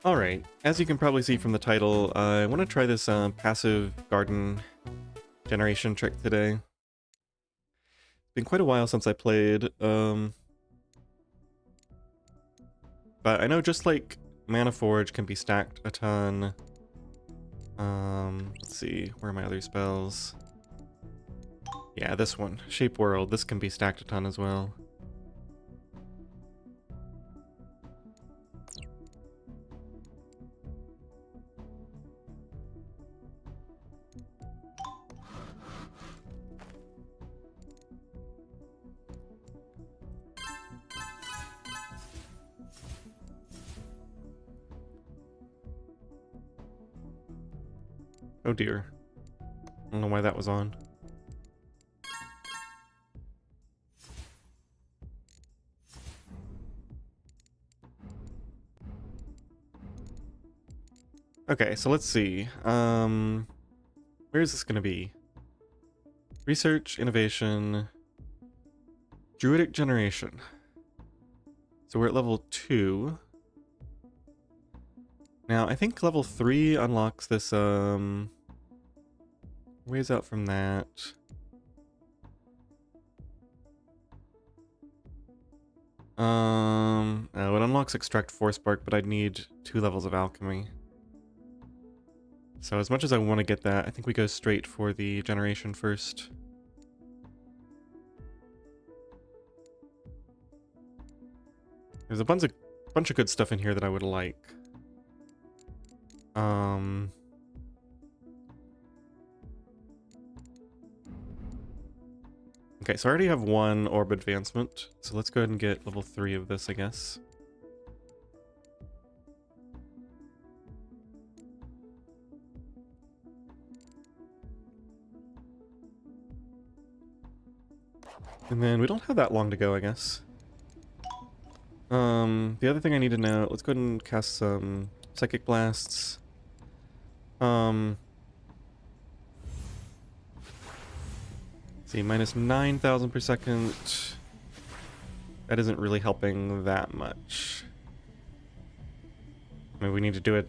Alright, as you can probably see from the title, I want to try this passive garden generation trick today. It's been quite a while since I played, but I know just like Mana Forge can be stacked a ton. Let's see, where are my other spells? Yeah, this one, Shape World, this can be stacked a ton as well. Oh dear. I don't know why that was on. Okay, so let's see. Where is this gonna be? Research, innovation, druidic generation. So we're at level 2. Now, I think level 3 unlocks this, ways out from that. Oh, it unlocks Extract Force Spark, but I'd need 2 levels of alchemy. So as much as I want to get that, I think we go straight for the generation first. There's a bunch of good stuff in here that I would like. Okay, so I already have 1 orb advancement, so let's go ahead and get level 3 of this, I guess. And then we don't have that long to go, I guess. The other thing I need to know, let's go ahead and cast some Psychic Blasts. See, minus 9,000 per second. That isn't really helping that much. I mean, we need to do a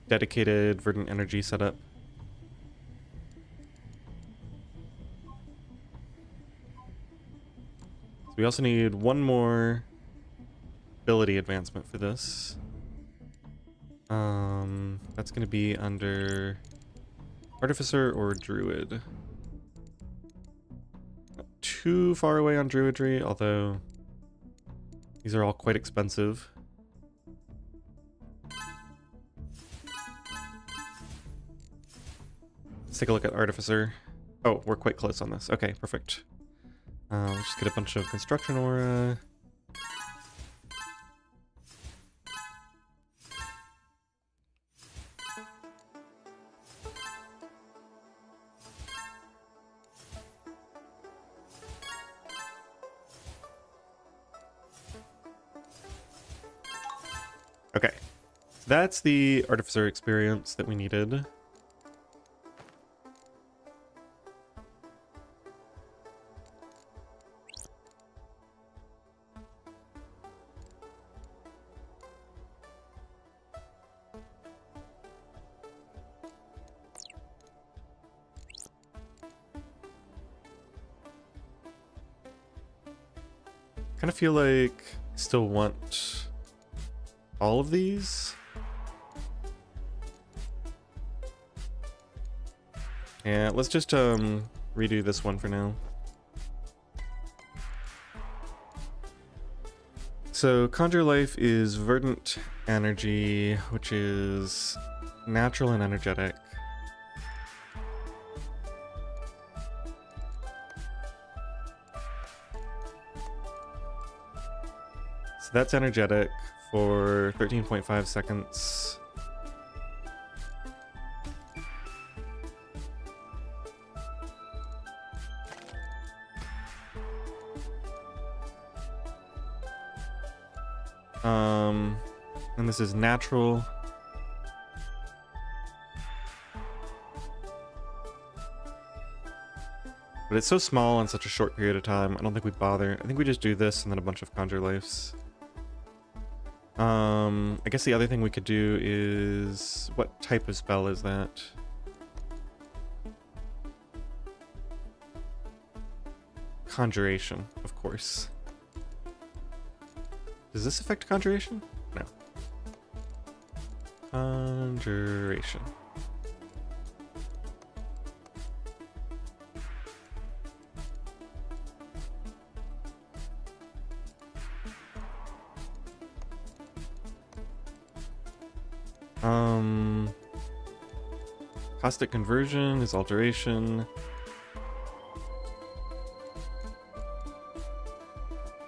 dedicated verdant energy setup. So we also need 1 more ability advancement for this. That's going to be under Artificer or Druid. Not too far away on Druidry, although these are all quite expensive. Let's take a look at Artificer. Oh, we're quite close on this. Okay, perfect. Let's just get a bunch of Construction Aura. Okay, so that's the Artificer experience that we needed. Kind of feel like I still want all of these. Yeah, let's just redo this one for now. So Conjure Life is Verdant Energy, which is natural and energetic. So that's energetic for 13.5 seconds. And this is natural. But it's so small in such a short period of time, I don't think we bother. I think we just do this and then a bunch of Conjure Lives. I guess the other thing we could do is... What type of spell is that? Conjuration, of course. Does this affect conjuration? No. Conjuration. Caustic conversion is alteration.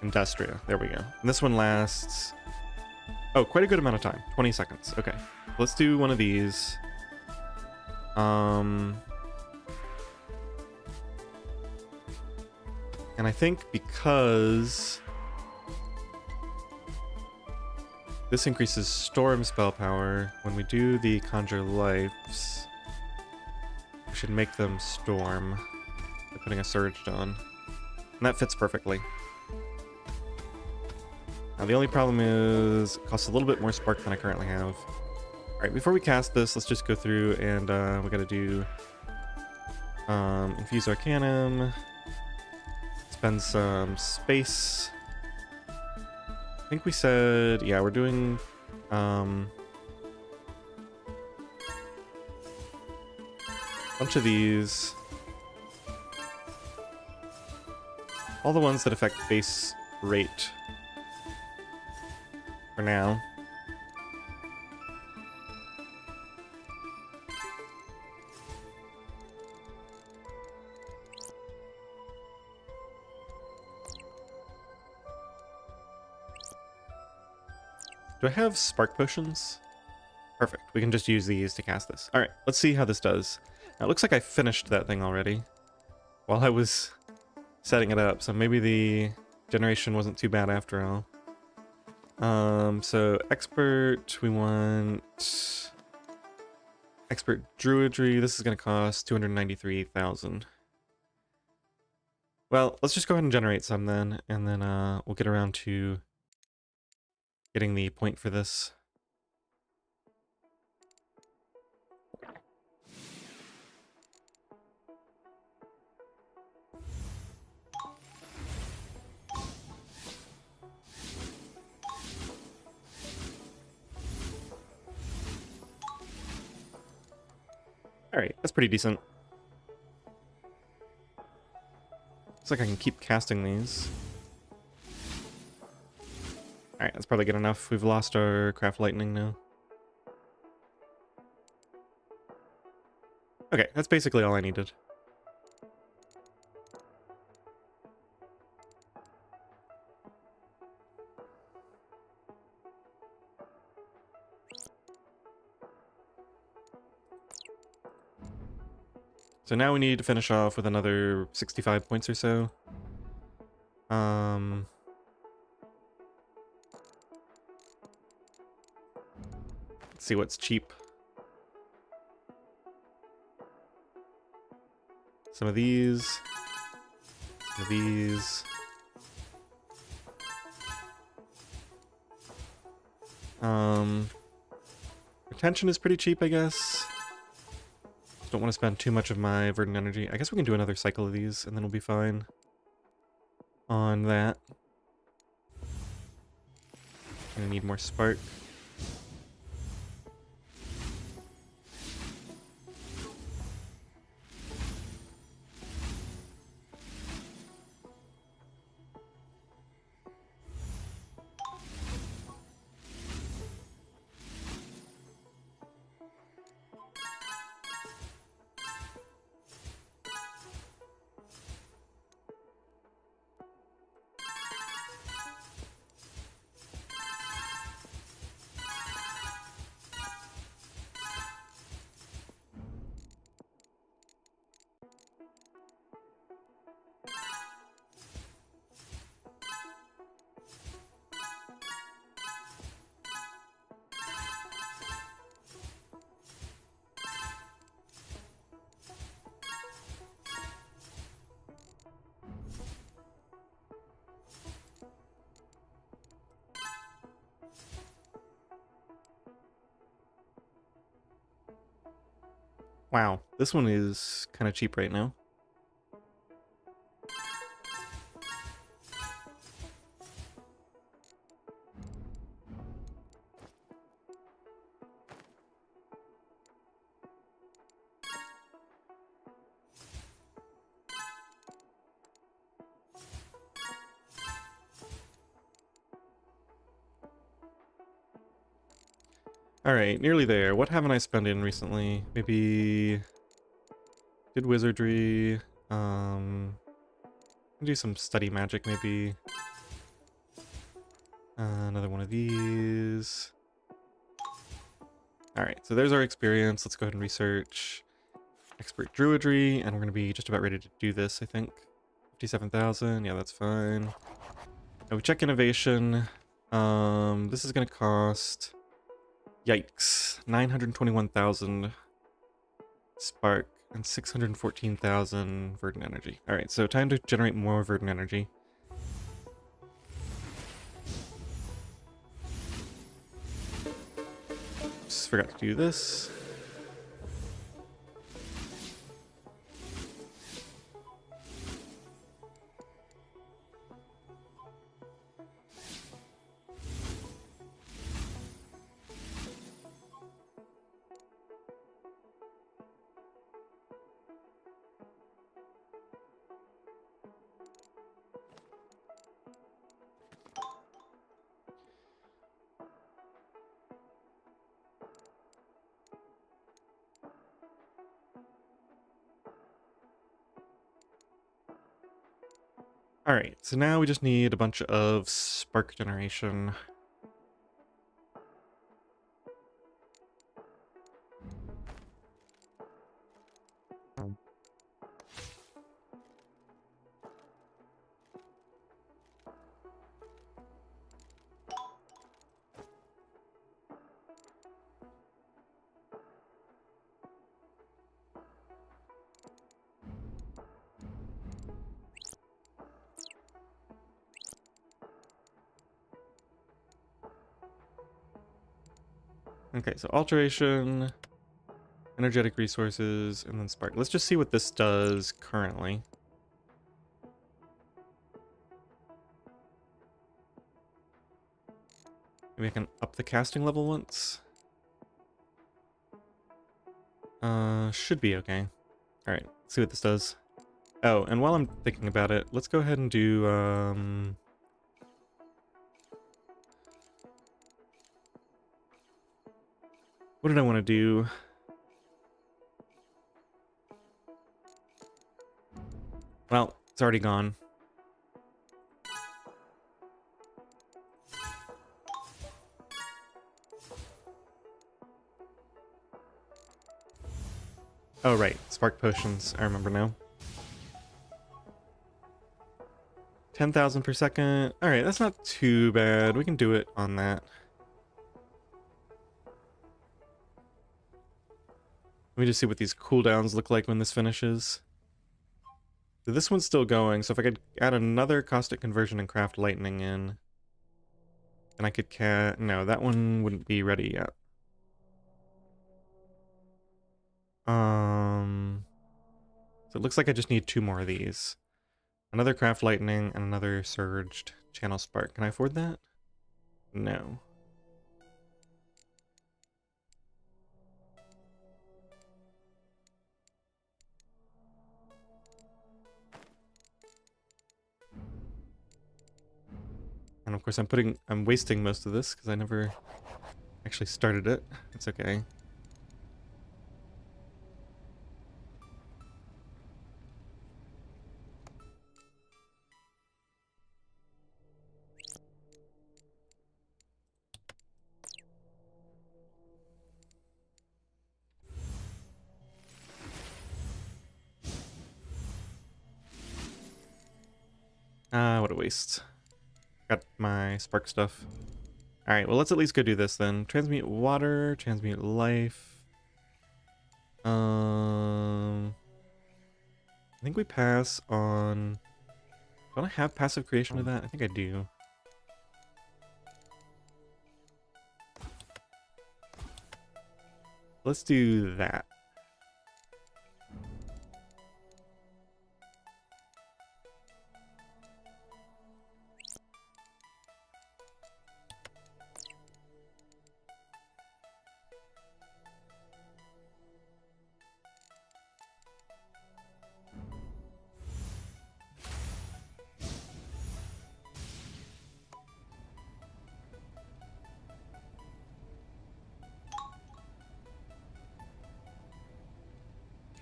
Industria, there we go. And this one lasts, oh, quite a good amount of time, 20 seconds. Okay, let's do one of these. And I think because this increases storm spell power, when we do the conjure lives, we should make them storm by putting a surge on. And that fits perfectly. Now the only problem is it costs a little bit more spark than I currently have. Alright, before we cast this, let's just go through and we gotta do Infuse Arcanum, spend some space. I think we said, yeah, we're doing bunch of these. All the ones that affect base rate for now. Do I have spark potions? Perfect. We can just use these to cast this. Alright, let's see how this does. Now, it looks like I finished that thing already while I was setting it up, so maybe the generation wasn't too bad after all. So expert, we want expert druidry. This is going to cost 293,000. Well, let's just go ahead and generate some then, and then we'll get around to getting the point for this. Alright, that's pretty decent. Looks like I can keep casting these. Alright, that's probably good enough. We've lost our craft lightning now. Okay, that's basically all I needed. So now we need to finish off with another 65 points or so. Let's see what's cheap. Some of these. Some of these. Retention is pretty cheap, I guess. Don't want to spend too much of my verdant energy. I guess we can do another cycle of these, and then we'll be fine on that. Gonna need more spark. Wow, this one is kind of cheap right now. Alright, nearly there. What haven't I spent in recently? Maybe... did wizardry. Do some study magic, maybe. Another one of these. Alright, so there's our experience. Let's go ahead and research expert druidry, and we're going to be just about ready to do this, I think. 57,000, yeah, that's fine. Now we check innovation. This is going to cost... yikes. 921,000 spark and 614,000 verdant energy. Alright, so time to generate more verdant energy. Just forgot to do this. Alright, so now we just need a bunch of spark generation. Okay, so alteration, energetic resources, and then spark. Let's just see what this does currently. Maybe I can up the casting level once. Should be okay. Alright, let's see what this does. Oh, and while I'm thinking about it, let's go ahead and do, what did I want to do? Well, it's already gone. Oh, right. Spark potions. I remember now. 10,000 per second. Alright, that's not too bad. We can do it on that. Let me just see what these cooldowns look like when this finishes. So this one's still going, so if I could add another caustic conversion and craft lightning in, then I could no, that one wouldn't be ready yet. So it looks like I just need 2 more of these. Another craft lightning and another surged channel spark. Can I afford that? No. And of course I'm wasting most of this because I never actually started it. It's okay. What a waste. Got my spark stuff. Alright, well let's at least go do this then. Transmute water, transmute life. I think we pass on... Don't I have passive creation with that? I think I do. Let's do that.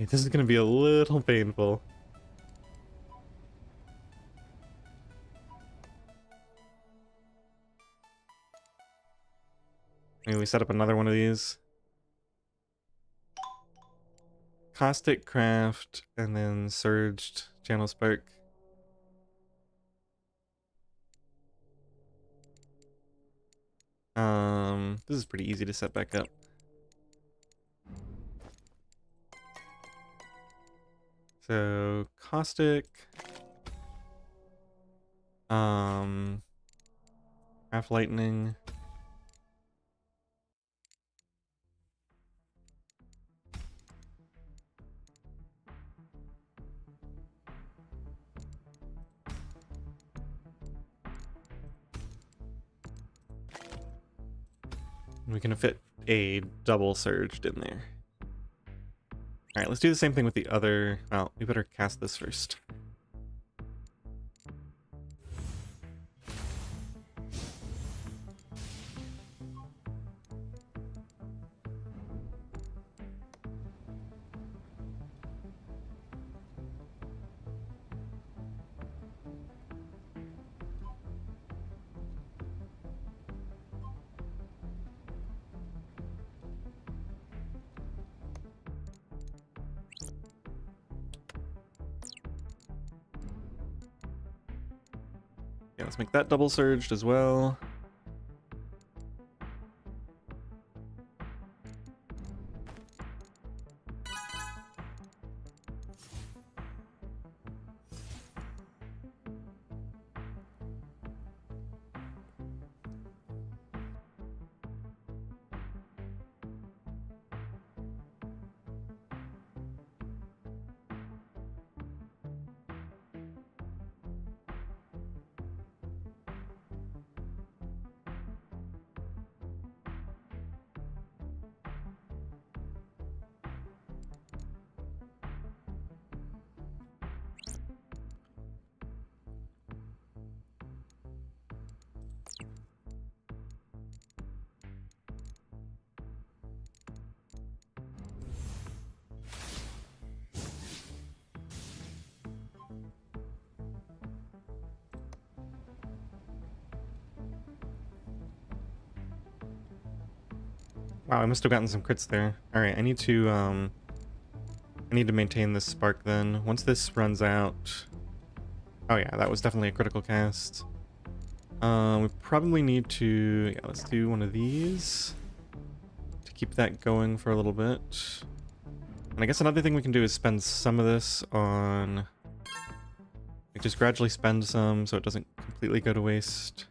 Okay, this is gonna be a little painful. Maybe we set up another one of these. Caustic Craft, and then Surged Channel Spark. This is pretty easy to set back up. So, Caustic. Craft Lightning. We can fit a double surged in there. Alright, let's do the same thing with the other... Well, we better cast this first. Yeah, let's make that double surged as well. Wow, I must have gotten some crits there. Alright, I need to maintain this spark then. Once this runs out... Oh yeah, that was definitely a critical cast. We probably need to... Yeah, let's do one of these to keep that going for a little bit. And I guess another thing we can do is spend some of this on... Like, just gradually spend some so it doesn't completely go to waste.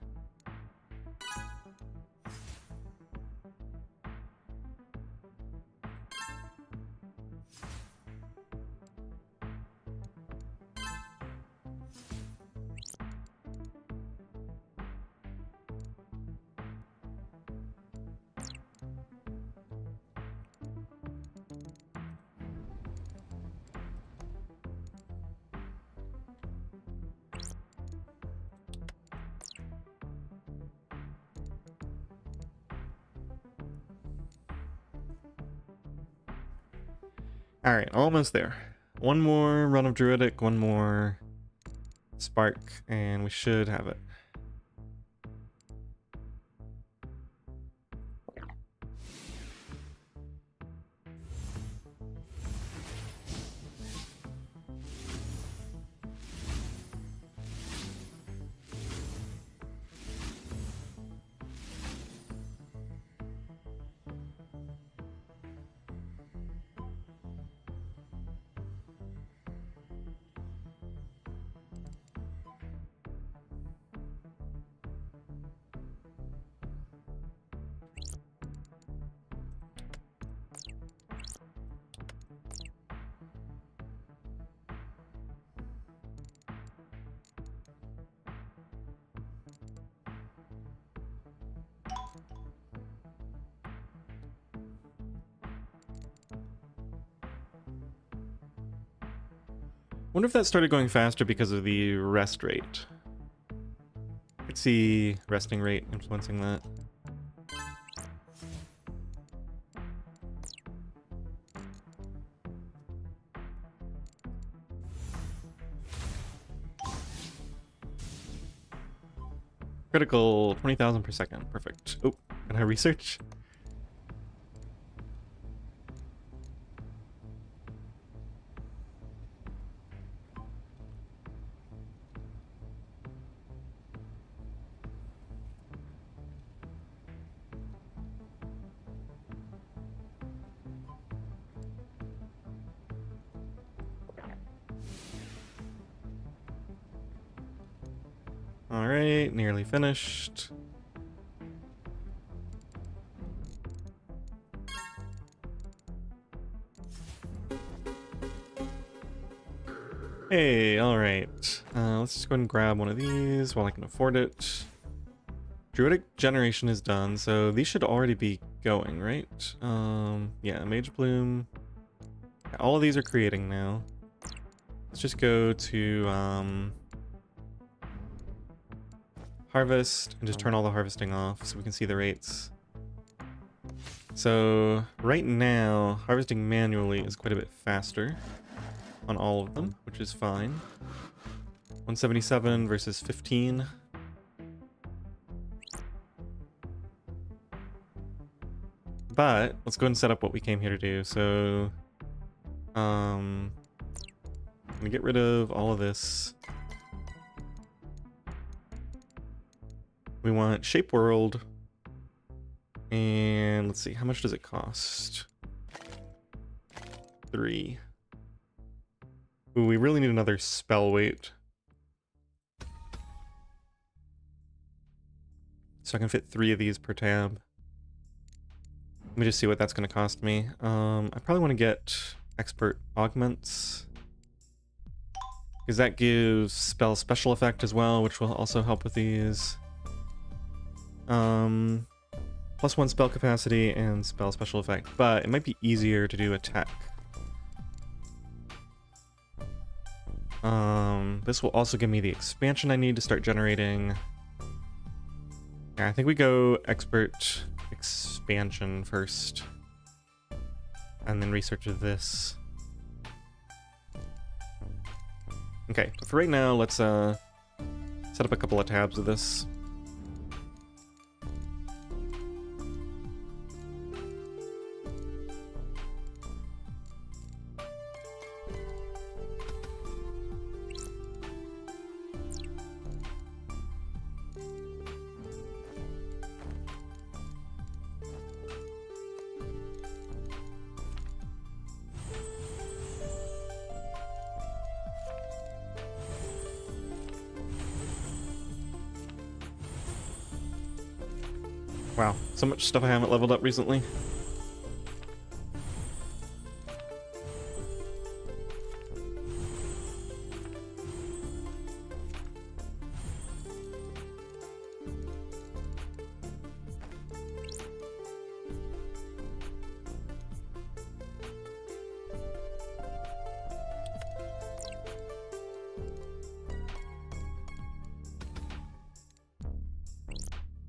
Alright, almost there. One more run of Druidic, one more Spark, and we should have it. Wonder if that started going faster because of the rest rate. I could see resting rate influencing that. Critical 20,000 per second. Perfect. Oh, can I research? All right, nearly finished. Hey, all right. Let's just go ahead and grab one of these while I can afford it. Druidic generation is done, so these should already be going, right? Yeah, Mage Bloom. Yeah, all of these are creating now. Let's just go to harvest and just turn all the harvesting off so we can see the rates. So right now, harvesting manually is quite a bit faster on all of them, which is fine. 177 versus 15. But let's go ahead and set up what we came here to do. So I'm gonna get rid of all of this. We want shape world. And let's see, how much does it cost? 3. Ooh, we really need another spell weight. So I can fit 3 of these per tab. Let me just see what that's going to cost me. I probably want to get expert augments, because that gives spell special effect as well, which will also help with these. +1 spell capacity and spell special effect, but it might be easier to do attack. This will also give me the expansion I need to start generating. Yeah, I think we go expert expansion first, and then research this. Okay, but for right now, let's set up a couple of tabs of this. Wow, so much stuff I haven't leveled up recently.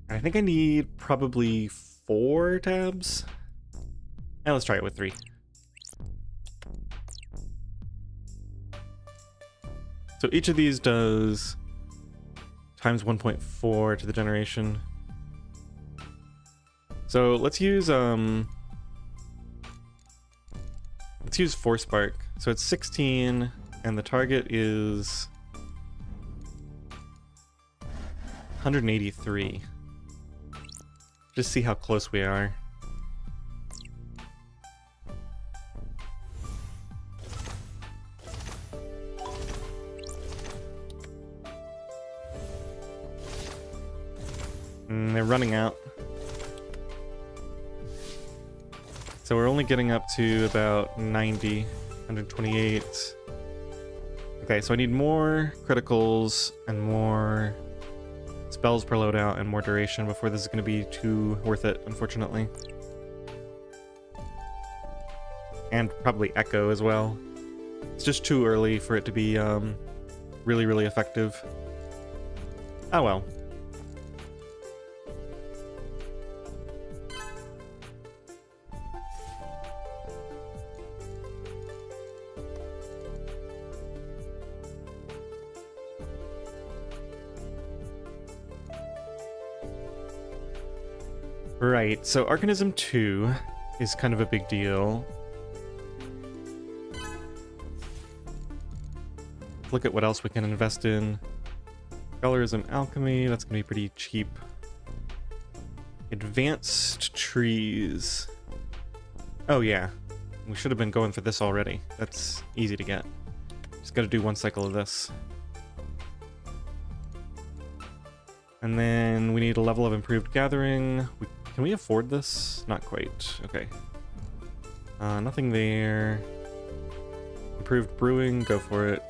I think I need probably 4 tabs. And let's try it with 3. So each of these does times 1.4 to the generation. So let's use 4 spark. So it's 16 and the target is 183. Just see how close we are. They're running out. So we're only getting up to about 90, 128. Okay, so I need more criticals and more spells per loadout and more duration before this is going to be too worth it, unfortunately. And probably Echo as well. It's just too early for it to be really, really effective. Oh well. Right, so Arcanism 2 is kind of a big deal. Look at what else we can invest in. Colorism Alchemy, that's going to be pretty cheap. Advanced Trees. Oh yeah, we should have been going for this already. That's easy to get. Just got to do one cycle of this. And then we need a level of Improved Gathering. Can we afford this? Not quite. Okay. Nothing there. Improved Brewing, go for it.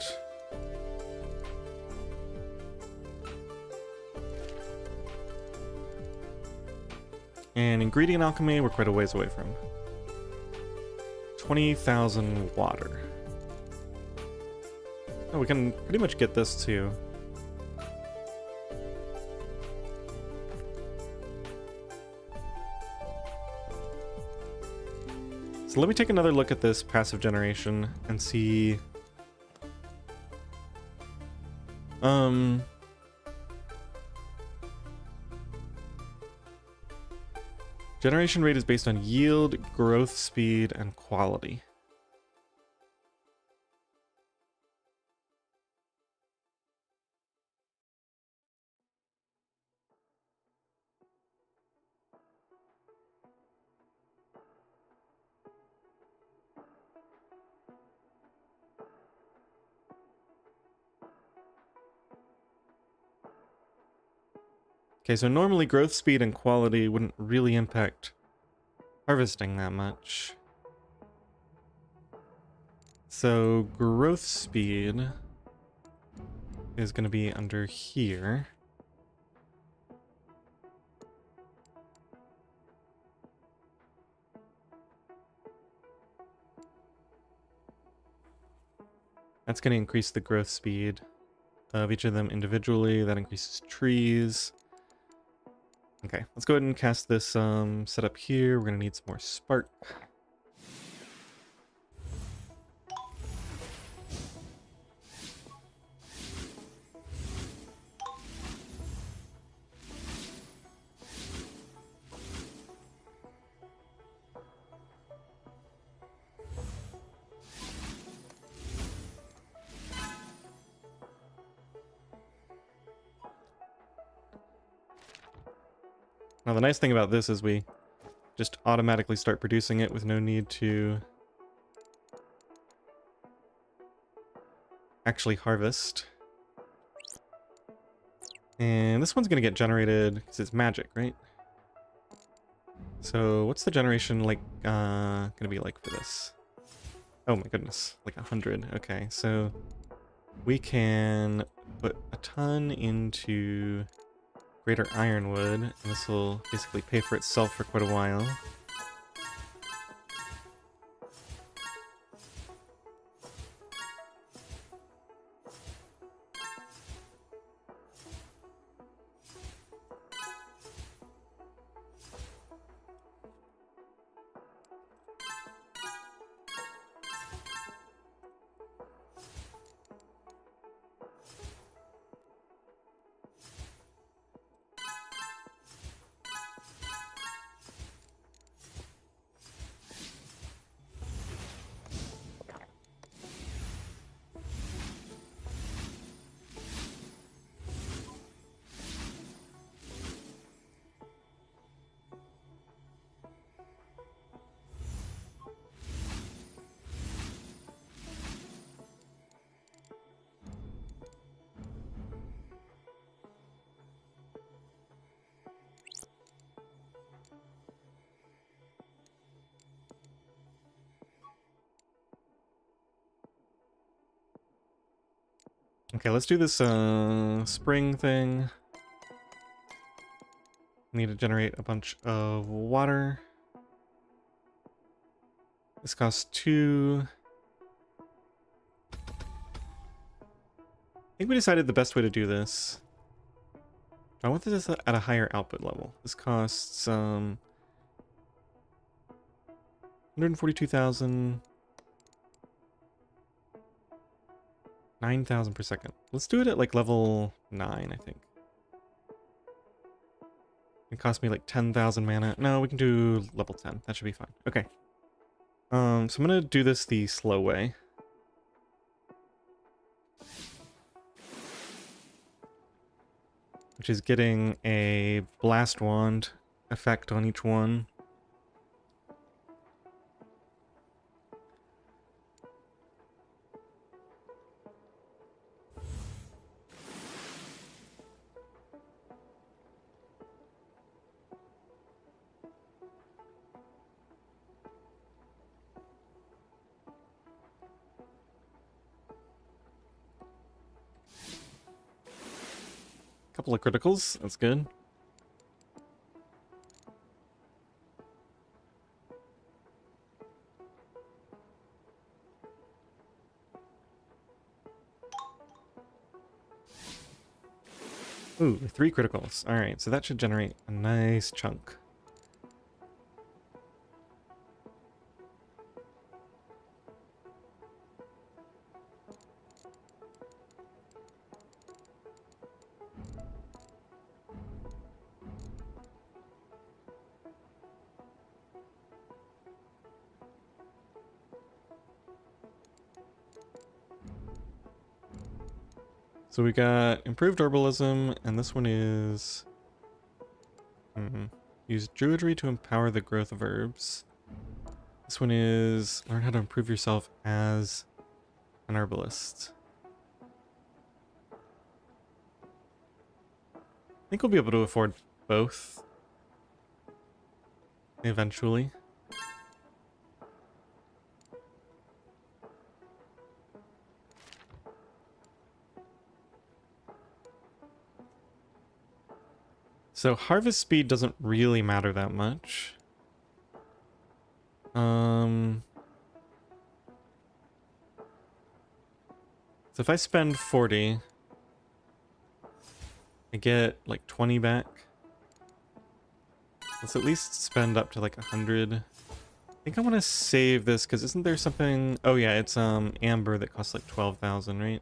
And Ingredient Alchemy, we're quite a ways away from. 20,000 water. Oh, we can pretty much get this too. So let me take another look at this passive generation and see... Generation rate is based on yield, growth speed, and quality. Okay, so normally growth speed and quality wouldn't really impact harvesting that much. So growth speed is going to be under here. That's going to increase the growth speed of each of them individually. That increases trees. Okay, let's go ahead and cast this setup here. We're going to need some more spark. Now the nice thing about this is we just automatically start producing it with no need to actually harvest. And this one's going to get generated because it's magic, right? So what's the generation like going to be like for this? Oh my goodness, like 100. Okay, so we can put a ton into Greater Ironwood, and this will basically pay for itself for quite a while. Okay, let's do this spring thing. Need to generate a bunch of water. This costs 2. I think we decided the best way to do this. I want this at a higher output level. This costs 142,000. 9,000 per second. Let's do it at like level 9, I think. It cost me like 10,000 mana. No, we can do level 10. That should be fine. Okay. So I'm gonna do this the slow way. Which is getting a blast wand effect on each one. Couple of criticals, that's good. Ooh, 3 criticals. Alright, so that should generate a nice chunk. So we got improved herbalism, and this one is... Use druidry to empower the growth of herbs. This one is learn how to improve yourself as an herbalist. I think we'll be able to afford both eventually. So harvest speed doesn't really matter that much. So if I spend 40, I get like 20 back. Let's at least spend up to like 100. I think I want to save this because isn't there something? Oh yeah, it's amber that costs like 12,000, right?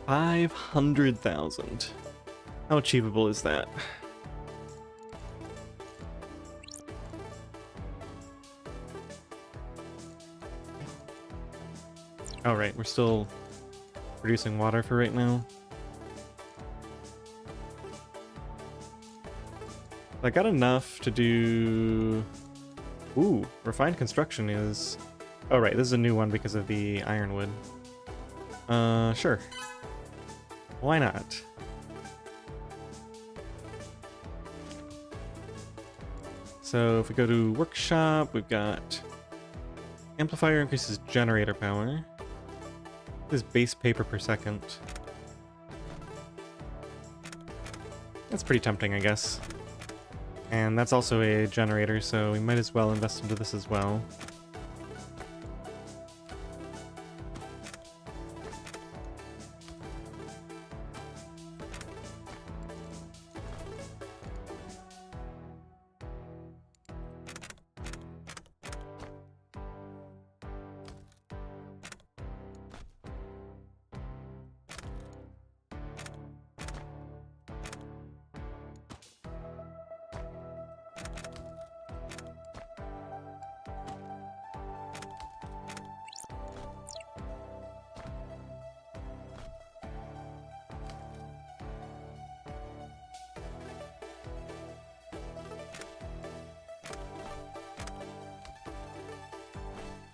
$500,000. How achievable is that? Oh right, we're still producing water for right now. I got enough to do... Ooh, refined construction is... Oh right, this is a new one because of the ironwood. Sure. Why not? So if we go to workshop, we've got amplifier increases generator power. This is base paper per second. That's pretty tempting, I guess. And that's also a generator, so we might as well invest into this as well.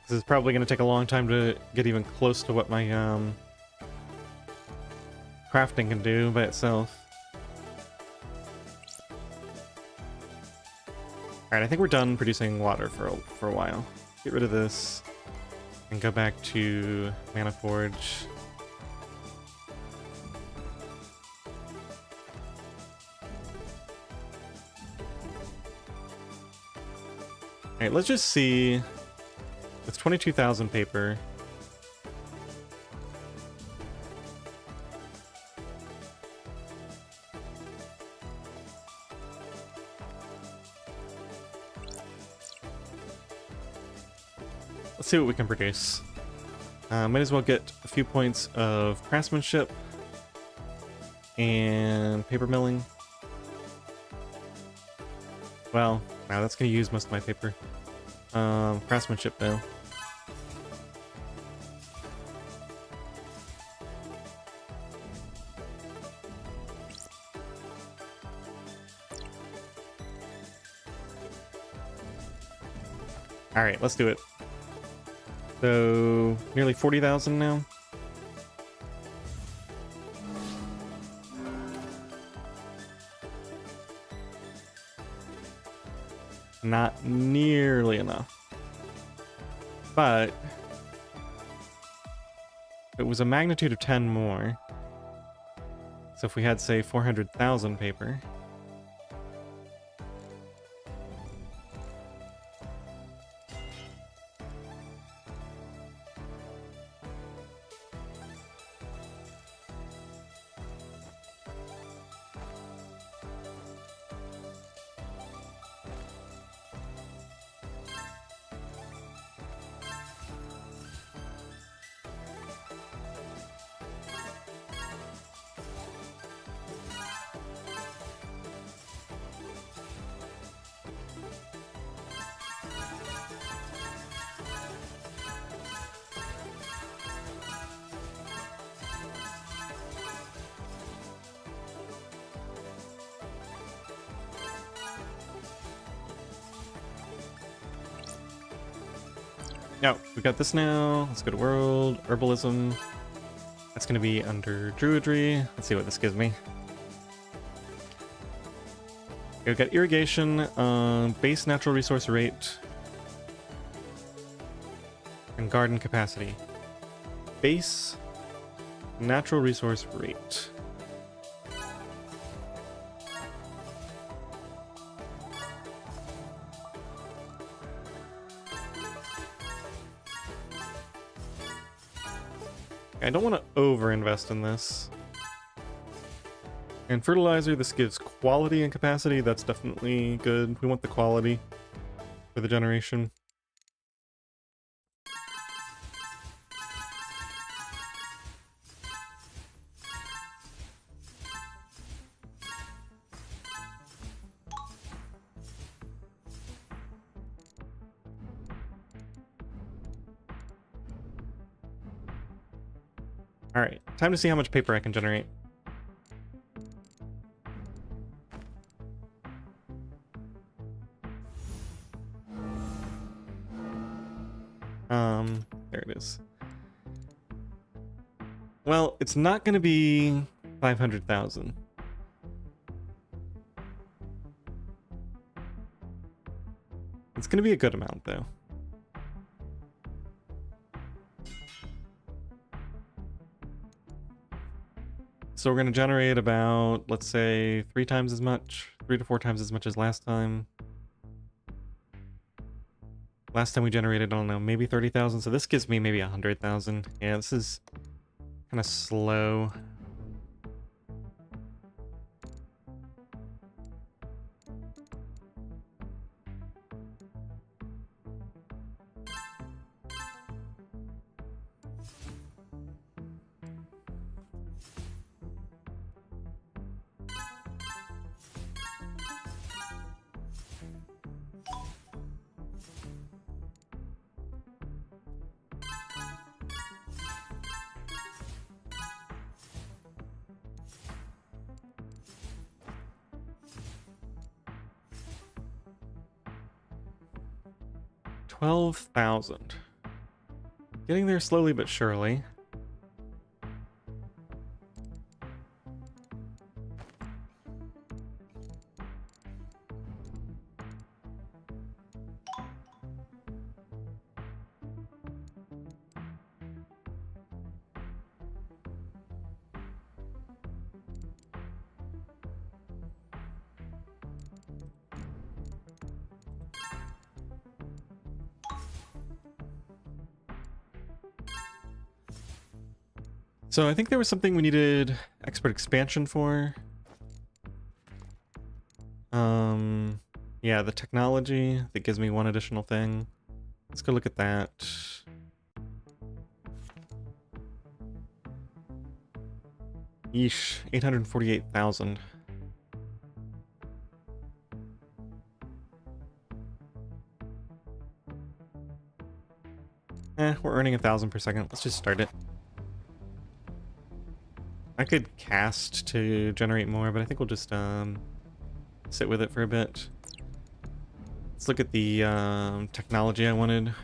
This is probably going to take a long time to get even close to what my crafting can do by itself. Alright, I think we're done producing water for a while. Get rid of this and go back to Mana Forge. Alright, let's just see. It's 22,000 paper. Let's see what we can produce. Might as well get a few points of craftsmanship and paper milling. Well, now that's going to use most of my paper. Craftsmanship though. Alright, let's do it. So, nearly 40,000 now. Not nearly enough. But it was a magnitude of 10 more. So if we had, say, 400,000 paper. No, we got this now. Let's go to world, herbalism. That's going to be under druidry. Let's see what this gives me. Okay, we've got irrigation, base natural resource rate, and garden capacity. Base natural resource rate. I don't want to over-invest in this. And fertilizer, this gives quality and capacity. That's definitely good. We want the quality for the generation. Alright, time to see how much paper I can generate. There it is. Well, it's not going to be 500,000. It's going to be a good amount, though. So we're going to generate about, let's say, 3 times as much, 3 to 4 times as much as last time. Last time we generated, I don't know, maybe 30,000. So this gives me maybe 100,000. Yeah, this is kind of slow. $12,000. Getting there slowly but surely. So I think there was something we needed expert expansion for. Yeah, the technology that gives me one additional thing. Let's go look at that. Yeesh, 848,000. We're earning 1,000 per second. Let's just start it. I could cast to generate more, but I think we'll just sit with it for a bit. Let's look at the technology I wanted.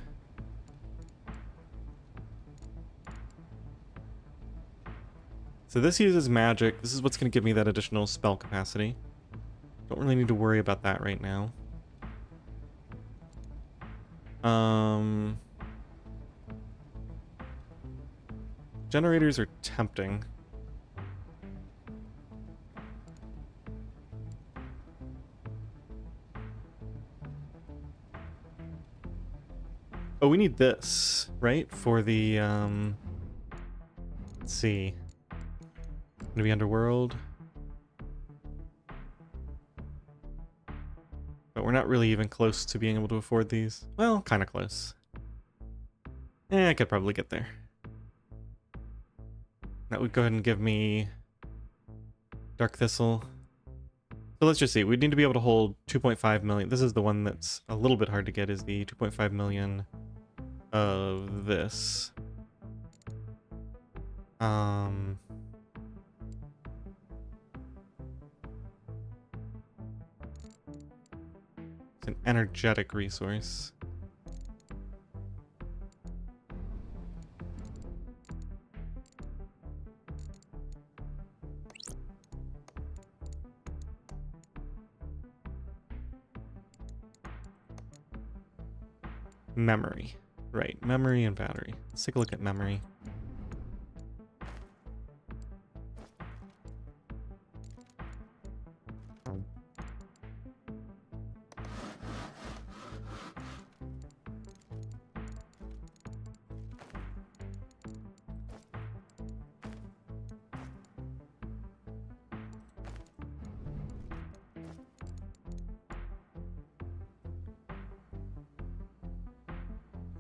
So this uses magic. This is what's going to give me that additional spell capacity. Don't really need to worry about that right now. Generators are tempting. Oh, we need this, right? For the, let's see. Gonna be Underworld. But we're not really even close to being able to afford these. Well, kind of close. I could probably get there. That would go ahead and give me Dark Thistle. So let's just see. We need to be able to hold 2.5 million. This is the one that's a little bit hard to get, is the 2.5 million of this. It's an energetic resource. Memory. Right, memory and battery. Let's take a look at memory.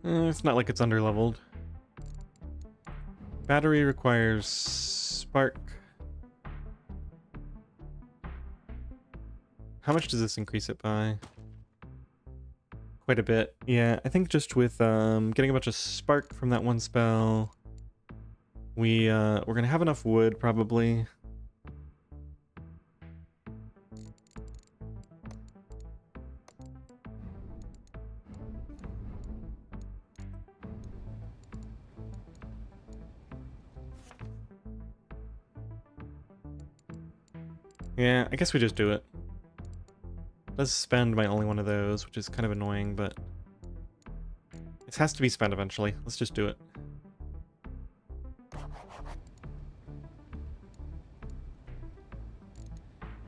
It's not like it's underleveled. Battery requires spark. How much does this increase it by? Quite a bit. Yeah, I think just with getting a bunch of spark from that one spell, we're gonna have enough wood probably. Yeah, I guess we just do it. Let's spend my only one of those, which is kind of annoying, but it has to be spent eventually. Let's just do it.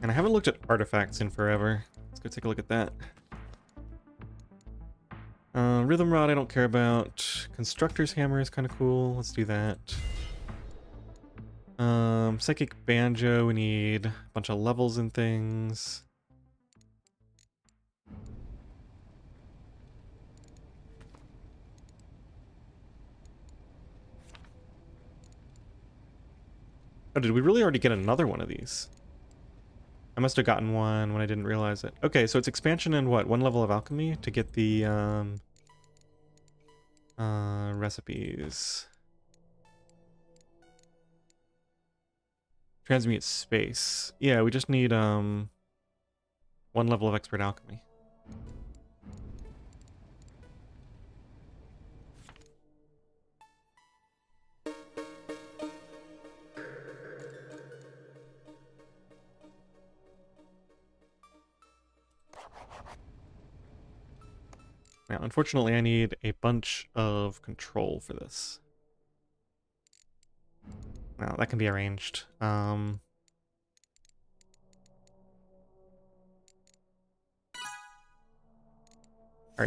And I haven't looked at artifacts in forever. Let's go take a look at that. Rhythm Rod I don't care about. Constructor's Hammer is kind of cool. Let's do that. Psychic Banjo, we need a bunch of levels and things. Oh, did we really already get another one of these? I must have gotten one when I didn't realize it. Okay, so it's expansion and what? One level of alchemy to get the recipes. Transmute space. Yeah, we just need one level of expert alchemy. Now, unfortunately, I need a bunch of control for this. Now, that can be arranged. Alright,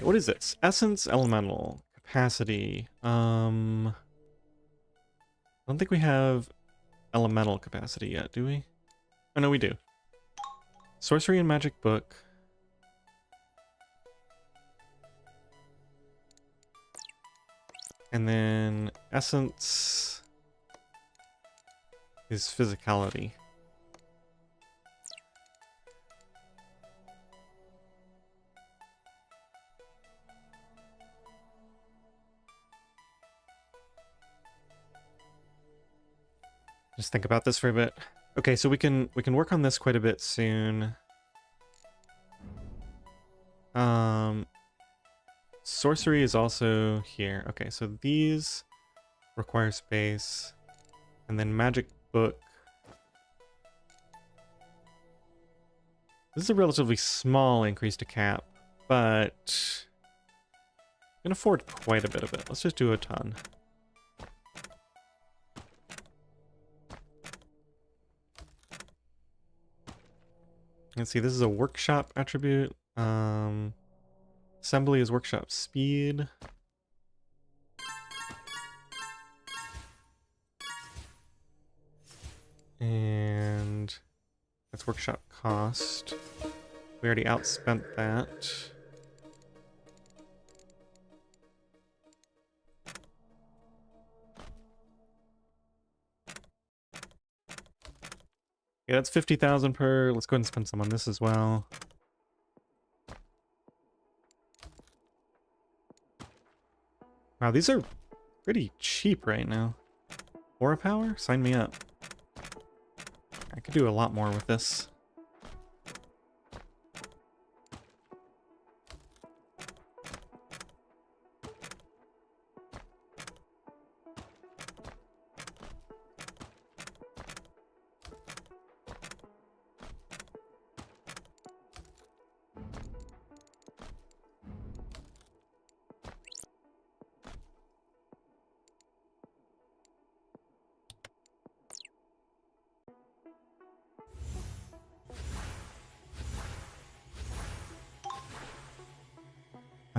what is this? Essence, elemental, capacity. I don't think we have elemental capacity yet, do we? Oh, no, we do. Sorcery and magic book. And then essence is physicality. Just think about this for a bit. Okay, so we can work on this quite a bit soon. Sorcery is also here. Okay, so these require space. And then magic book. This is a relatively small increase to cap, but I can afford quite a bit of it. Let's just do a ton. Let's see, this is a workshop attribute. Assembly is workshop speed. And that's workshop cost. We already outspent that. Yeah, that's 50,000 per. Let's go ahead and spend some on this as well. Wow, these are pretty cheap right now. Aura power? Sign me up. I could do a lot more with this.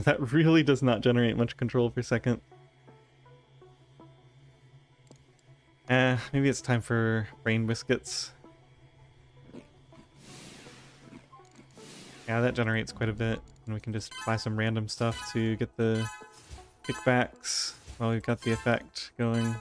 That really does not generate much control per second. Maybe it's time for brain biscuits. Yeah, that generates quite a bit. And we can just buy some random stuff to get the kickbacks while we've got the effect going.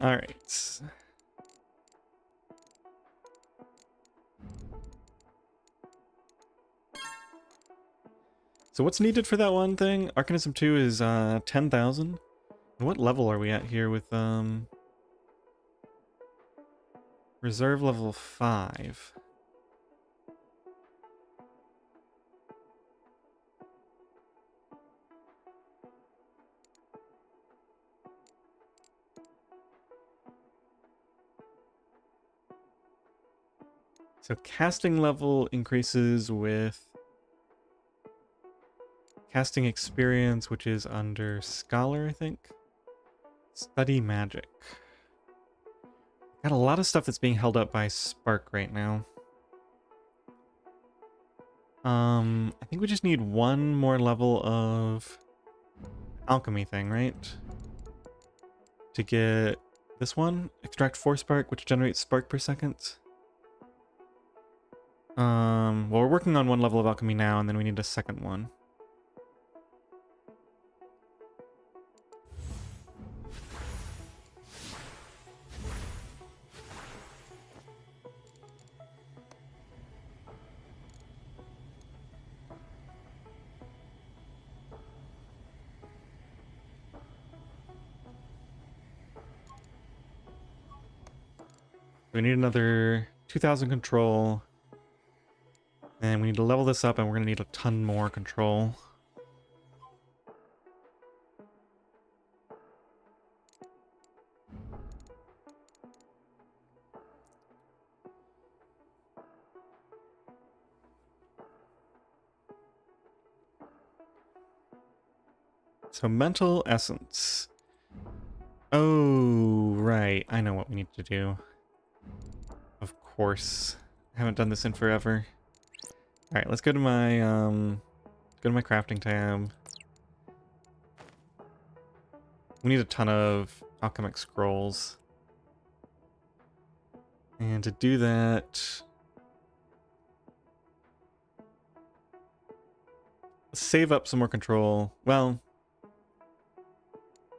Alright. So what's needed for that one thing? Arcanism 2 is 10,000. What level are we at here with reserve level 5? So casting level increases with casting experience, which is under Scholar, I think. Study magic. Got a lot of stuff that's being held up by Spark right now. I think we just need one more level of alchemy thing, right? To get this one, extract 4 spark, which generates spark per second. Well, we're working on one level of alchemy now, and then we need a second one. We need another 2,000 control. And we need to level this up, and we're going to need a ton more control. So mental essence. Oh, right. I know what we need to do. Of course. I haven't done this in forever. All right, let's go to my crafting tab. We need a ton of alchemic scrolls. And to do that, let's save up some more control. Well,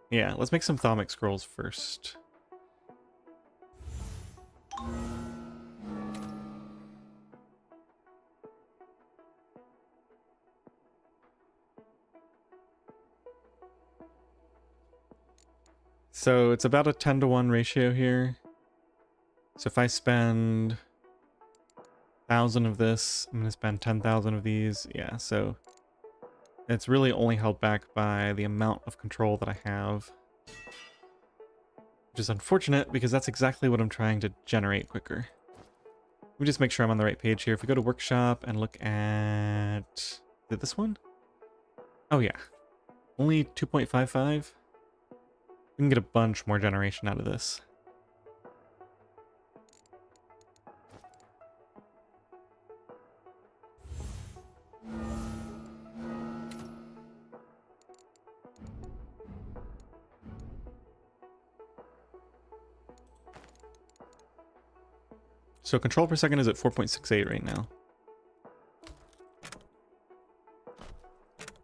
yeah, let's make some thaumic scrolls first. So it's about a 10-to-1 ratio here. So if I spend 1,000 of this, I'm going to spend 10,000 of these. Yeah, so it's really only held back by the amount of control that I have. Which is unfortunate because that's exactly what I'm trying to generate quicker. Let me just make sure I'm on the right page here. If we go to workshop and look at... Is it this one? Oh yeah. Only 2.55? We can get a bunch more generation out of this. So control per second is at 4.68 right now.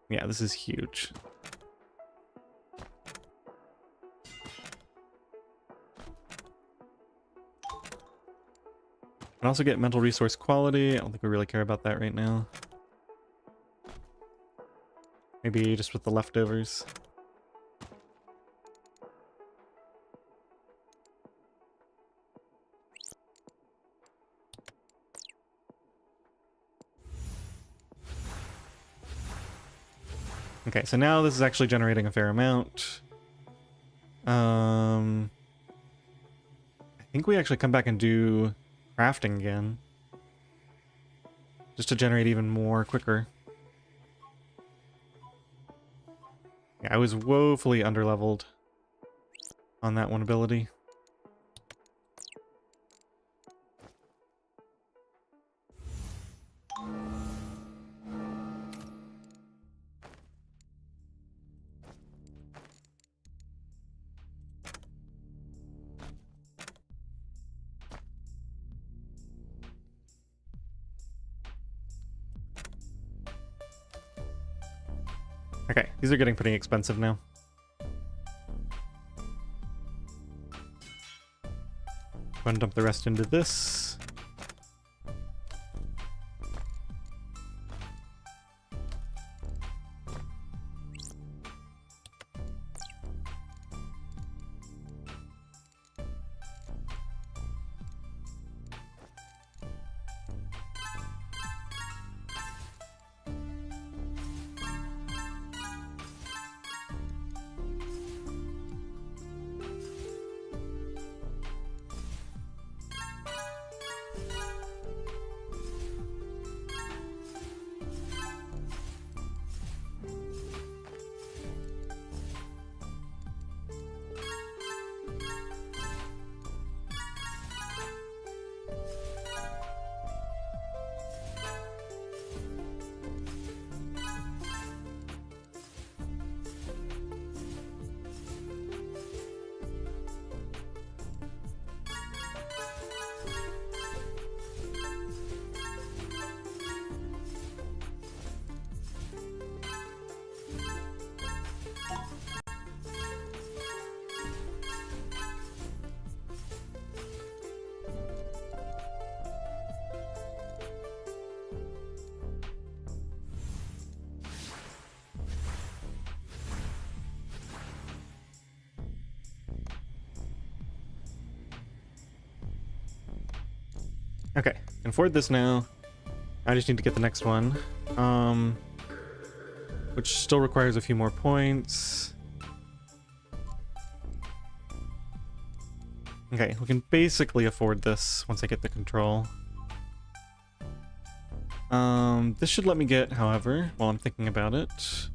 Yeah, this is huge. And also get mental resource quality. I don't think we really care about that right now. Maybe just with the leftovers. Okay, so now this is actually generating a fair amount. I think we actually come back and do crafting again. Just to generate even more quicker. Yeah, I was woefully underleveled on that one ability. Okay, these are getting pretty expensive now. Go and dump the rest into this. Okay, can afford this now. I just need to get the next one. Which still requires a few more points. Okay, we can basically afford this once I get the control. This should let me get, however, while I'm thinking about it.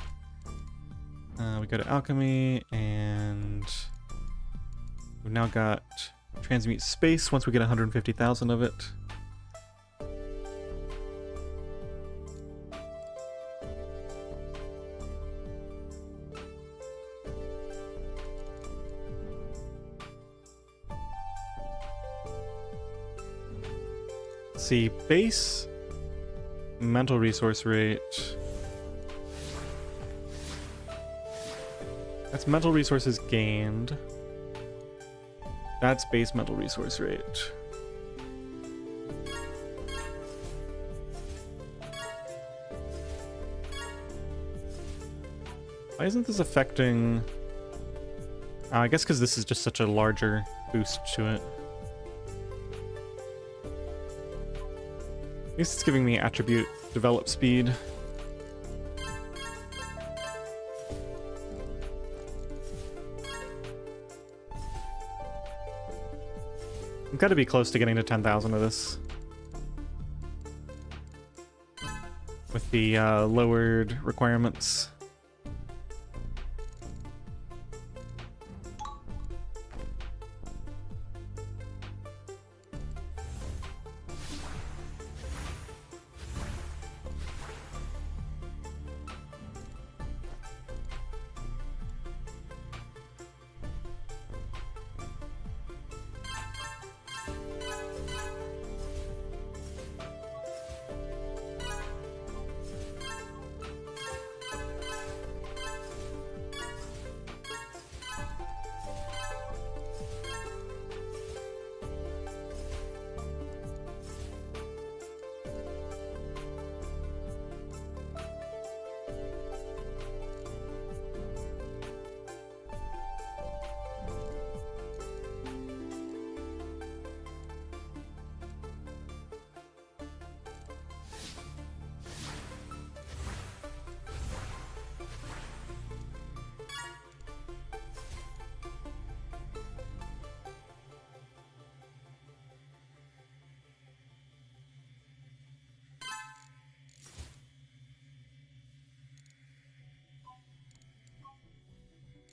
We go to alchemy, and we've now got transmute space once we get 150,000 of it. Let's see, base mental resource rate. That's mental resources gained. That's base mental resource rate. Why isn't this affecting... I guess because this is just such a larger boost to it. At least it's giving me attribute develop speed. I've got to be close to getting to 10,000 of this. With the lowered requirements.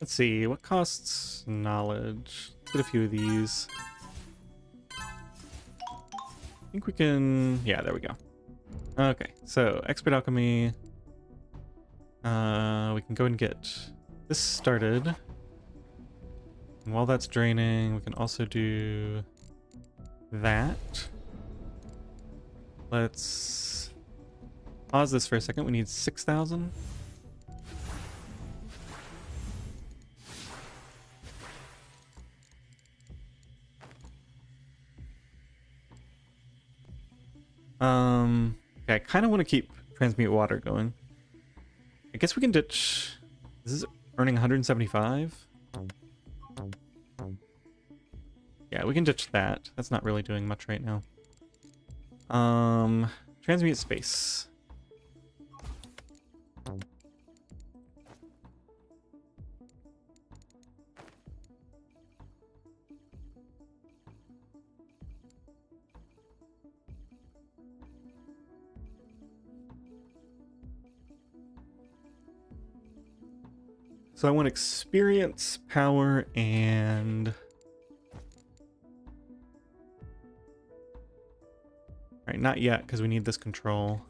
Let's see, what costs knowledge? Let's get a few of these. I think we can... yeah, there we go. Okay, so expert alchemy. We can go and get this started. And while that's draining, we can also do that. Let's pause this for a second. We need 6,000. Okay, I kind of want to keep transmute water going. I guess we can ditch... This is earning 175? Yeah, we can ditch that. That's not really doing much right now. Transmute space. So I want experience, power, and... Alright, not yet, because we need this control.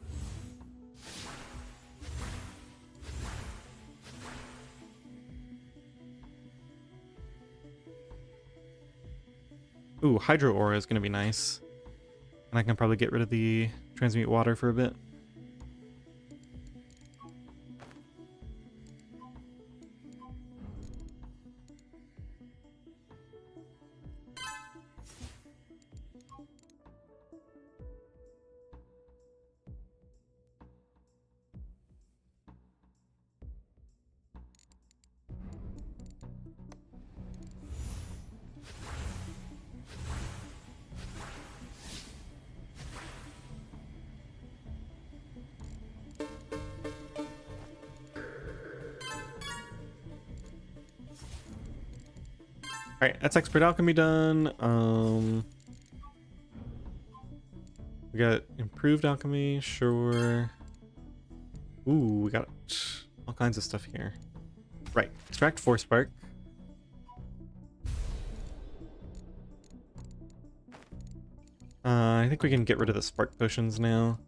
Ooh, Hydro Aura is going to be nice. And I can probably get rid of the transmute water for a bit. Alright, that's expert alchemy done. We got improved alchemy, sure. Ooh, we got all kinds of stuff here. Right, extract 4 spark. I think we can get rid of the spark potions now.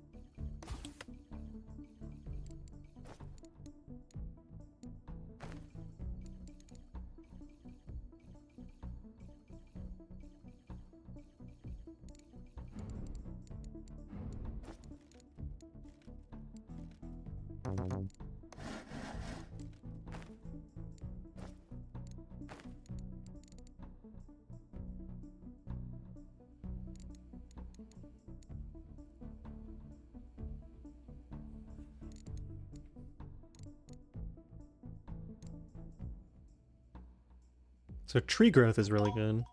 So tree growth is really good.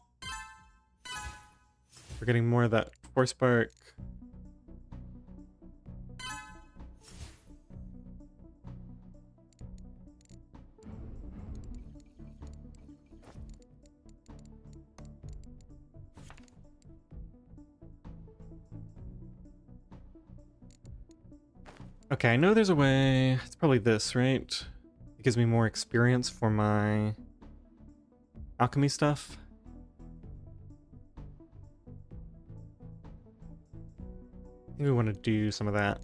We're getting more of that 4 spark. Okay, I know there's a way. It's probably this, right? It gives me more experience for my alchemy stuff. I think we want to do some of that.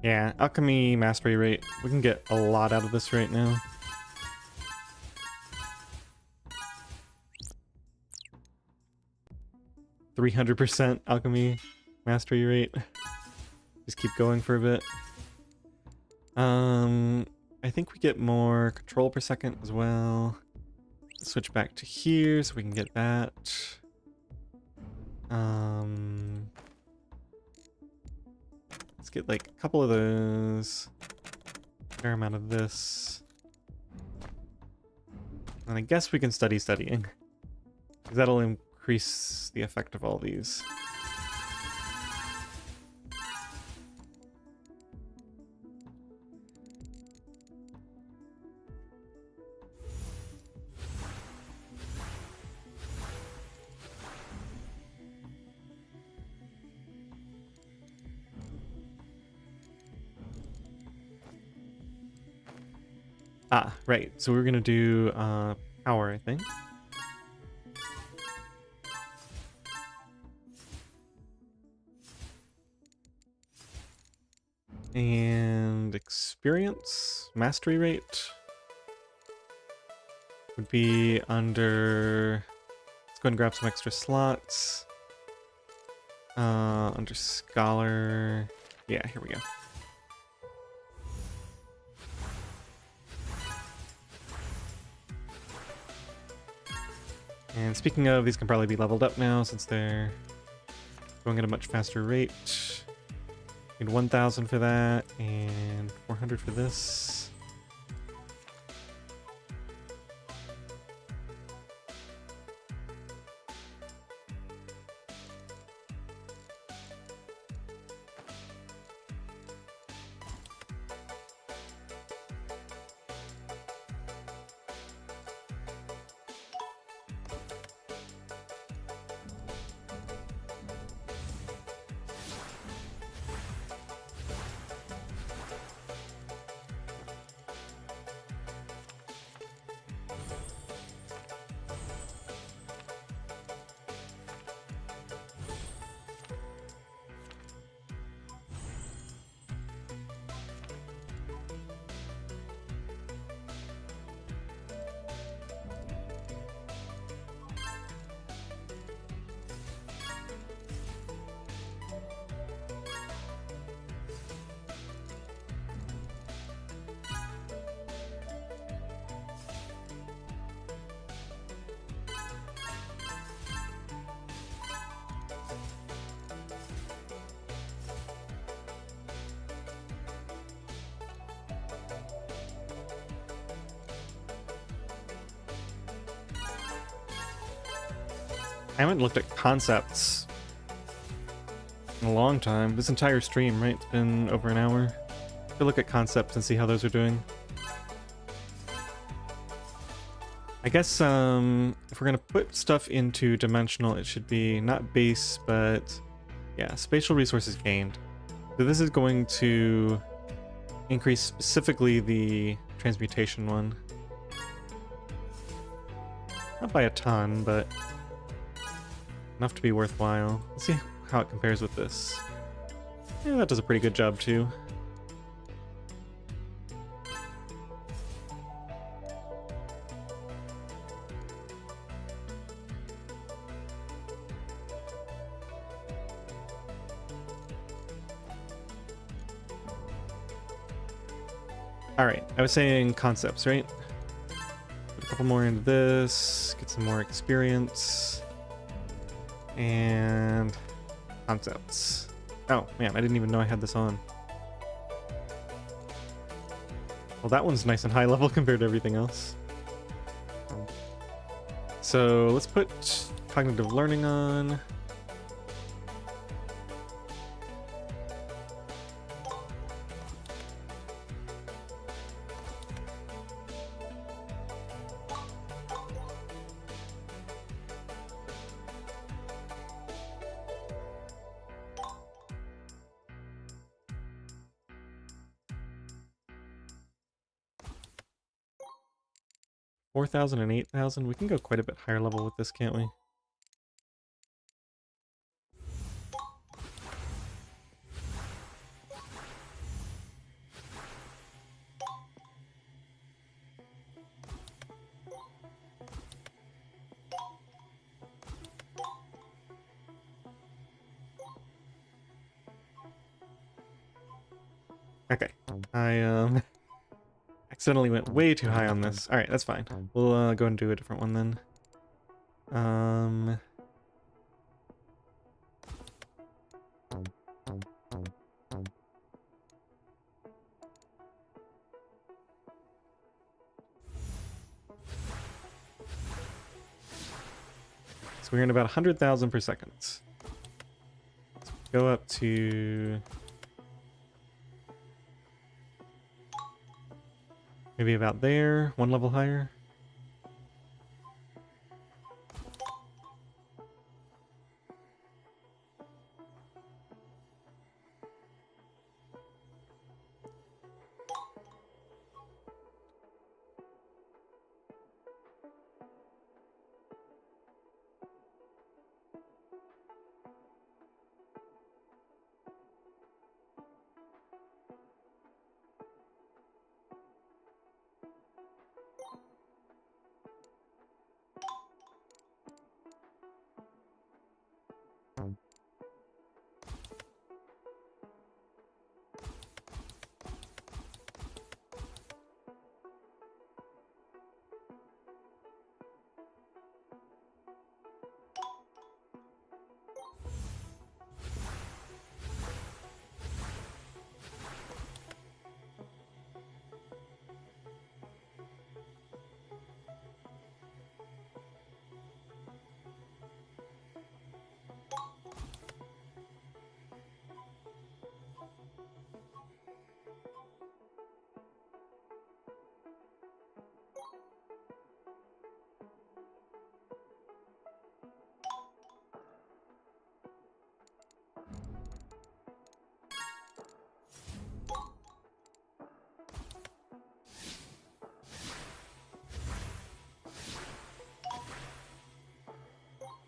Yeah, alchemy mastery rate. We can get a lot out of this right now. %300 alchemy mastery rate. Just keep going for a bit. I think we get more control per second as well. Switch back to here so we can get that. Let's get like a couple of those. Fair amount of this. And I guess we can study studying. Because that'll increase the effect of all these. Ah, right. So we're gonna do power, I think. And experience, mastery rate would be under. Let's go and grab some extra slots. Under scholar. Yeah, here we go. And speaking of, these can probably be leveled up now since they're going at a much faster rate. Need 1,000 for that, and 400 for this. I haven't looked at concepts in a long time. This entire stream, right? It's been over an hour. To look at concepts and see how those are doing. I guess if we're gonna put stuff into dimensional, it should be not base, but yeah, spatial resources gained. So this is going to increase specifically the transmutation one. Not by a ton, but enough to be worthwhile. Let's see how it compares with this. Yeah, that does a pretty good job too. Alright, I was saying concepts, right? Put a couple more into this, get some more experience. And concepts. Oh, man, I didn't even know I had this on. Well, that one's nice and high level compared to everything else. So let's put cognitive learning on. $4,000 and $8,000. We can go quite a bit higher level with this, can't we? Okay. I accidentally went way too high on this. Alright, that's fine. We'll go and do a different one then. So we're in about 100,000 per second. Let's go up to maybe about there, one level higher.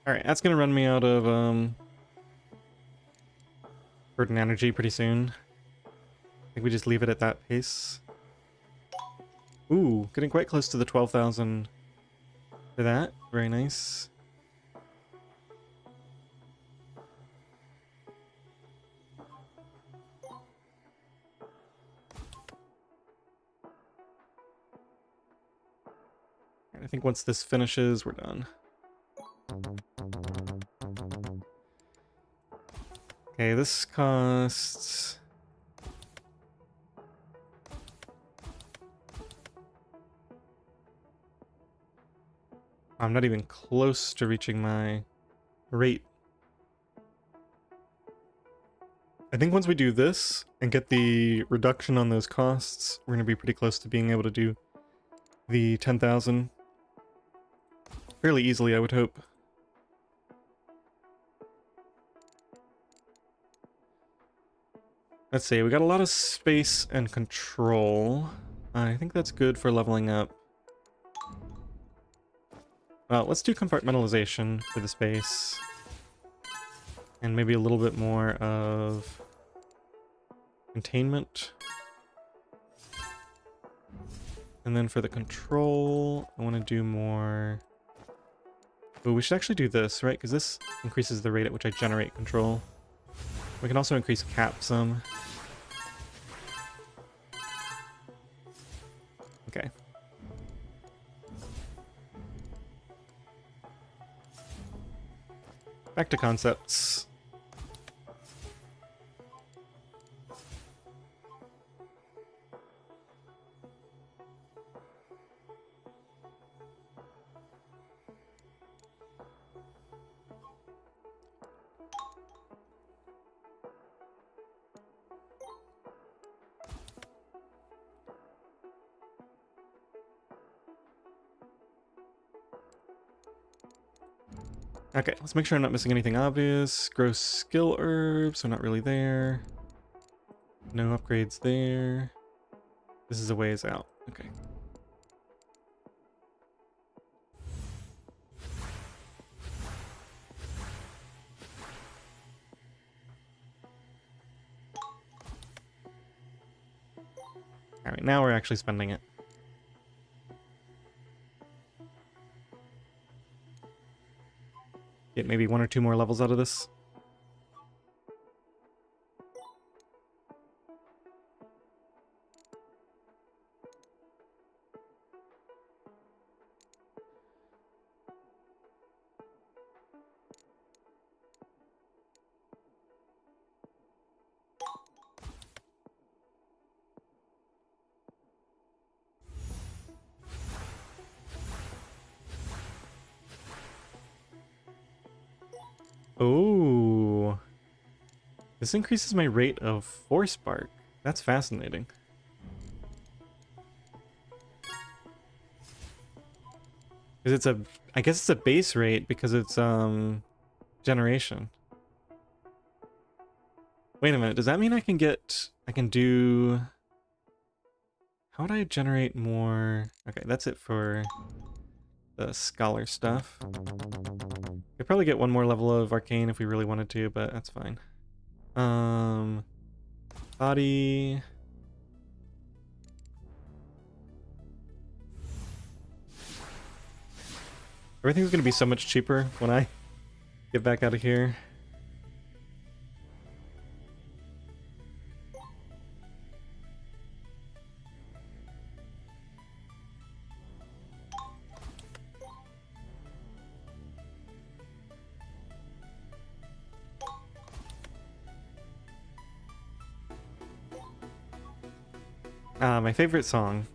Alright, that's gonna run me out of burden energy pretty soon. I think we just leave it at that pace. Ooh, getting quite close to the 12,000 for that. Very nice. I think once this finishes, we're done. Okay, this costs... I'm not even close to reaching my rate. I think once we do this and get the reduction on those costs, we're going to be pretty close to being able to do the 10,000 fairly easily, I would hope. Let's see, we got a lot of space and control. I think that's good for leveling up. Well, let's do compartmentalization for the space. And maybe a little bit more of containment. And then for the control, I want to do more... Oh, we should actually do this, right? Because this increases the rate at which I generate control. We can also increase cap some. Okay. Back to concepts. Okay, let's make sure I'm not missing anything obvious. Gross skill herbs, so not really there. No upgrades there. This is a ways out. Okay. Alright, now we're actually spending it. Get maybe 1 or 2 more levels out of this. Oh, this increases my rate of force spark. That's fascinating. Because it's a, I guess it's a base rate because it's generation. Wait a minute, does that mean I can do, how would I generate more? Okay, that's it for the scholar stuff. Could probably get 1 more level of arcane if we really wanted to, but that's fine. Body. Everything's gonna be so much cheaper when I get back out of here. My favorite song.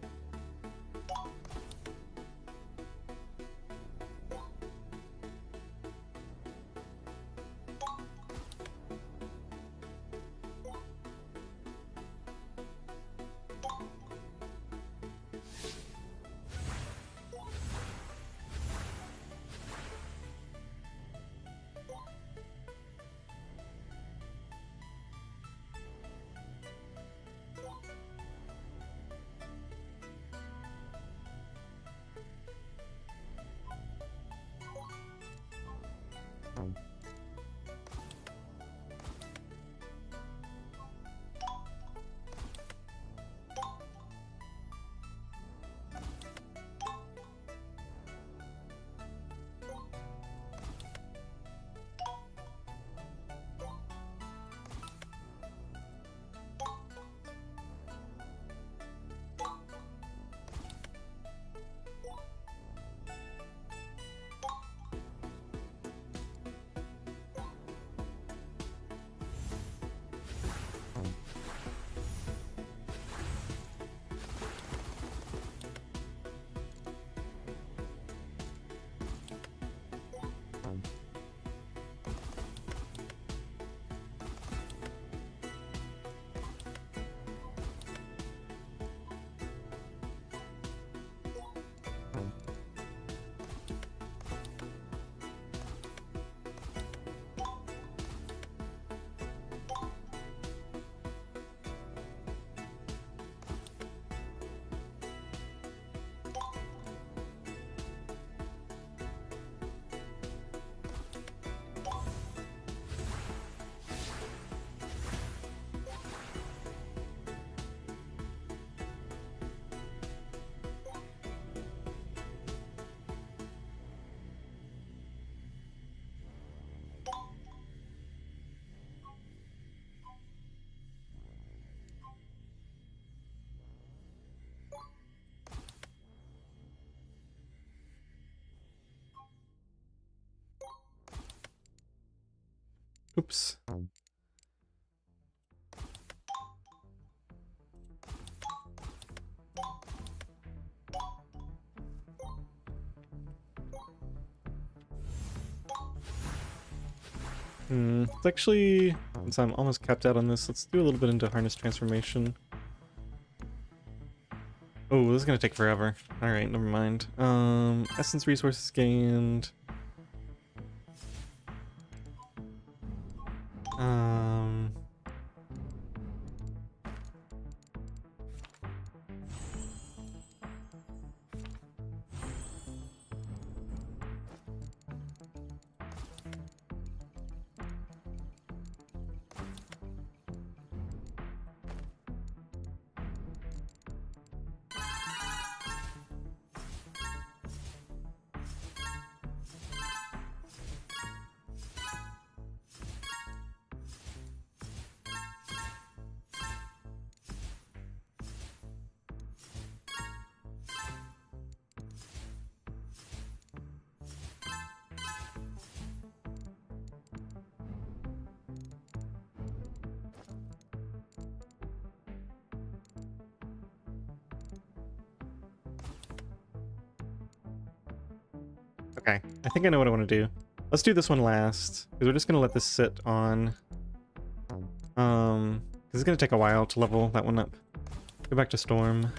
Oops. It's actually, since I'm almost capped out on this, let's do a little bit into harness transformation. Oh, this is gonna take forever. Alright, never mind. Essence resources gained. Okay, I think I know what I want to do. Let's do this one last, because we're just going to let this sit on... because it's going to take a while to level that one up. Go back to Storm.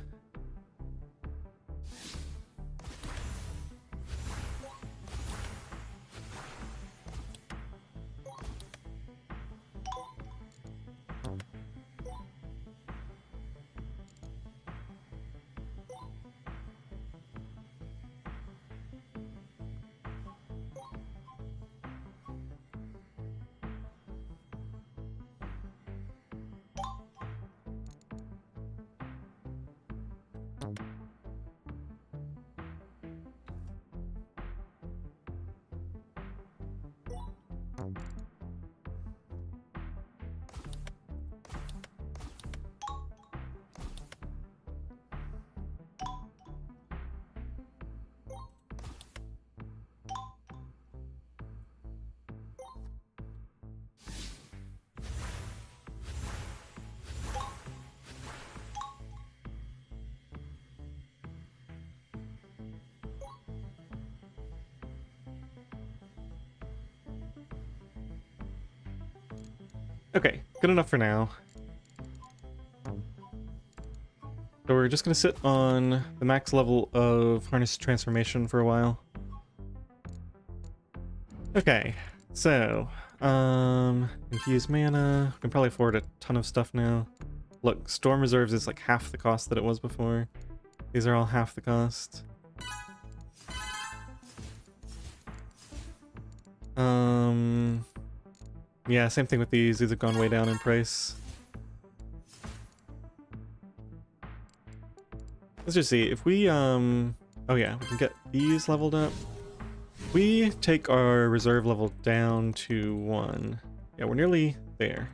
Okay, good enough for now. So we're just going to sit on the max level of Harness Transformation for a while. Okay, so, infused mana. We can probably afford a ton of stuff now. Look, Storm Reserves is like half the cost that it was before. These are all half the cost. Yeah, same thing with these. These have gone way down in price. Let's just see if we oh yeah, we can get these leveled up. We take our reserve level down to 1. Yeah, we're nearly there.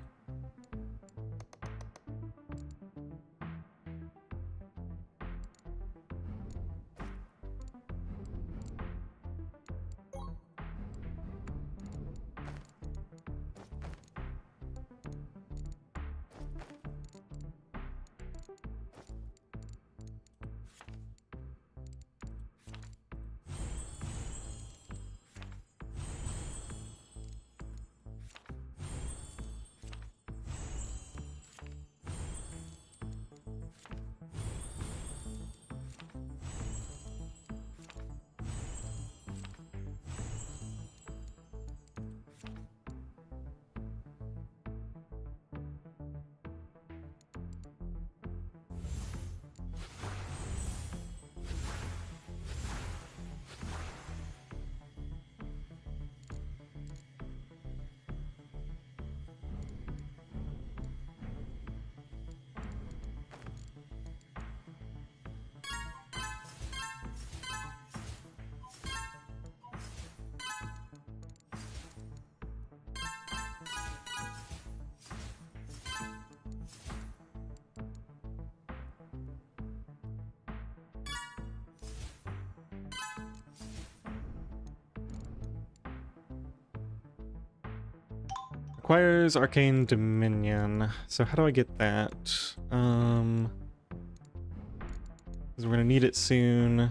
Requires Arcane Dominion. So how do I get that? Because we're gonna need it soon.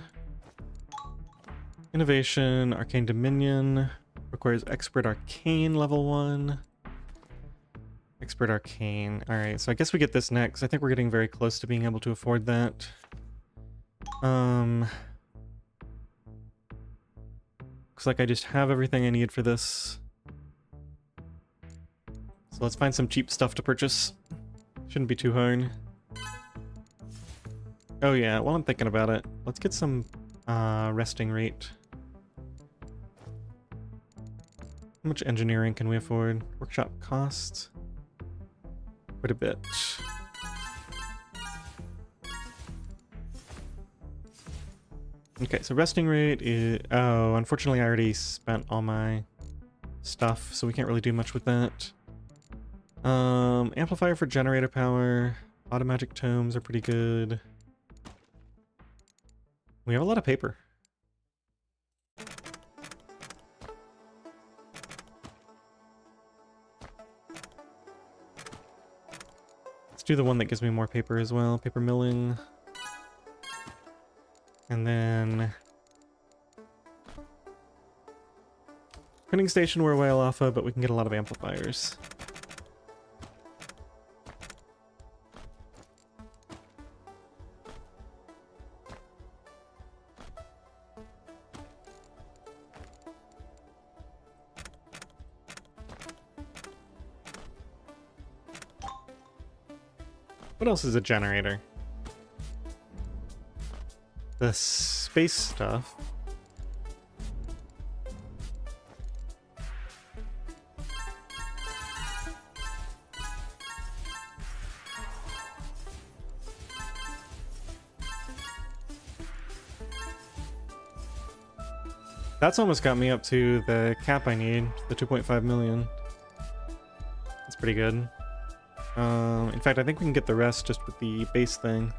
Innovation, Arcane Dominion. Requires Expert Arcane level 1. Expert Arcane. Alright, so I guess we get this next. I think we're getting very close to being able to afford that. Looks like I just have everything I need for this. So let's find some cheap stuff to purchase. Shouldn't be too hard. Oh yeah, while I'm thinking about it, let's get some resting rate. How much engineering can we afford? Workshop costs? Quite a bit. Okay, so resting rate is... Oh, unfortunately I already spent all my stuff, so we can't really do much with that. Amplifier for generator power. Automagic tomes are pretty good. We have a lot of paper. Let's do the one that gives me more paper as well. Paper milling. And then... Printing station we're a while off of, but we can get a lot of amplifiers. What else is a generator? The space stuff. That's almost got me up to the cap I need, the 2.5 million. That's pretty good. In fact, I think we can get the rest just with the base thing.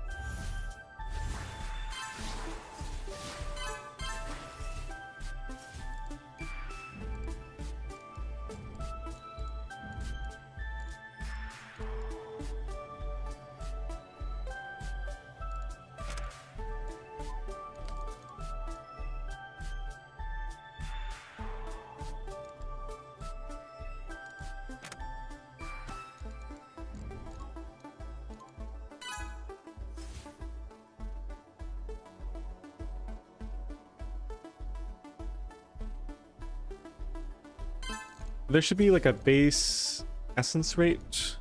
There should be like a base essence rate.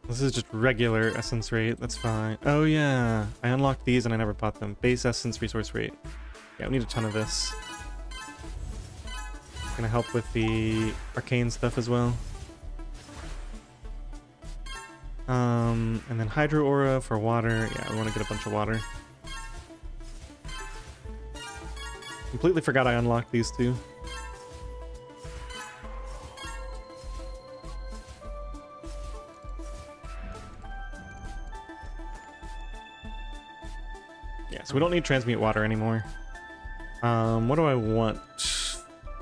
This is just regular essence rate, that's fine. Oh yeah, I unlocked these and I never bought them. Base essence resource rate. Yeah, we need a ton of this. Gonna help with the arcane stuff as well. And then hydro aura for water. Yeah, I want to get a bunch of water. Completely forgot I unlocked these two. Yeah, so we don't need transmute water anymore. What do I want?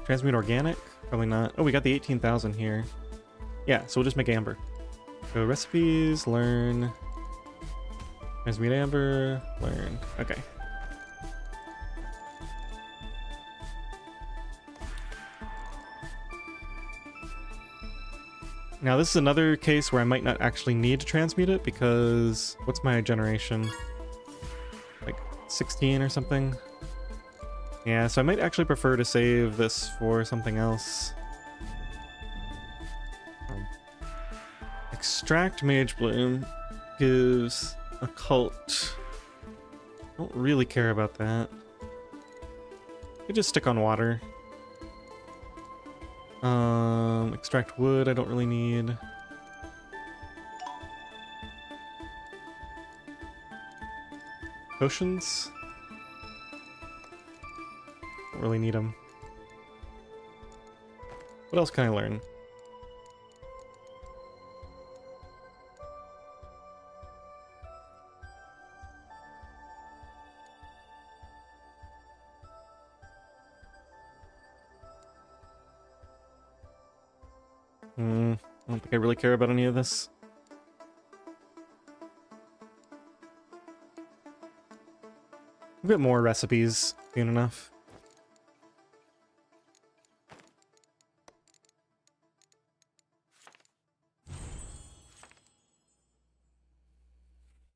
Transmute organic? Probably not. Oh, we got the 18,000 here. Yeah, so we'll just make amber. Go recipes, learn. Transmute amber, learn. Okay. Now this is another case where I might not actually need to transmute it because... What's my generation? Like 16 or something? Yeah, so I might actually prefer to save this for something else. Extract Mage Bloom gives occult. Don't really care about that. You just stick on water. Extract wood, I don't really need. Potions? Don't really need them. What else can I learn? I don't think I really care about any of this. A bit more recipes soon enough.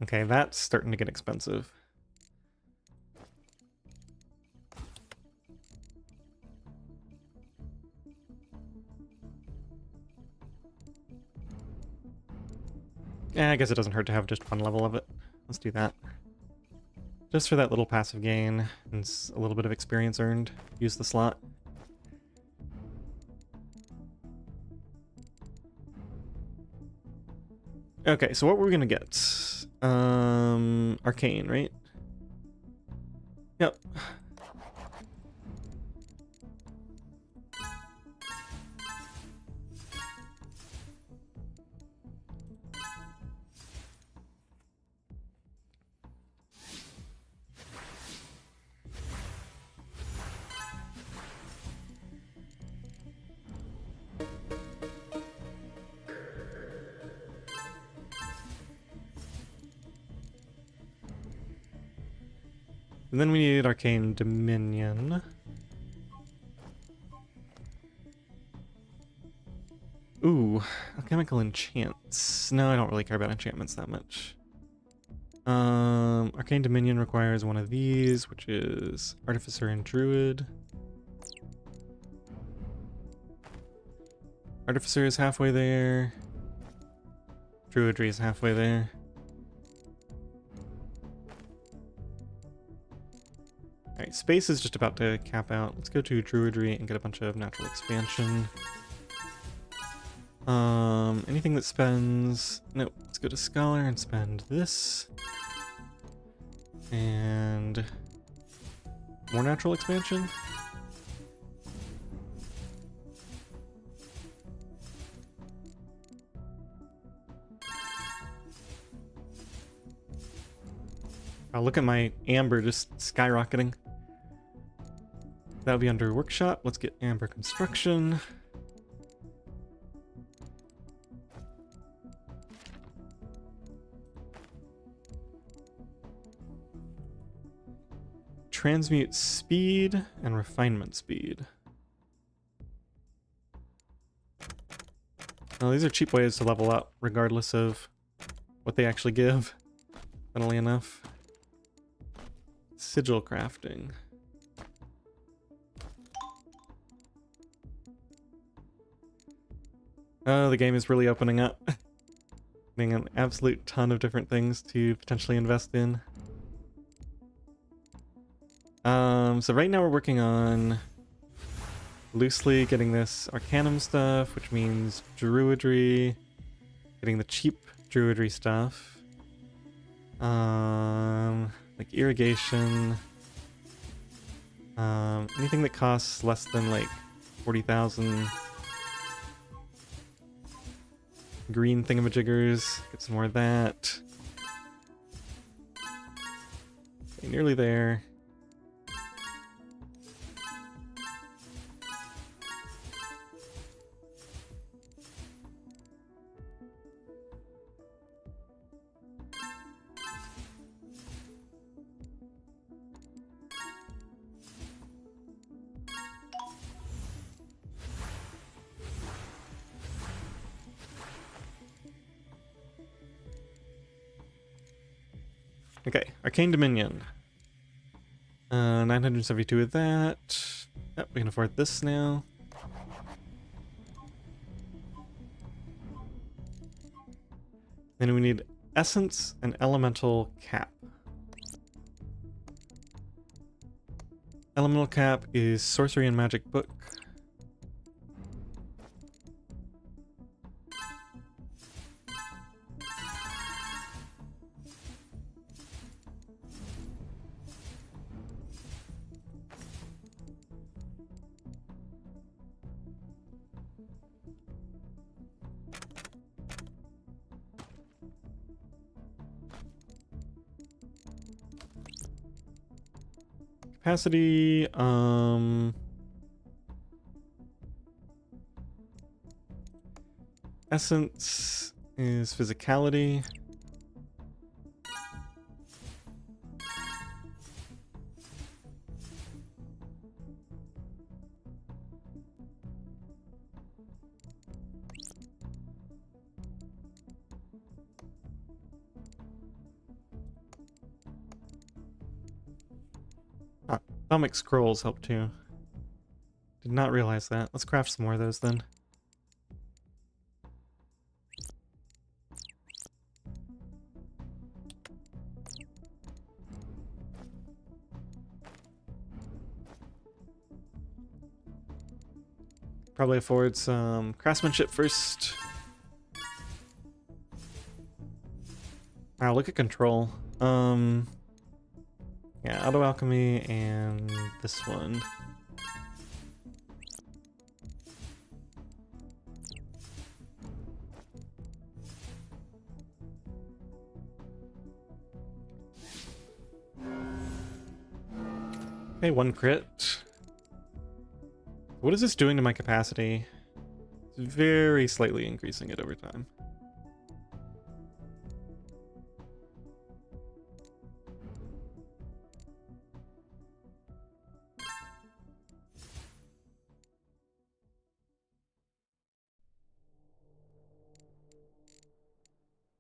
Okay, that's starting to get expensive. Yeah, I guess it doesn't hurt to have just one level of it. Let's do that. Just for that little passive gain and a little bit of experience earned. Use the slot. Okay, so what were we gonna get? Arcane, right? Yep. And then we need Arcane Dominion. Ooh, Alchemical Enchants. No, I don't really care about enchantments that much. Arcane Dominion requires one of these, which is Artificer and Druid. Artificer is halfway there. Druidry is halfway there. Alright, space is just about to cap out. Let's go to Druidry and get a bunch of natural expansion. Anything that spends... Nope, let's go to Scholar and spend this. And... more natural expansion? Oh, look at my amber just skyrocketing. That'll be under workshop. Let's get amber construction. Transmute speed and refinement speed. Well, these are cheap ways to level up, regardless of what they actually give, funnily enough. Sigil crafting. Oh, the game is really opening up. Getting an absolute ton of different things to potentially invest in. So right now we're working on loosely getting this Arcanum stuff, which means Druidry, getting the cheap Druidry stuff. Like irrigation. Anything that costs less than like 40,000. Green thingamajiggers, get some more of that. Okay, nearly there. Okay, Arcane Dominion. 972 of that. Yep, we can afford this now. Then we need Essence and Elemental Cap. Elemental Cap is Sorcery and Magic Book. Capacity, Essence is physicality. Atomic scrolls help too. Did not realize that. Let's craft some more of those then. Probably afford some craftsmanship first. Wow, look at control. Yeah, auto alchemy and this one. Okay, one crit. What is this doing to my capacity? It's very slightly increasing it over time.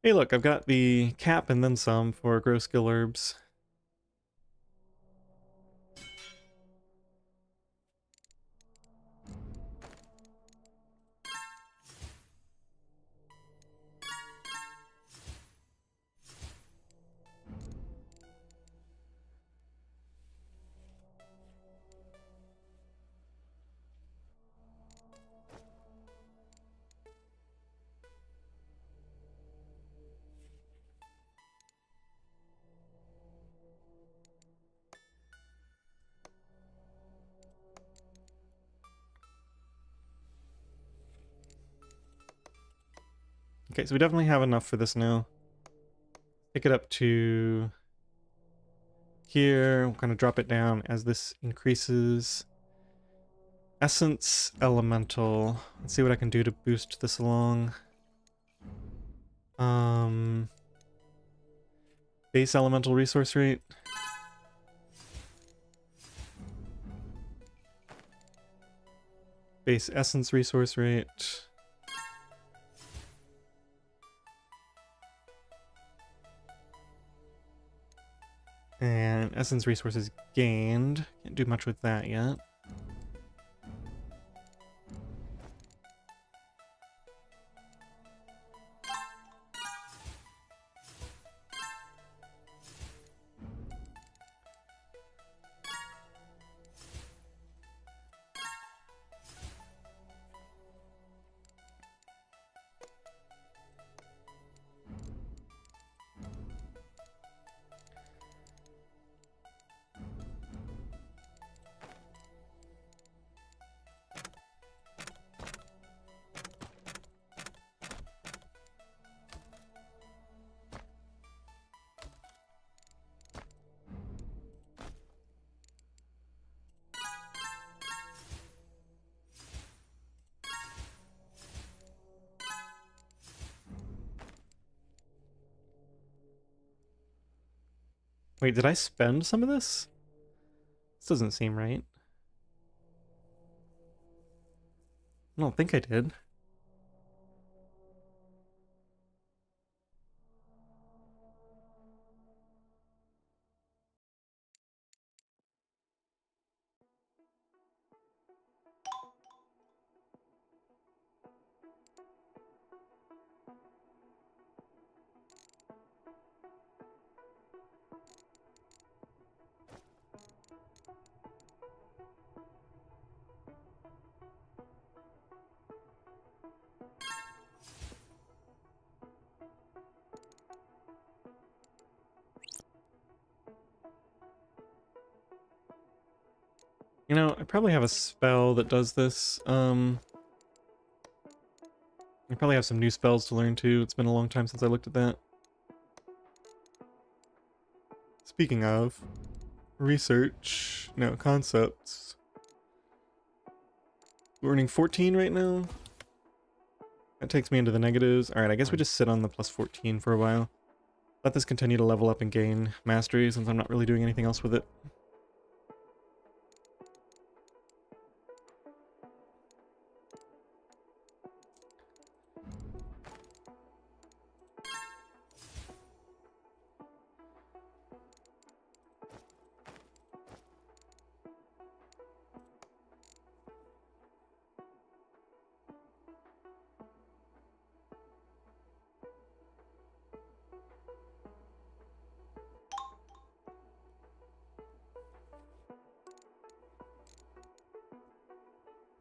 Hey look, I've got the cap and then some for grow skill herbs. Okay, so we definitely have enough for this now. Take it up to here. We'll kind of drop it down as this increases. Essence Elemental. Let's see what I can do to boost this along. Base Elemental resource rate. Base Essence resource rate. And Essence resources gained. Can't do much with that yet. Wait, did I spend some of this? This doesn't seem right. I don't think I did. You know, I probably have a spell that does this. I probably have some new spells to learn too. It's been a long time since I looked at that. Speaking of, research, no, concepts. We're earning 14 right now. That takes me into the negatives. Alright, I guess we just sit on the plus 14 for a while. Let this continue to level up and gain mastery since I'm not really doing anything else with it.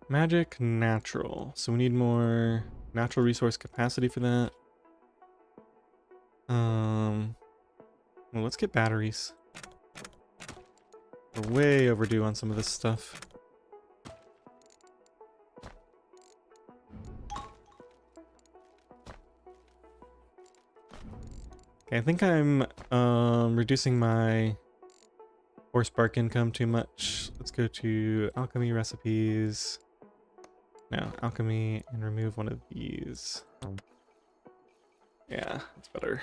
Magic natural. So we need more natural resource capacity for that. Well, let's get batteries. We're way overdue on some of this stuff. Okay, I think I'm reducing my horse bark income too much. Let's go to alchemy recipes. No, alchemy, and remove one of these. Yeah, that's better.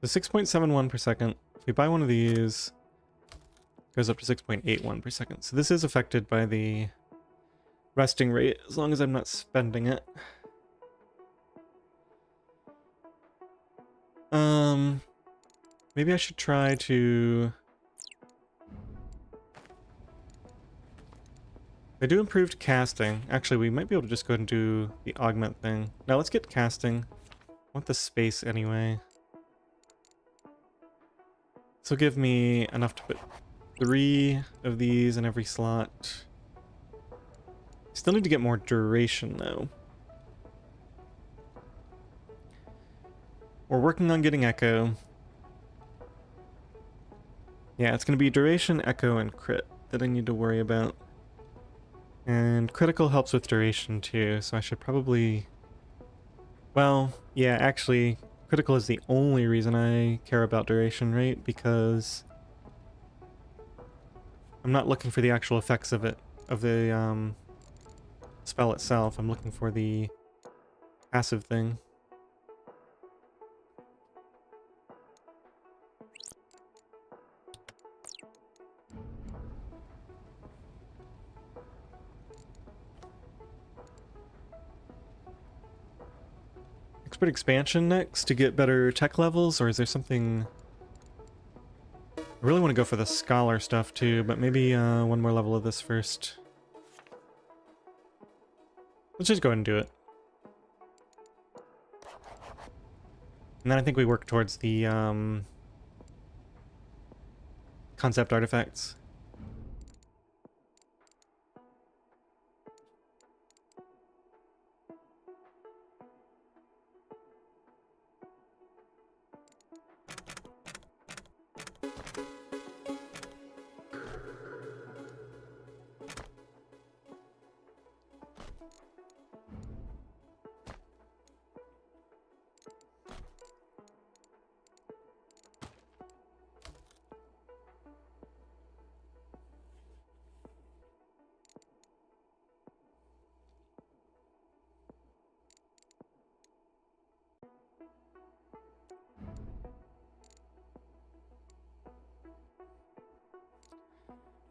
The 6.71 per second. If we buy one of these, it goes up to 6.81 per second. So this is affected by the resting rate, as long as I'm not spending it. Maybe I should try to... I do improved casting. Actually, we might be able to just go ahead and do the augment thing. Now let's get casting. I want the space anyway. This will give me enough to put 3 of these in every slot. Still need to get more duration though. We're working on getting echo. Yeah, it's going to be duration, echo, and crit that I need to worry about. And critical helps with duration too, so I should probably... Well, yeah, actually, critical is the only reason I care about duration rate, because I'm not looking for the actual effects of it, of the spell itself. I'm looking for the passive thing. Expert expansion next to get better tech levels, or is there something... I really want to go for the scholar stuff too, but maybe one more level of this first. Let's just go ahead and do it. And then I think we work towards the concept artifacts.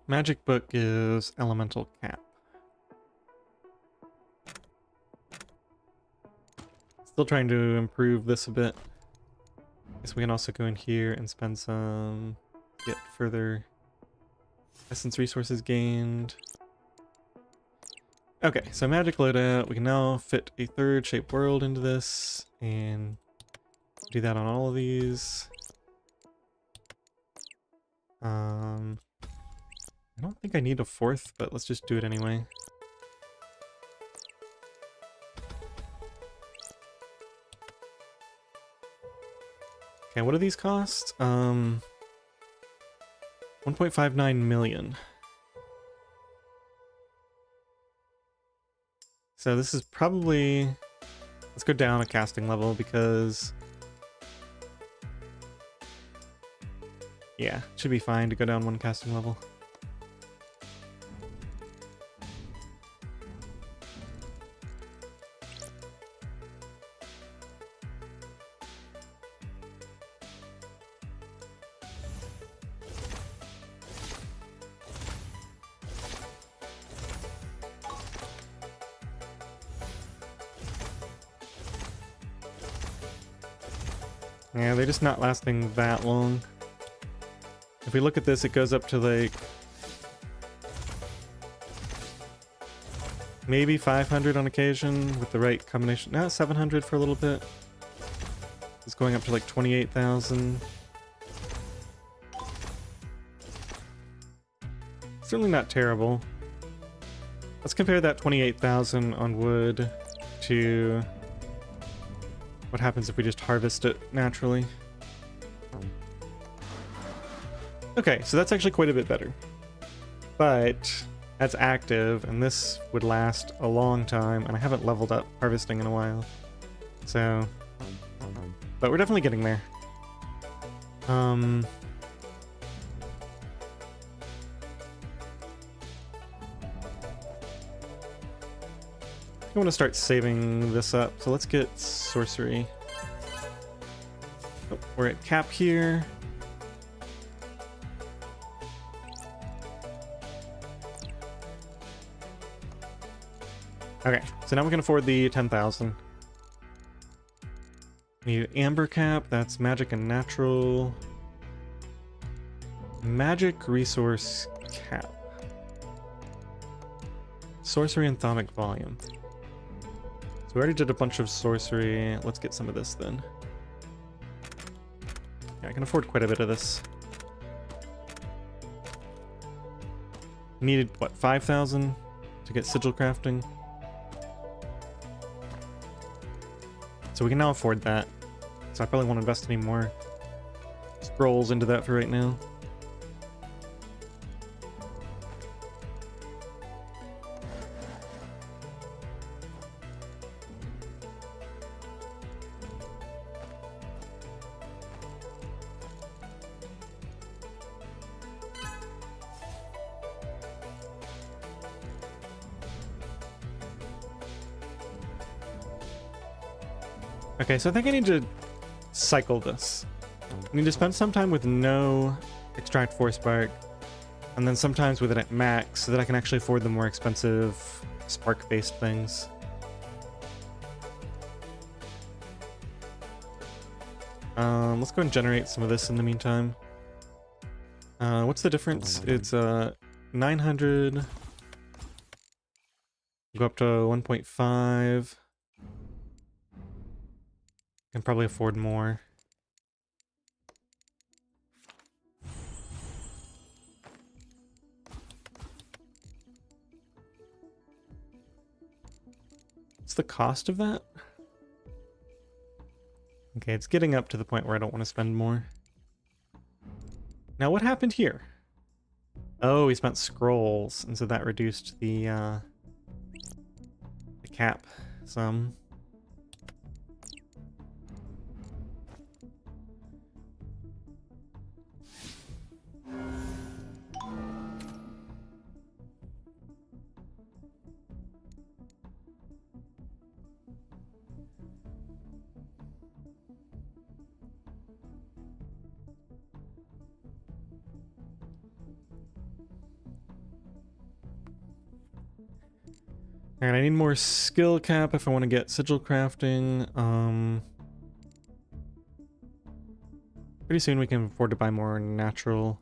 Magic book is elemental cap. Still trying to improve this a bit. Guess we can also go in here and spend some... get further Essence resources gained. Okay, so magic loadout. We can now fit a third shape world into this and do that on all of these. I don't think I need a fourth, but let's just do it anyway. Okay, what do these cost? 1.59 million. So this is probably... Let's go down a casting level because... Yeah, it should be fine to go down one casting level. Yeah, they're just not lasting that long. If we look at this, it goes up to like... maybe 500 on occasion with the right combination. No, 700 for a little bit. It's going up to like 28,000. Certainly not terrible. Let's compare that 28,000 on wood to what happens if we just harvest it naturally. Okay, so that's actually quite a bit better. But that's active, and this would last a long time, and I haven't leveled up harvesting in a while. So, but we're definitely getting there. I want to start saving this up, so let's get sorcery. Oh, we're at cap here. Okay, so now we can afford the 10,000. Need amber cap, that's magic and natural. Magic resource cap. Sorcery and thaumic volume. So we already did a bunch of sorcery. Let's get some of this then. Yeah, I can afford quite a bit of this. Needed, what, 5,000 to get sigil crafting? So we can now afford that. So I probably won't invest any more scrolls into that for right now. Okay, so I think I need to cycle this. I need to spend some time with no extract force spark, and then sometimes with it at max, so that I can actually afford the more expensive spark-based things. Let's go and generate some of this in the meantime. What's the difference? It's 900. Go up to 1.5. Can probably afford more. What's the cost of that? Okay, it's getting up to the point where I don't want to spend more. Now, what happened here? Oh, we spent scrolls, and so that reduced the cap some. Alright, I need more skill cap if I want to get sigil crafting. Pretty soon we can afford to buy more natural.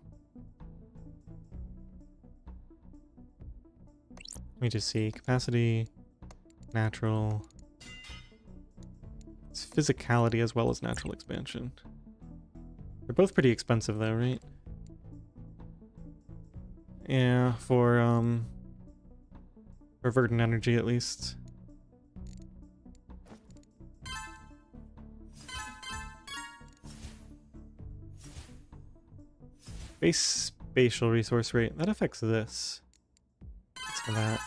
Let me just see. Capacity, natural. It's physicality as well as natural expansion. They're both pretty expensive though, right? Yeah, for verdant energy at least. Base spatial resource rate. That affects this. That's for that.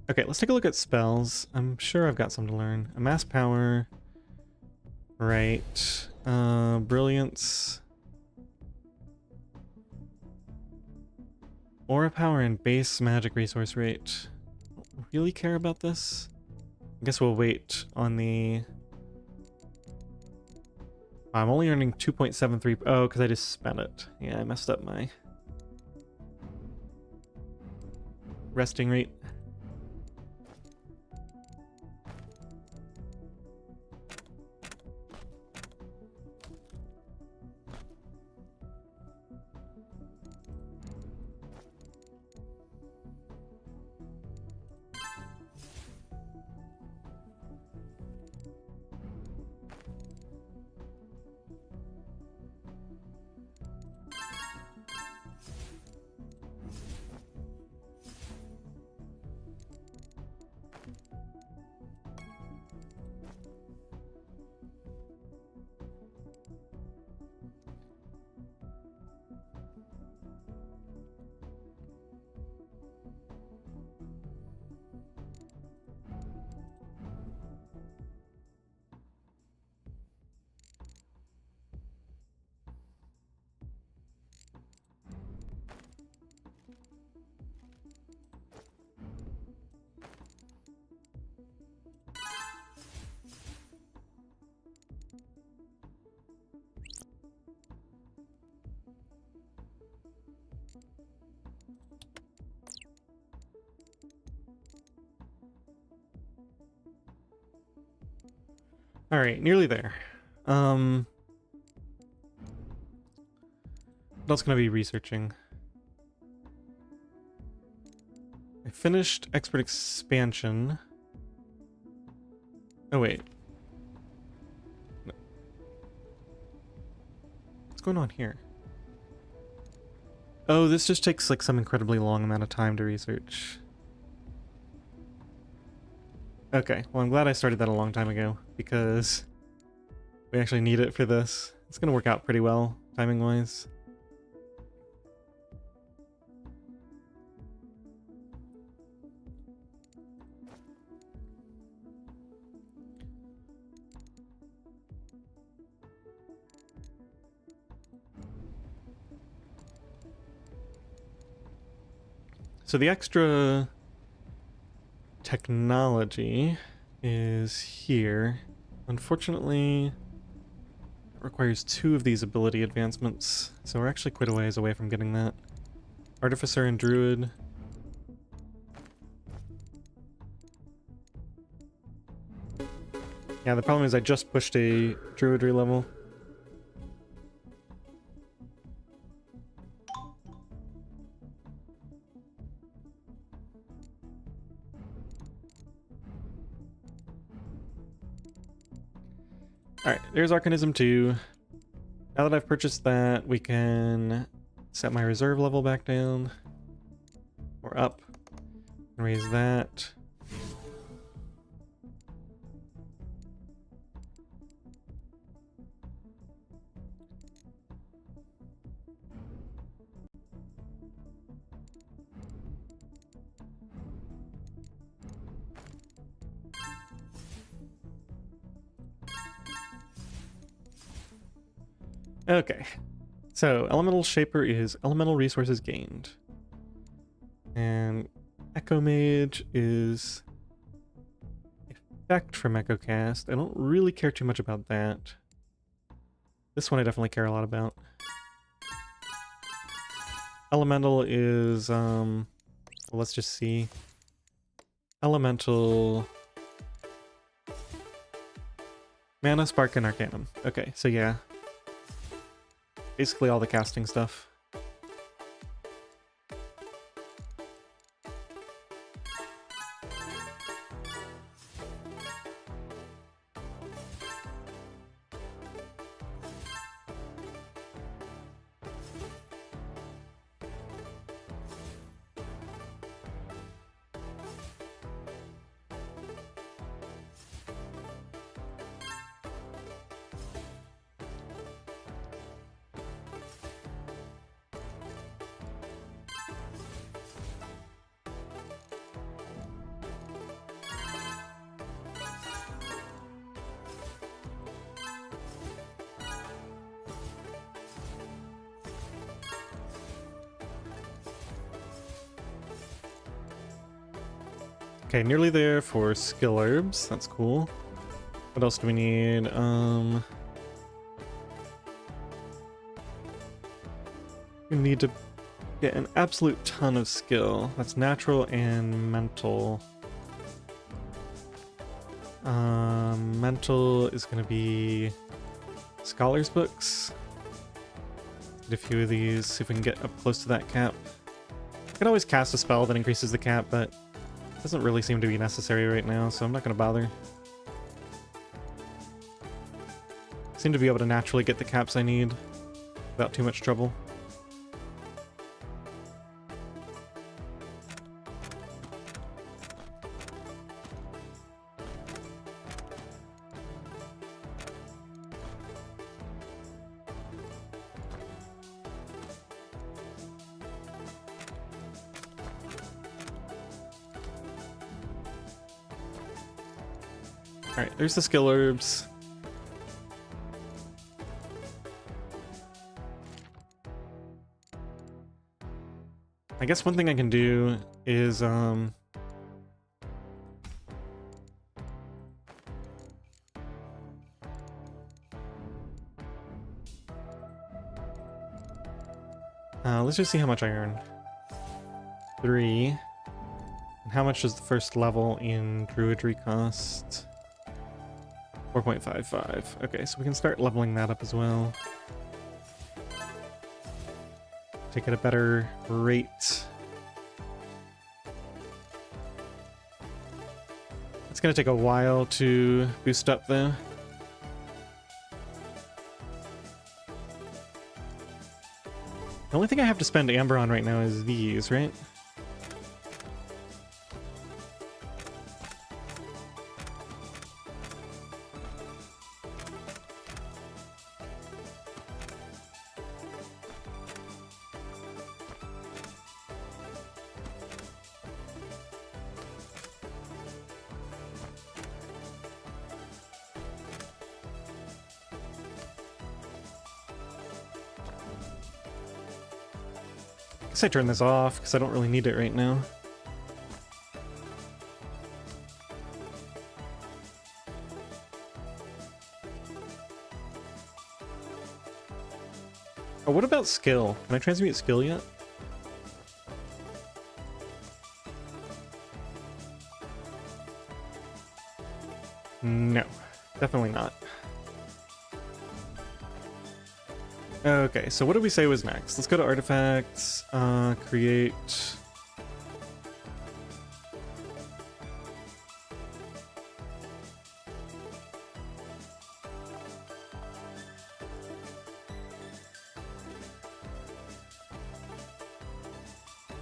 Okay, let's take a look at spells. I'm sure I've got some to learn. A mass power. Right. Brilliance. Aura power and base magic resource rate. Don't really care about this. I guess we'll wait on the... I'm only earning 2.73. Oh, because I just spent it. Yeah, I messed up my resting rate. Alright, nearly there. What else can I be researching? I finished Expert Expansion. Oh wait. No. What's going on here? Oh, this just takes like some incredibly long amount of time to research. Okay, well I'm glad I started that a long time ago, because we actually need it for this. It's gonna work out pretty well, timing-wise. So the extra technology is here. Unfortunately, it requires 2 of these ability advancements, so we're actually quite a ways away from getting that. Artificer and Druid. Yeah, the problem is I just pushed a Druidry level. Alright, there's Arcanism 2. Now that I've purchased that, we can set my reserve level back down. Or up. Raise that. Okay, so Elemental Shaper is elemental resources gained. And Echo Mage is effect from Echo Cast. I don't really care too much about that. This one I definitely care a lot about. Elemental is Well, let's just see. Elemental. Mana, Spark, and Arcanum. Okay, so yeah. Basically all the casting stuff. Okay, nearly there for skill herbs. That's cool. What else do we need? We need to get an absolute ton of skill. That's natural and mental. Mental is going to be scholars books. Get a few of these, see if we can get up close to that cap. I can always cast a spell that increases the cap, but it doesn't really seem to be necessary right now, so I'm not going to bother. Seem to be able to naturally get the caps I need without too much trouble. Alright, there's the skill herbs. I guess one thing I can do is let's just see how much I earn. 3. And how much does the first level in Druidry cost? 4.55. Okay, so we can start leveling that up as well. Take it a better rate. It's gonna take a while to boost up though. The only thing I have to spend Amber on right now is these, right? I guess I turn this off because I don't really need it right now. Oh, what about skill? Can I transmute skill yet? No, definitely not. Okay, so what did we say was next? Let's go to artifacts, create...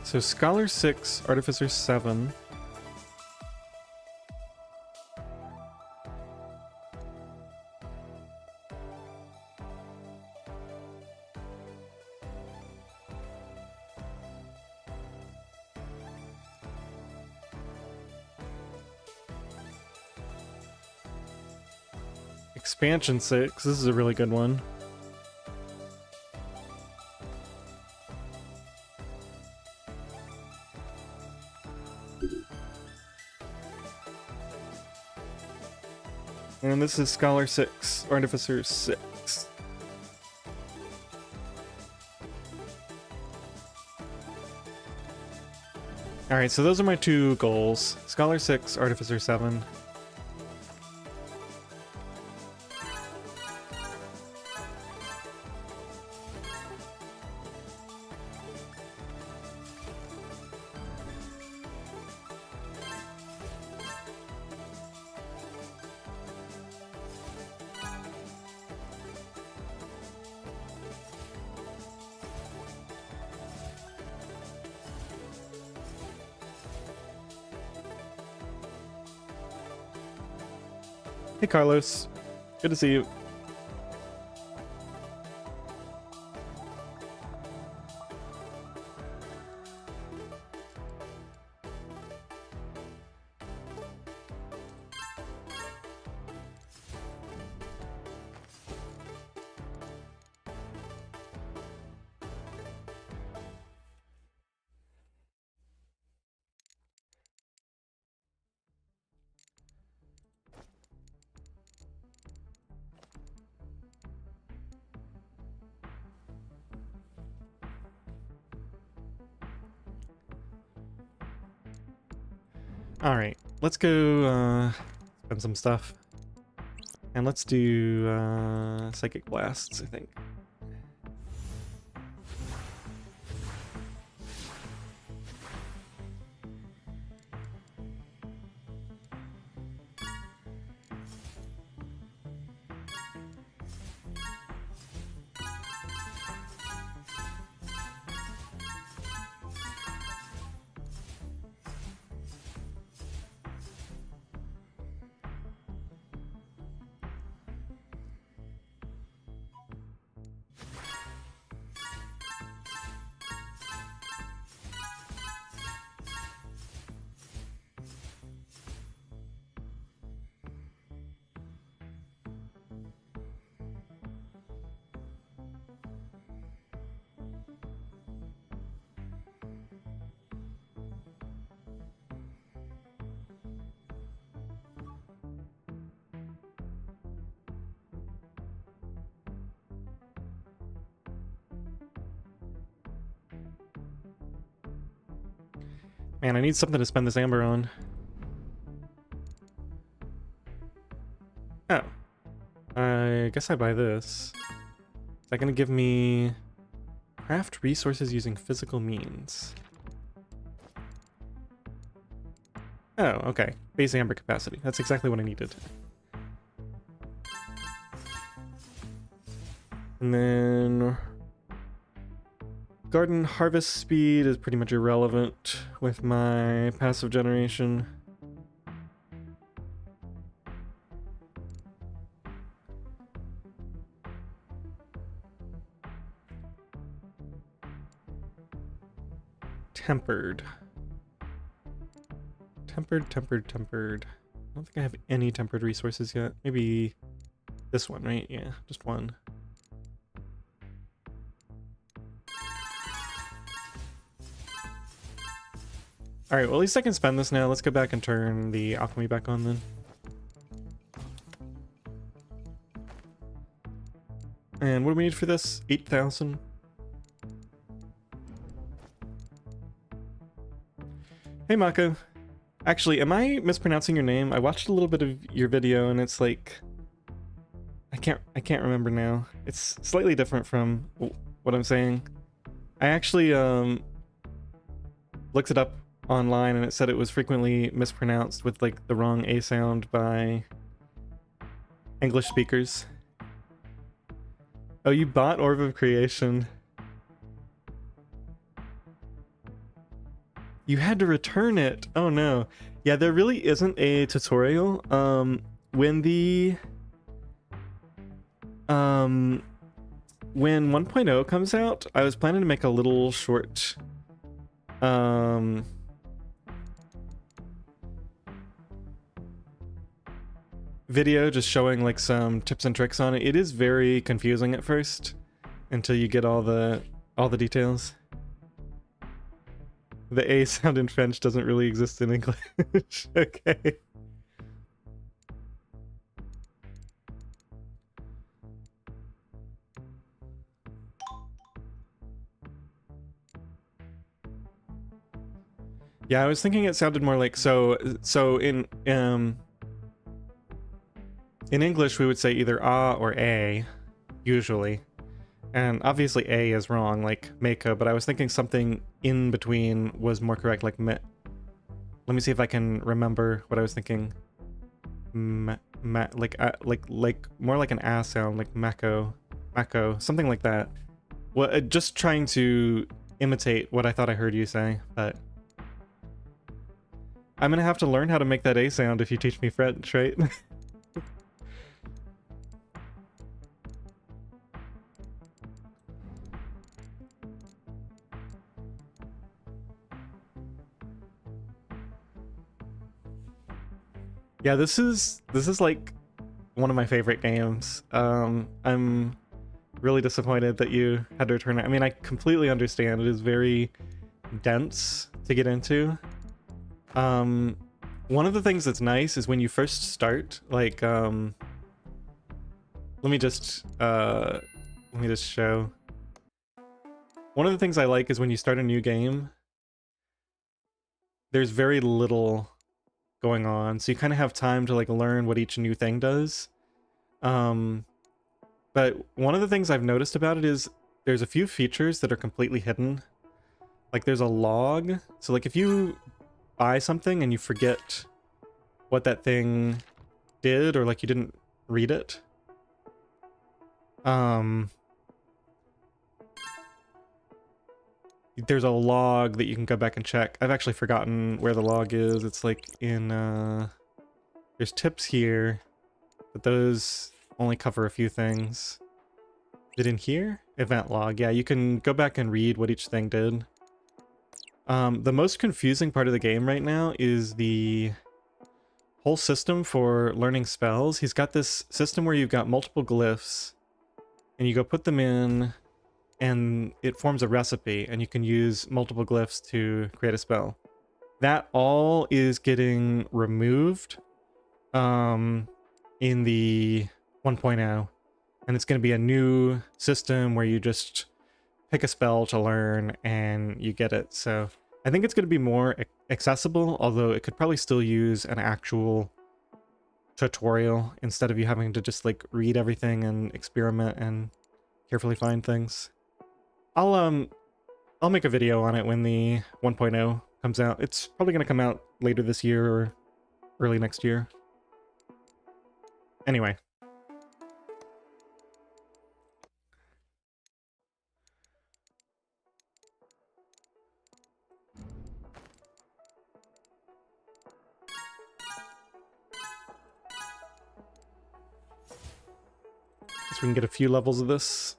So Scholar 6, Artificer 7. Expansion 6, this is a really good one. And this is Scholar 6, Artificer 6. Alright, so those are my two goals. Scholar 6, Artificer 7. Hey Carlos, good to see you. Alright, let's go spend some stuff. And let's do Psychic Blasts, I think. Man, I need something to spend this amber on. Oh. I guess I buy this. Is that gonna give me craft resources using physical means? Oh, okay. Base amber capacity. That's exactly what I needed. And then garden harvest speed is pretty much irrelevant with my passive generation. Tempered. Tempered. I don't think I have any tempered resources yet. Maybe this one, right? Yeah, just one. Alright, well at least I can spend this now. Let's go back and turn the alchemy back on then. And what do we need for this? 8,000? Hey Mako. Actually, am I mispronouncing your name? I watched a little bit of your video and it's like... I can't remember now. It's slightly different from what I'm saying. I actually looked it up online and it said it was frequently mispronounced with like the wrong A sound by English speakers. Oh, you bought Orb of Creation. You had to return it. Oh no. Yeah, there really isn't a tutorial. When 1.0 comes out, I was planning to make a little short video just showing like some tips and tricks on it. It is very confusing at first until you get all the details. The A sound in French doesn't really exist in English. Okay. Yeah, I was thinking it sounded more like so in English we would say either ah or a usually. And obviously A is wrong, like Mako, but I was thinking something in between was more correct, like me. Let me see if I can remember what I was thinking. Like more like an A sound, like Mako, something like that. Well, just trying to imitate what I thought I heard you say, but I'm gonna have to learn how to make that A sound if you teach me French, right? Yeah, this is like one of my favorite games. I'm really disappointed that you had to return it. I mean, I completely understand. It is very dense to get into. One of the things that's nice is when you first start, like, let me just show. One of the things I like is when you start a new game, there's very little going on, so you kind of have time to like learn what each new thing does. But one of the things I've noticed about it is there's a few features that are completely hidden. Like there's a log, so like if you buy something and you forget what that thing did, or like you didn't read it, there's a log that you can go back and check. I've actually forgotten where the log is. It's like in, there's tips here, but those only cover a few things. Is it in here? Event log. Yeah, you can go back and read what each thing did. The most confusing part of the game right now is the whole system for learning spells. He's got this system where you've got multiple glyphs, and you go put them in, and it forms a recipe, and you can use multiple glyphs to create a spell. That all is getting removed in the 1.0, and it's going to be a new system where you just pick a spell to learn and you get it. So I think it's going to be more accessible, although it could probably still use an actual tutorial instead of you having to just like read everything and experiment and carefully find things. I'll make a video on it when the 1.0 comes out. It's probably going to come out later this year or early next year. Anyway. So we can get a few levels of this.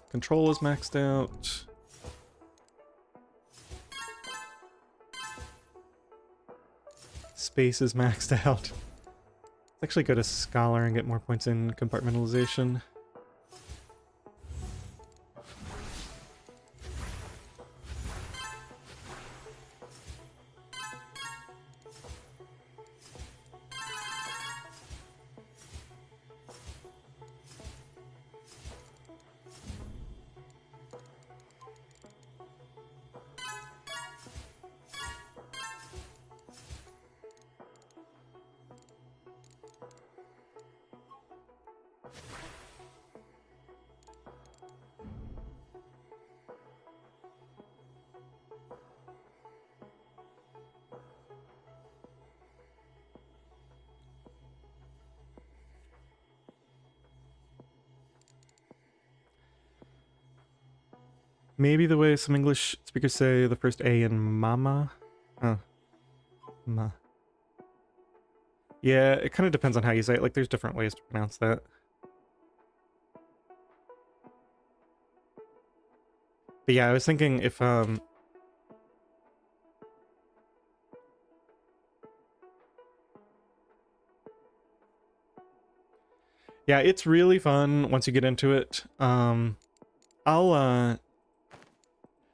Control is maxed out. Space is maxed out. Let's actually go to Scholar and get more points in compartmentalization. Maybe the way some English speakers say the first A in mama. Oh. Ma. Yeah, it kind of depends on how you say it. Like, there's different ways to pronounce that. But yeah, I was thinking if, yeah, it's really fun once you get into it.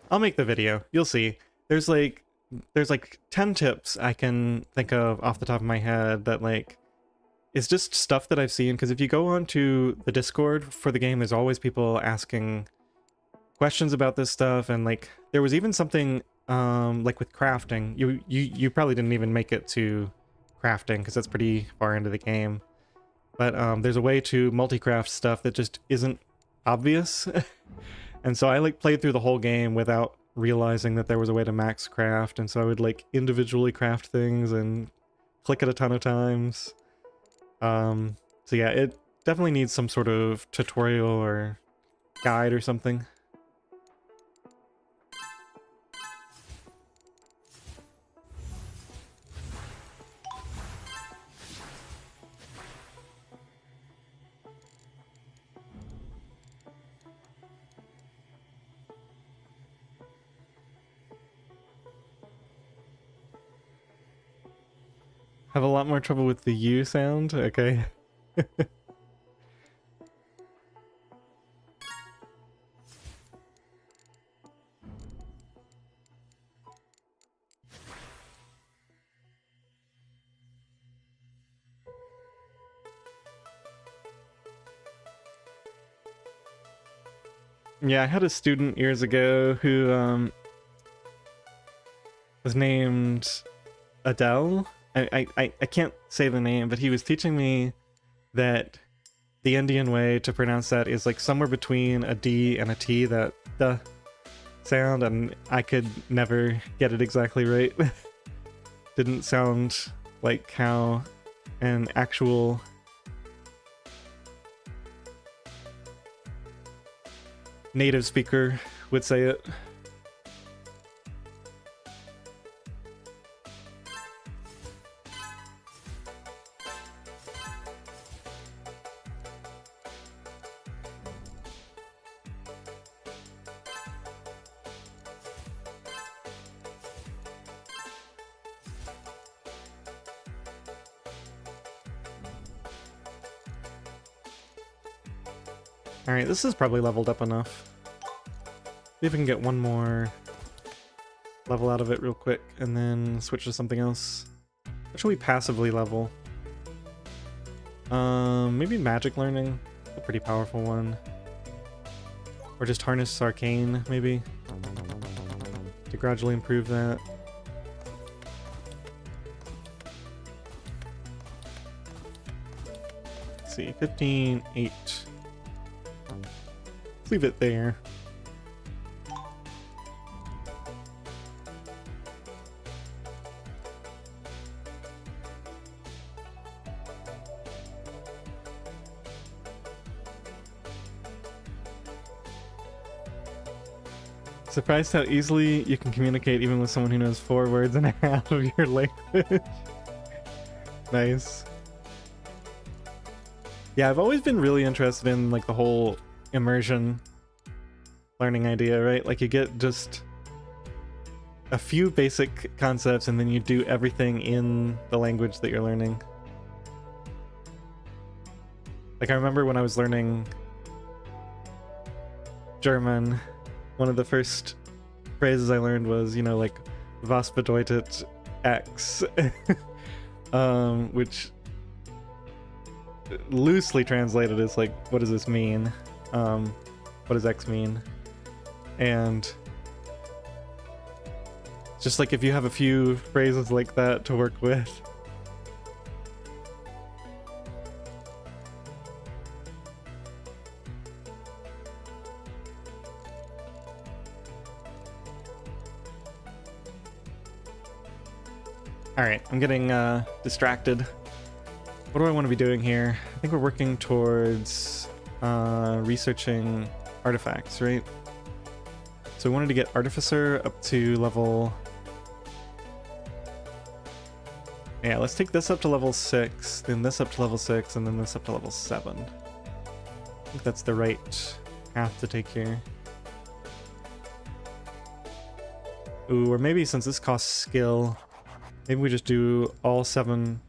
I'll make the video. You'll see. There's like 10 tips I can think of off the top of my head that like it's just stuff that I've seen, because if you go onto the Discord for the game, there's always people asking questions about this stuff, and like there was even something like with crafting, you probably didn't even make it to crafting because that's pretty far into the game. But there's a way to multi-craft stuff that just isn't obvious. And so I like played through the whole game without realizing that there was a way to max craft, and so I would like individually craft things and click it a ton of times. So yeah, it definitely needs some sort of tutorial or guide or something. Have a lot more trouble with the U sound? Okay. Yeah, I had a student years ago who was named Adele. I can't say the name, but he was teaching me that the Indian way to pronounce that is like somewhere between a D and a T, that the sound, and I could never get it exactly right. Didn't sound like how an actual native speaker would say it. Alright, this is probably leveled up enough. See if we can get one more level out of it real quick, and then switch to something else. What should we passively level? Maybe magic learning? A pretty powerful one. Or just harness arcane, maybe? To gradually improve that. Let's see, 15, 8. Leave it there. Surprised how easily you can communicate even with someone who knows 4 words and a half of your language. Nice. Yeah, I've always been really interested in like the whole immersion learning idea, right? Like you get just a few basic concepts and then you do everything in the language that you're learning. Like I remember when I was learning German, one of the first phrases I learned was, you know, like was bedeutet X, which loosely translated is like, what does this mean? What does X mean? And just like if you have a few phrases like that to work with. Alright, I'm getting distracted. What do I want to be doing here? I think we're working towards researching artifacts, right? So we wanted to get Artificer up to level... Yeah, let's take this up to level 6, then this up to level 6, and then this up to level 7. I think that's the right path to take here. Ooh, or maybe since this costs skill, maybe we just do all 7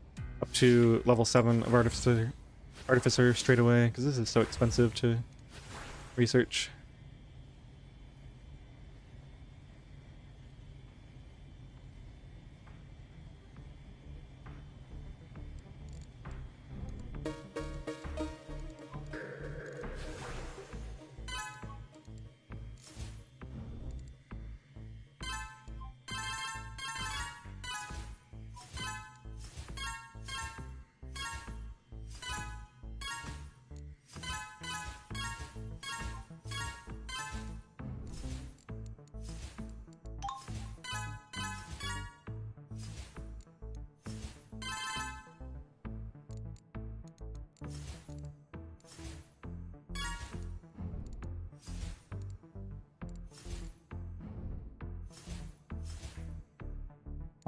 up to level 7 of Artificer straight away, because this is so expensive to research.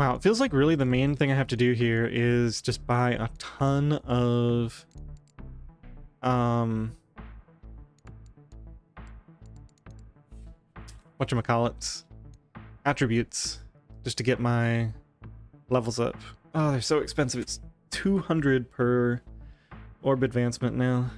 Wow, it feels like really the main thing I have to do here is just buy a ton of whatchamacallits, attributes, just to get my levels up. Oh, they're so expensive. It's 200 per orb advancement now.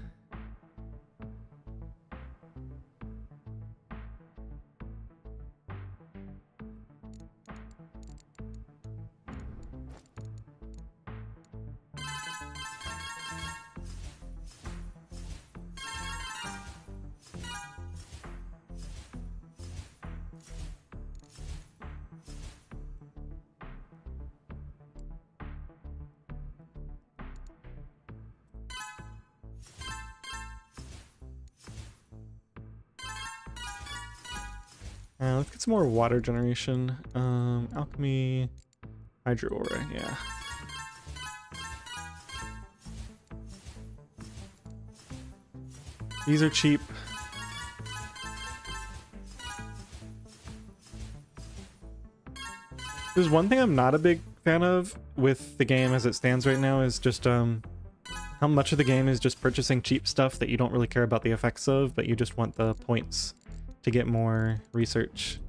Let's get some more water generation. Alchemy, hydro aura, yeah. These are cheap. There's one thing I'm not a big fan of with the game as it stands right now is just how much of the game is just purchasing cheap stuff that you don't really care about the effects of, but you just want the points to get more research.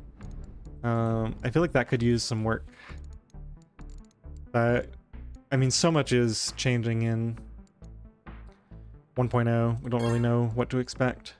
I feel like that could use some work. But, I mean, so much is changing in 1.0. We don't really know what to expect.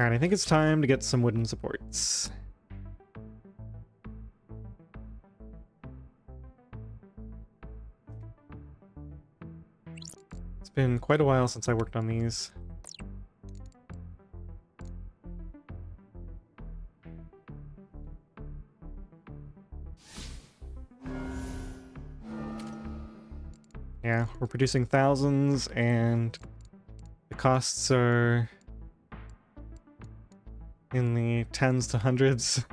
Alright, I think it's time to get some wooden supports. It's been quite a while since I worked on these. Yeah, we're producing thousands and the costs are in the tens to hundreds.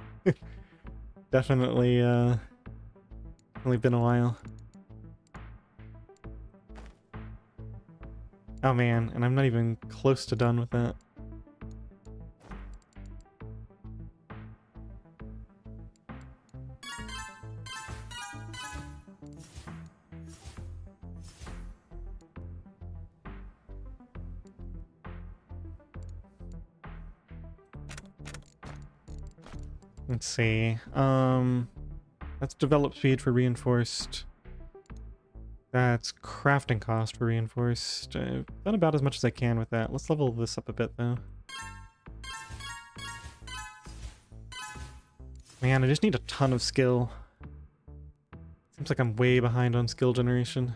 Definitely, only been a while. Oh man, and I'm not even close to done with that. Let's see. That's develop speed for reinforced. That's crafting cost for reinforced. I've done about as much as I can with that. Let's level this up a bit though. Man, I just need a ton of skill. Seems like I'm way behind on skill generation.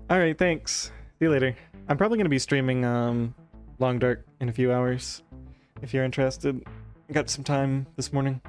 Alright, thanks. See you later. I'm probably going to be streaming Long Dark in a few hours, if you're interested. I got some time this morning.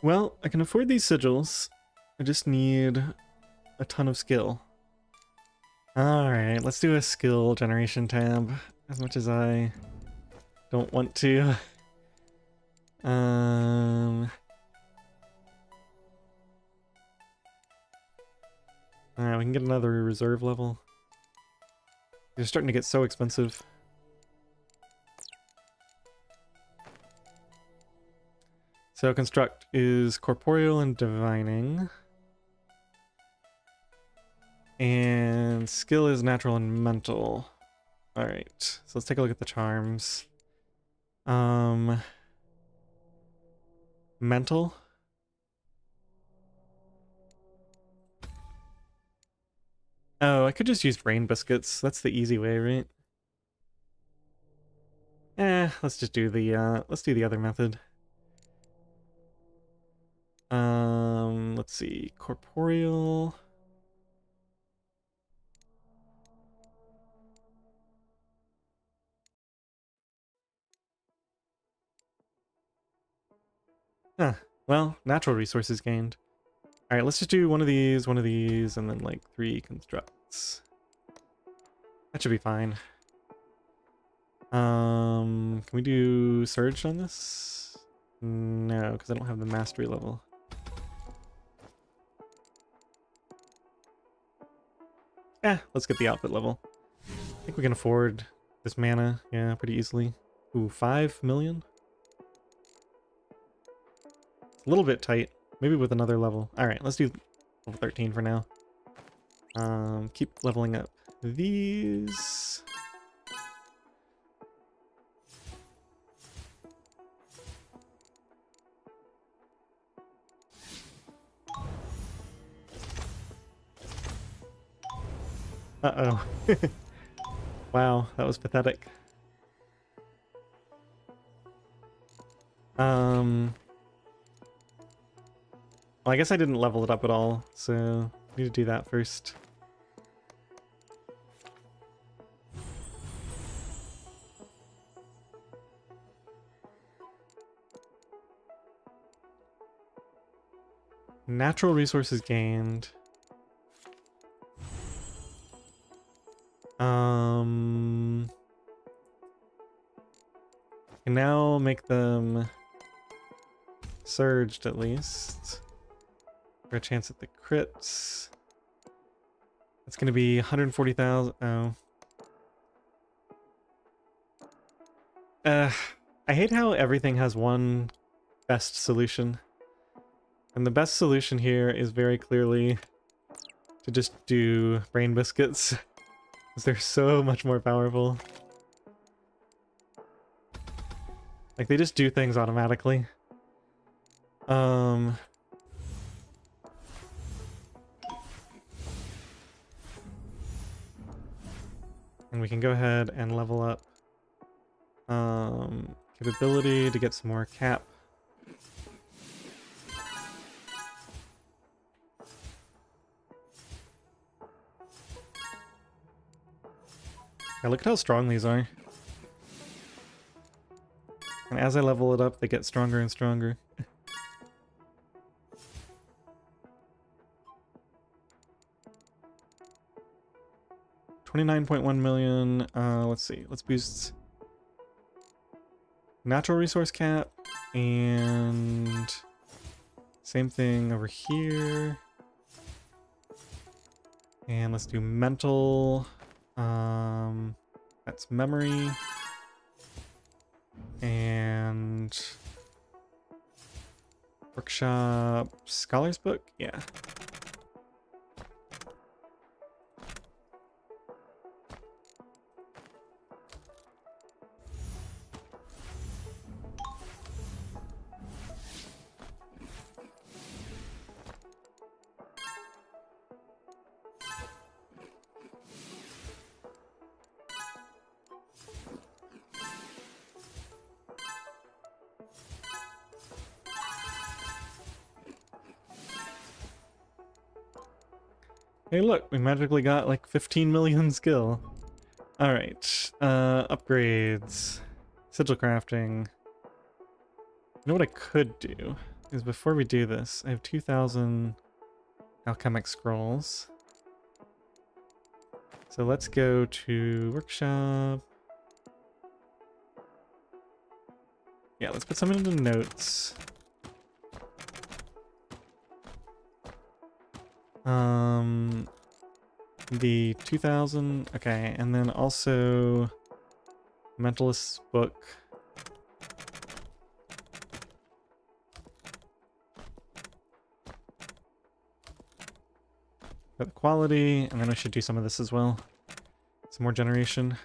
Well, I can afford these sigils. I just need a ton of skill. Alright, let's do a skill generation tab, as much as I don't want to. Alright, we can get another reserve level. They're starting to get so expensive. So construct is corporeal and divining. And skill is natural and mental. Alright, so let's take a look at the charms. Mental. Oh, I could just use brain biscuits. That's the easy way, right? Let's just do the other method. Let's see, corporeal. Huh, well, natural resources gained. Alright, let's just do one of these, and then like 3 constructs. That should be fine. Can we do Surge on this? No, because I don't have the mastery level. Let's get the outfit level. I think we can afford this mana, yeah, pretty easily. Ooh, 5 million? It's a little bit tight. Maybe with another level. Alright, let's do level 13 for now. Keep leveling up these. Uh-oh. Wow, that was pathetic. Well, I guess I didn't level it up at all, so I need to do that first. Natural resources gained. Can now make them surged at least. For a chance at the crits. It's gonna be 140,000. Oh. I hate how everything has one best solution. And the best solution here is very clearly to just do brain biscuits. Because they're so much more powerful. Like, they just do things automatically. And we can go ahead and level up capability to get some more cap. Now look at how strong these are. And as I level it up, they get stronger and stronger. $29.1 million. Let's see. Let's boost natural resource cap and same thing over here. And let's do mental. That's memory. And workshop scholars book. Yeah. Hey look, we magically got like 15 million skill. Alright, upgrades. Sigil crafting. You know what I could do? is before we do this, I have 2,000 alchemic scrolls. So let's go to workshop. Yeah, let's put some into notes. The 2,000, okay, and then also Mentalist's book. Got the quality, and then I should do some of this as well. Some more generation.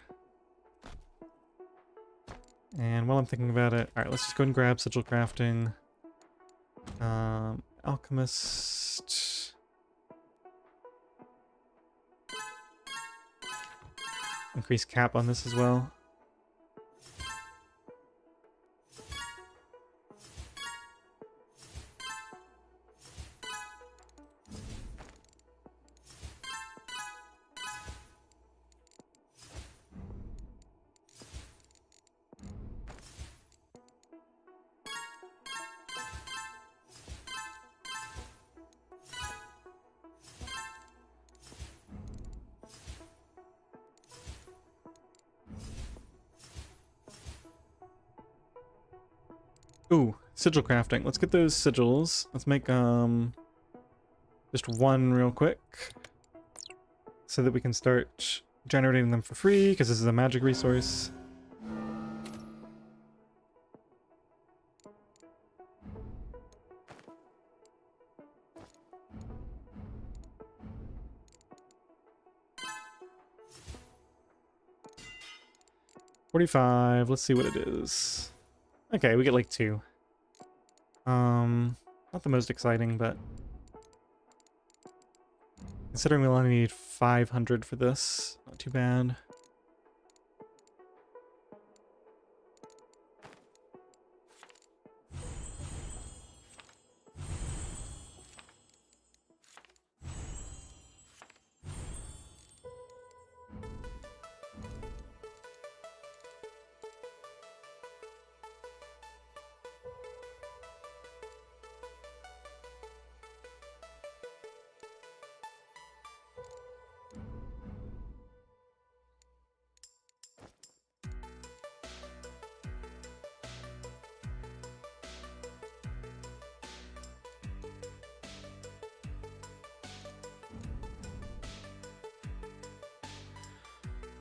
And while I'm thinking about it, alright, let's just go and grab sigil crafting. Alchemist. Increase cap on this as well. Ooh, sigil crafting. Let's get those sigils. Let's make just one real quick so that we can start generating them for free because this is a magic resource. $45. Let's see what it is. Okay, we get like 2. Not the most exciting, but considering we'll only need 500 for this, not too bad.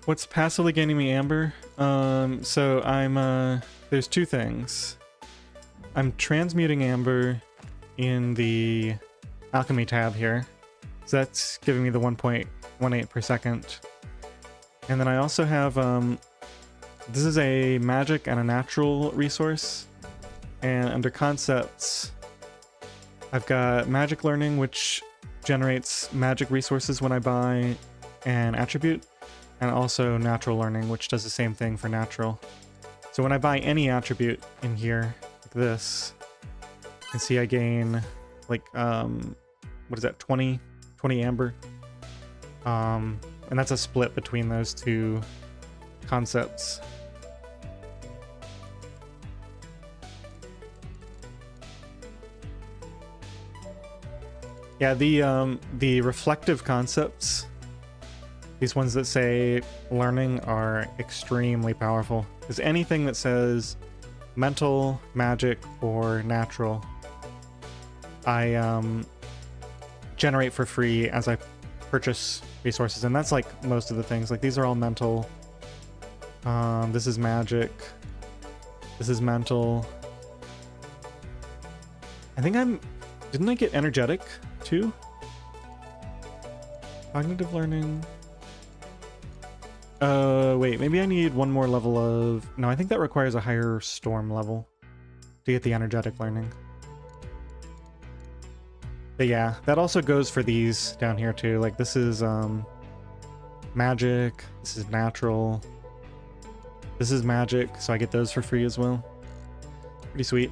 What's passively gaining me amber? So I'm, there's 2 things. I'm transmuting amber in the alchemy tab here. So that's giving me the 1.18 per second. And then I also have, this is a magic and a natural resource. And under concepts, I've got magic learning, which generates magic resources when I buy an attribute. And also natural learning, which does the same thing for natural. So when I buy any attribute in here, like this, you can see I gain like, what is that, 20 amber. And that's a split between those 2 concepts. Yeah, the reflective concepts, these ones that say learning, are extremely powerful. Because anything that says mental, magic, or natural, I generate for free as I purchase resources. And that's like most of the things. Like these are all mental. This is magic. This is mental. I think didn't I get energetic too? Cognitive learning. Wait, maybe I need one more level of... No, I think that requires a higher storm level to get the energetic learning. But yeah, that also goes for these down here too. Like this is magic, this is natural, this is magic, so I get those for free as well. Pretty sweet.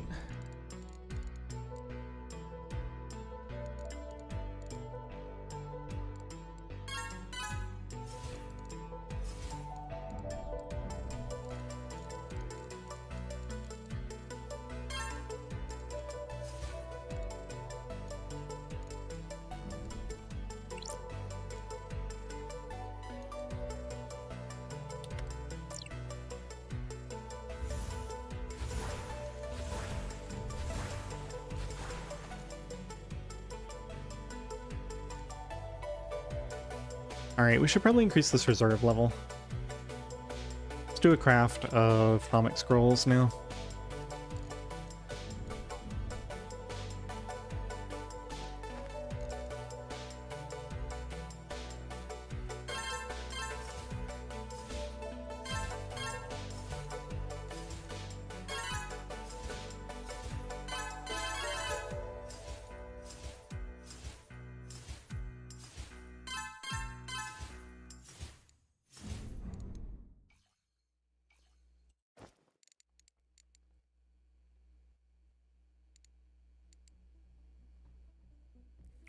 Alright, we should probably increase this reserve level. Let's do a craft of Thaumic Scrolls now.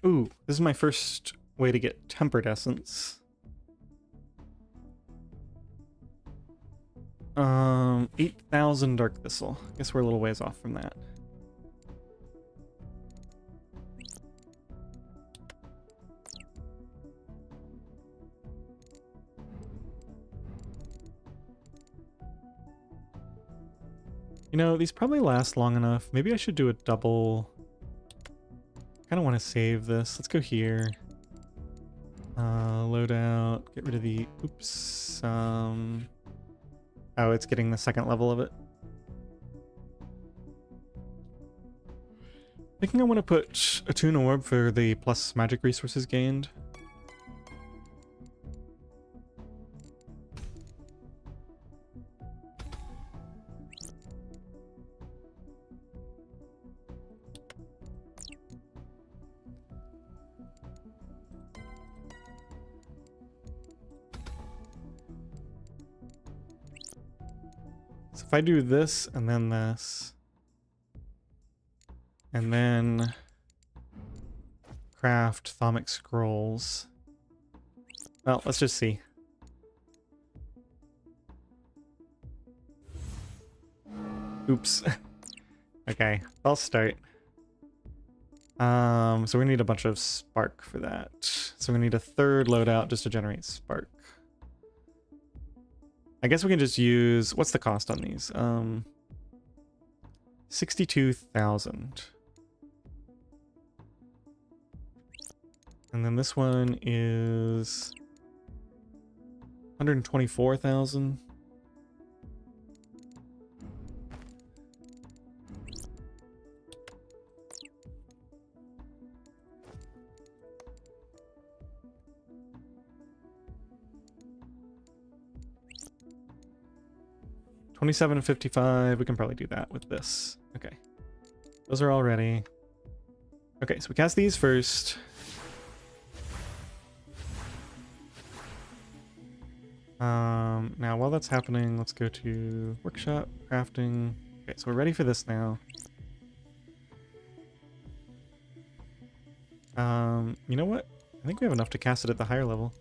Ooh, this is my first way to get Tempered Essence. 8,000 Dark Thistle. Guess we're a little ways off from that. You know, these probably last long enough. Maybe I should do a double. Kind of want to save this. Let's go here. Load out. Get rid of the... Oops. Oh, it's getting the second level of it. Thinking I want to put a Toon Orb for the plus magic resources gained. So if I do this and then this, and then craft Thaumic Scrolls. Well, let's just see. Oops. Okay, I'll start. So we need a bunch of spark for that. So we need a third loadout just to generate spark. I guess we can just use, what's the cost on these? 62,000. And then this one is 124,000. $27.55. We can probably do that with this. Okay. Those are all ready. Okay, so we cast these first. Now while that's happening, let's go to workshop, crafting. Okay, so we're ready for this now. You know what? I think we have enough to cast it at the higher level.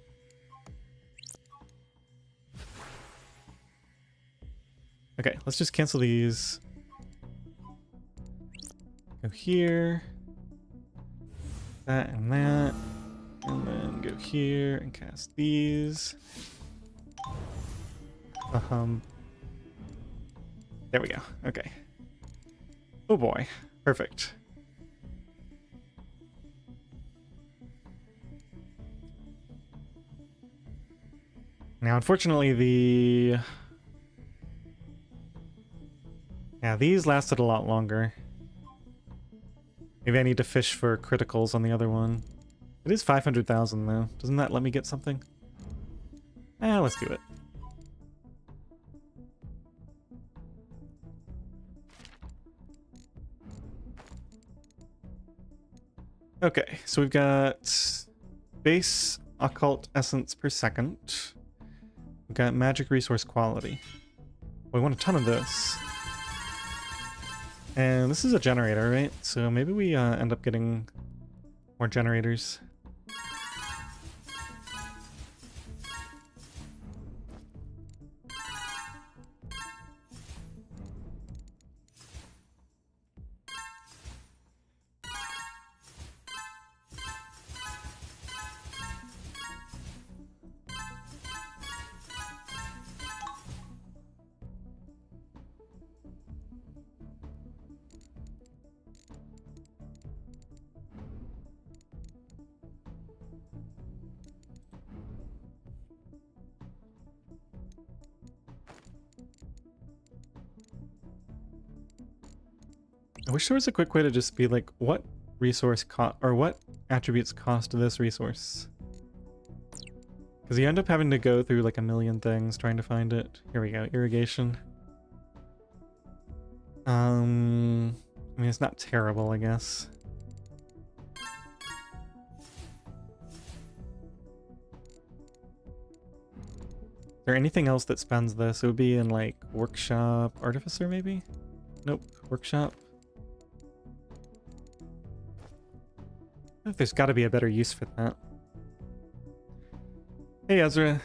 Okay, let's just cancel these. Go here. That and that. And then go here and cast these. There we go. Okay. Oh boy. Perfect. Now, unfortunately, yeah, these lasted a lot longer. Maybe I need to fish for criticals on the other one. It is 500,000 though. Doesn't that let me get something? Let's do it. Okay, so we've got base occult essence per second. We've got magic resource quality. We want a ton of this. And this is a generator, right? So maybe we end up getting more generators. I wish there was a quick way to just be like, what resource cost, or what attributes cost this resource? Because you end up having to go through like a million things trying to find it. Here we go, irrigation. I mean, it's not terrible, I guess. Is there anything else that spends this? It would be in like workshop, artificer maybe? Nope, workshop. I think there's got to be a better use for that. Hey Ezra.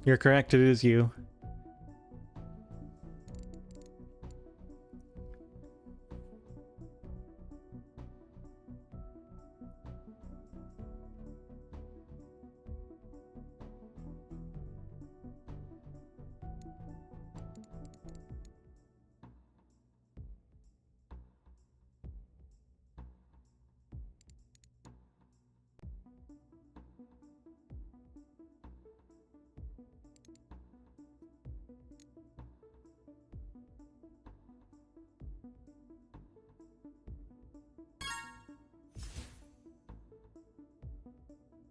You're correct, it is you.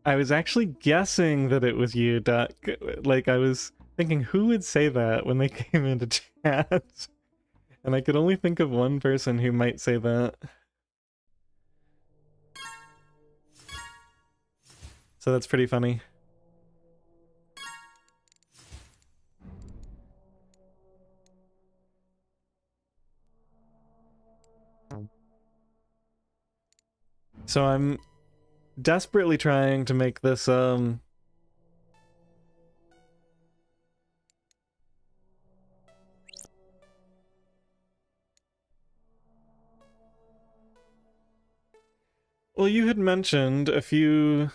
I was actually guessing that it was you, Duck. Like, I was thinking, who would say that when they came into chat? And I could only think of one person who might say that. So that's pretty funny. So I'm desperately trying to make this, well, you had mentioned a few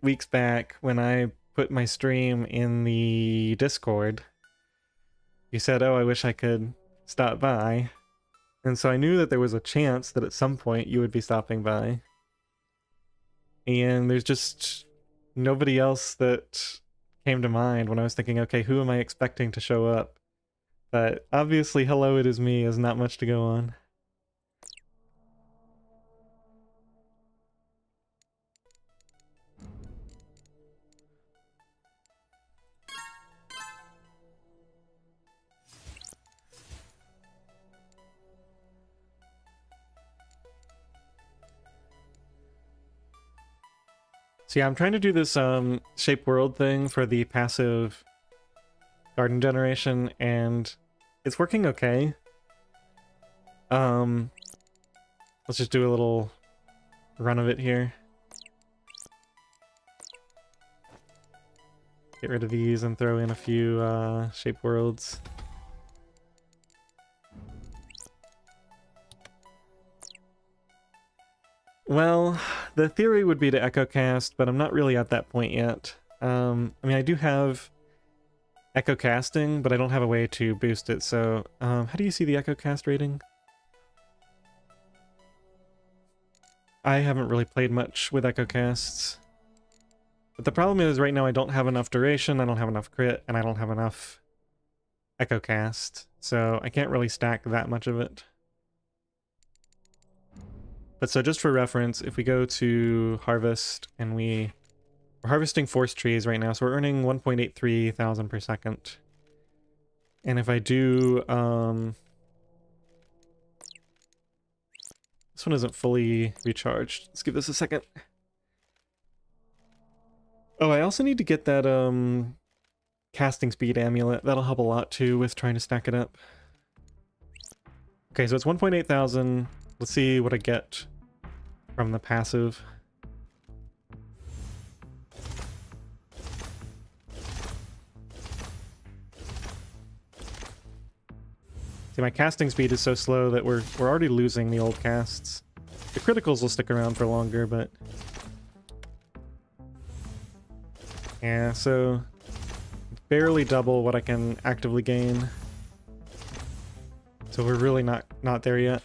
weeks back when I put my stream in the Discord. You said, "Oh, I wish I could stop by." And so I knew that there was a chance that at some point you would be stopping by. And there's just nobody else that came to mind when I was thinking, okay, who am I expecting to show up? But obviously, hello, it is me is not much to go on. So yeah, I'm trying to do this shape world thing for the passive garden generation, and it's working okay. Let's just do a little run of it here. Get rid of these and throw in a few shape worlds. Well, the theory would be to echo cast, but I'm not really at that point yet. I mean, I do have echo casting, but I don't have a way to boost it, so how do you see the echo cast rating? I haven't really played much with echo casts. But the problem is right now I don't have enough duration, I don't have enough crit, and I don't have enough echo cast, so I can't really stack that much of it. But so just for reference, if we go to harvest and we're harvesting forest trees right now, so we're earning 1.83 thousand per second. And if I do, this one isn't fully recharged. Let's give this a second. Oh, I also need to get that casting speed amulet. That'll help a lot too with trying to stack it up. Okay, so it's 1.8 thousand. Let's see what I get from the passive. See, my casting speed is so slow that we're already losing the old casts. The criticals will stick around for longer, but yeah, so barely double what I can actively gain. So we're really not there yet.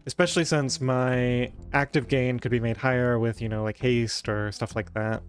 Especially since my active gain could be made higher with, you know, like haste or stuff like that.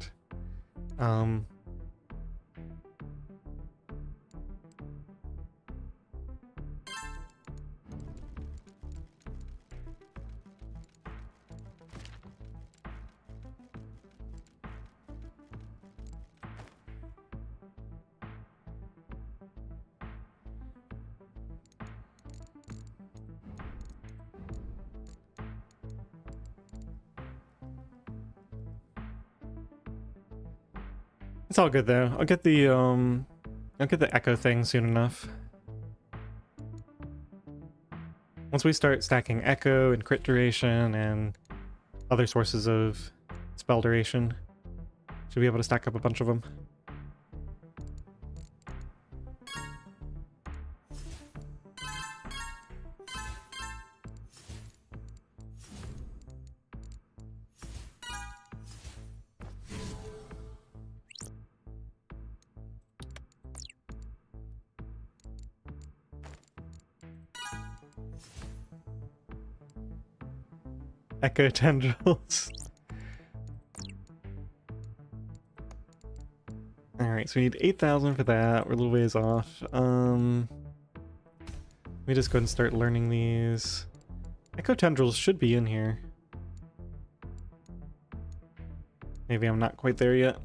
It's all good though. I'll get the echo thing soon enough. Once we start stacking echo and crit duration and other sources of spell duration, should be able to stack up a bunch of them. Echo tendrils. Alright, so we need 8,000 for that. We're a little ways off. Let me just go ahead and start learning these. Echo tendrils should be in here. Maybe I'm not quite there yet.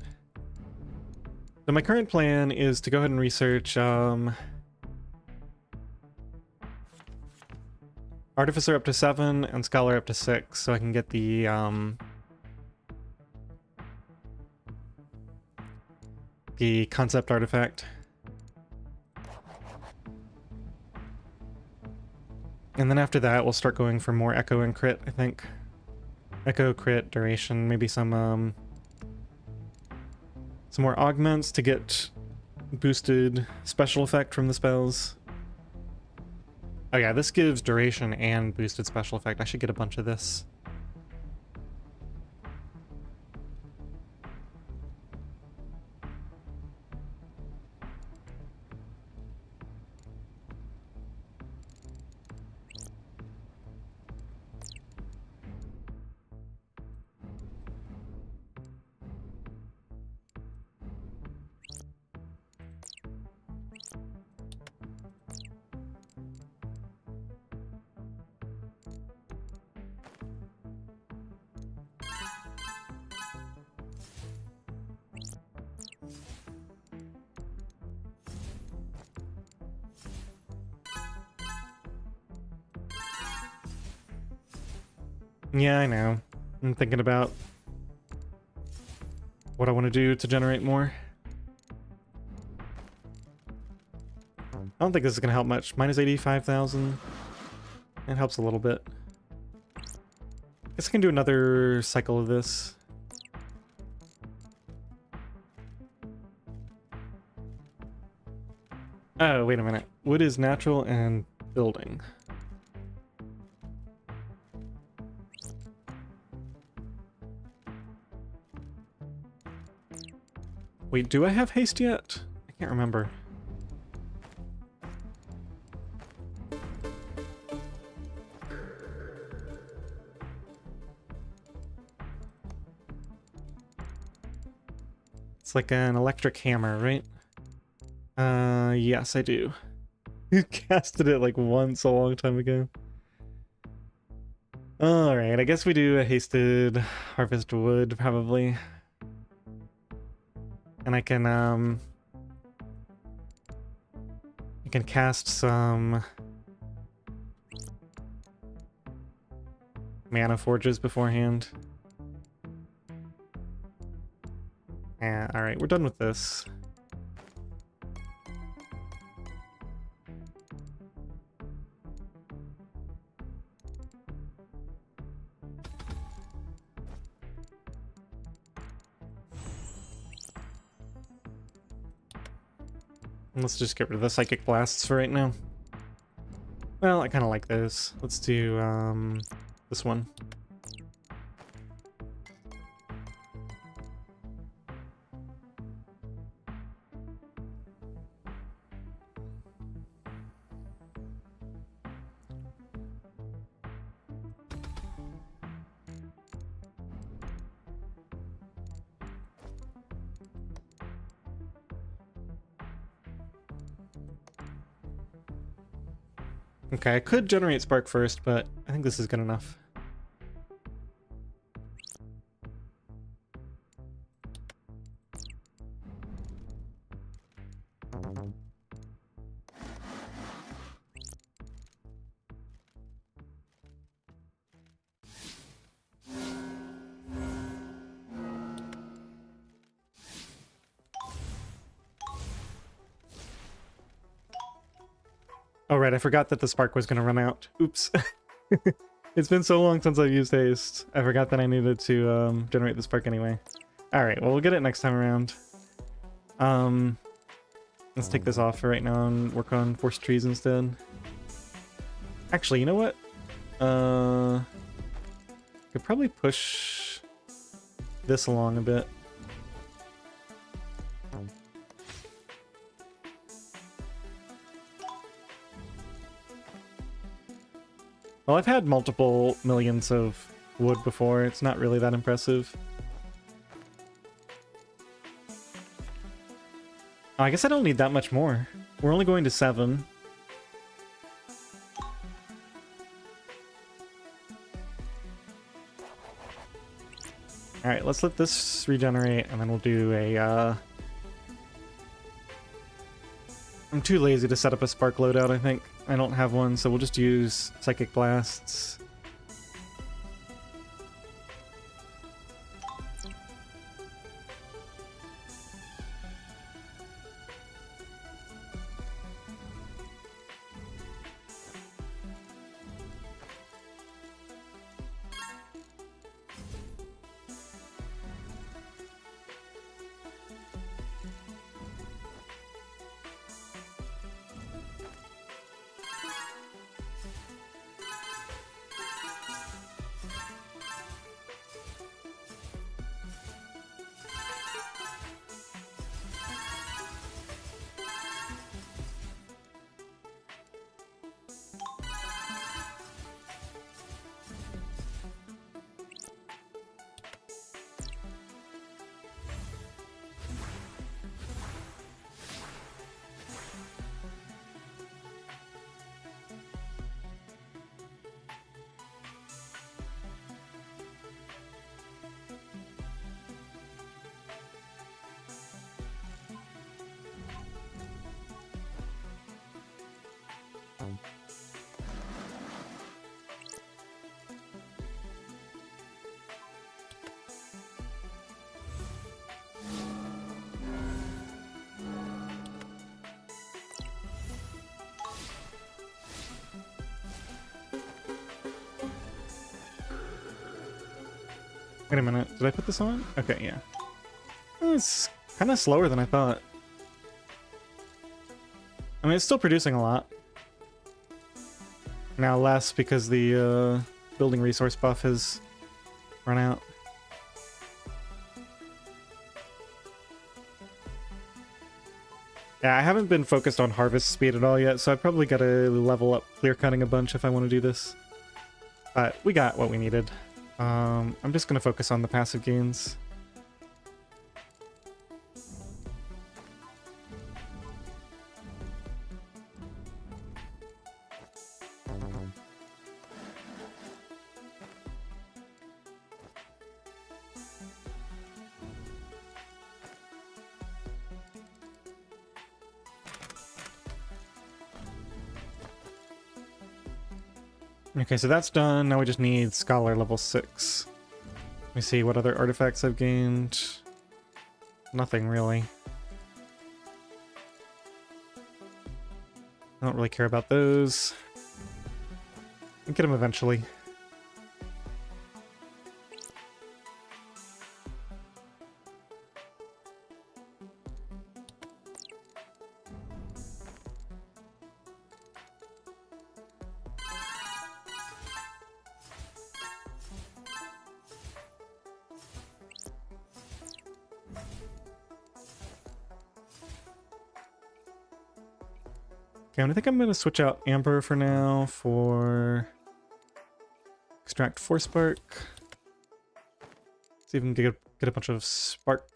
So my current plan is to go ahead and research Artificer up to 7 and Scholar up to 6, so I can get the concept artifact. And then after that, we'll start going for more echo and crit, I think. Echo, crit, duration, maybe some more augments to get boosted special effect from the spells. Oh yeah, this gives duration and boosted special effect. I should get a bunch of this. Yeah, I know. I'm thinking about what I want to do to generate more. I don't think this is going to help much. Minus 85,000. It helps a little bit. Guess I can do another cycle of this. Oh, wait a minute. Wood is natural and building. Wait, do I have haste yet? I can't remember. It's like an electric hammer, right? Yes, I do. You casted it like once a long time ago. Alright, I guess we do a hasted harvest wood, probably. And I can cast some mana forges beforehand. Yeah, alright, we're done with this. Let's just get rid of the psychic blasts for right now. Well, I kind of like those. Let's do this one. Okay, I could generate spark first, but I think this is good enough. Oh right, I forgot that the spark was going to run out. Oops. It's been so long since I've used haste. I forgot that I needed to generate the spark anyway. Alright, well we'll get it next time around. Let's take this off for right now and work on forest trees instead. Actually, you know what? Could probably push this along a bit. Well, I've had multiple millions of wood before. It's not really that impressive. Oh, I guess I don't need that much more. We're only going to 7. Alright, let's let this regenerate, and then we'll do a, I'm too lazy to set up a spark loadout, I think. I don't have one, so we'll just use Psychic Blasts. Wait a minute, did I put this on? Okay, yeah. It's kind of slower than I thought. I mean, it's still producing a lot. Now less because the building resource buff has run out. Yeah, I haven't been focused on harvest speed at all yet, so I probably gotta level up clear cutting a bunch if I want to do this. But we got what we needed. I'm just gonna focus on the passive gains. Okay, so that's done. Now we just need Scholar level 6. Let me see what other artifacts I've gained. Nothing really. I don't really care about those. I'll get them eventually. Okay, I think I'm going to switch out Amber for now for Extract 4 Spark. See if we can get a bunch of Spark.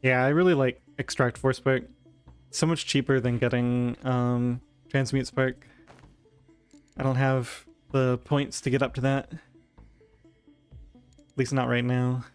Yeah, I really like Extract Force Spark. It's so much cheaper than getting Transmute Spark. I don't have the points to get up to that. At least not right now.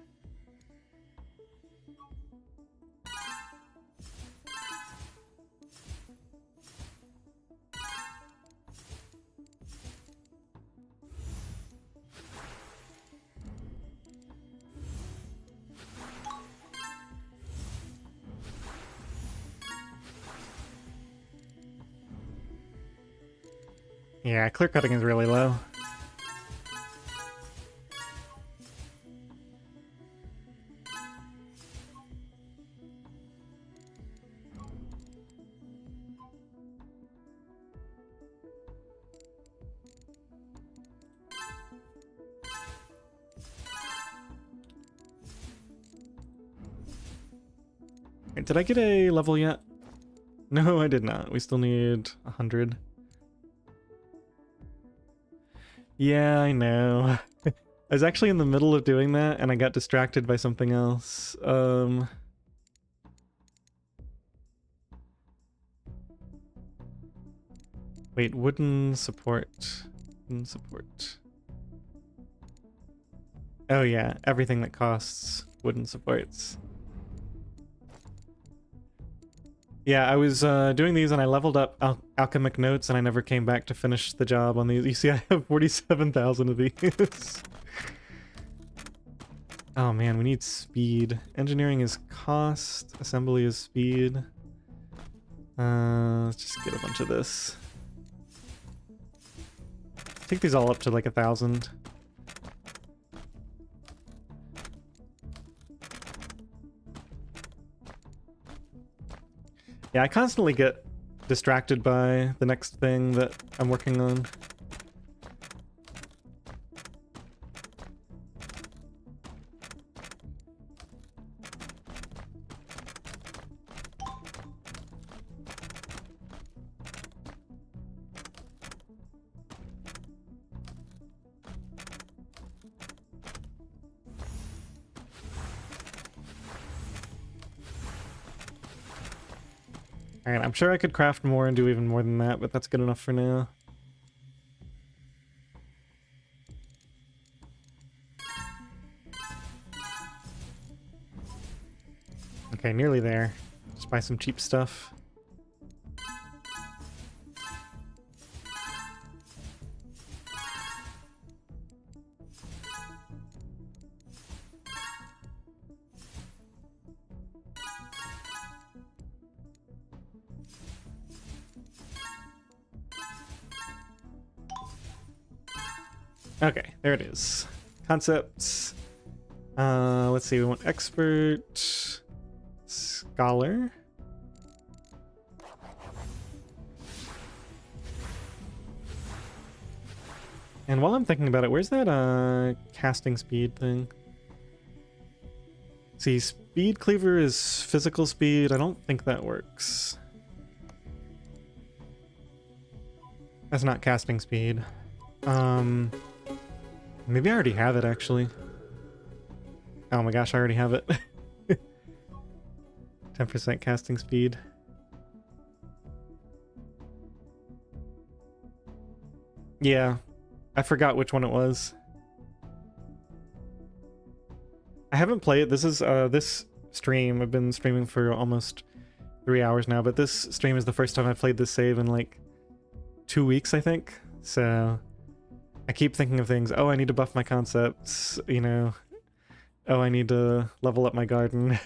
Yeah, clear cutting is really low. Wait, did I get a level yet? No, I did not. We still need 100. Yeah, I know. I was actually in the middle of doing that and I got distracted by something else. Wait, wooden support. Wooden support. Oh yeah, everything that costs wooden supports. Yeah, I was doing these and I leveled up alchemic notes and I never came back to finish the job on these. You see, I have 47,000 of these. Oh man, we need speed. Engineering is cost, assembly is speed. Let's just get a bunch of this. Take these all up to like 1,000. Yeah, I constantly get distracted by the next thing that I'm working on. Alright, I'm sure I could craft more and do even more than that, but that's good enough for now. Okay, nearly there. Just buy some cheap stuff. Okay, there it is. Concepts. Let's see, we want expert, scholar. And while I'm thinking about it, where's that casting speed thing? See, speed cleaver is physical speed. I don't think that works. That's not casting speed. Maybe I already have it, actually. Oh my gosh, I already have it. 10% casting speed. Yeah, I forgot which one it was. I haven't played. This is this stream. I've been streaming for almost 3 hours now, but this stream is the first time I've played this save in like 2 weeks, I think. So I keep thinking of things. Oh, I need to buff my concepts, you know. Oh, I need to level up my garden.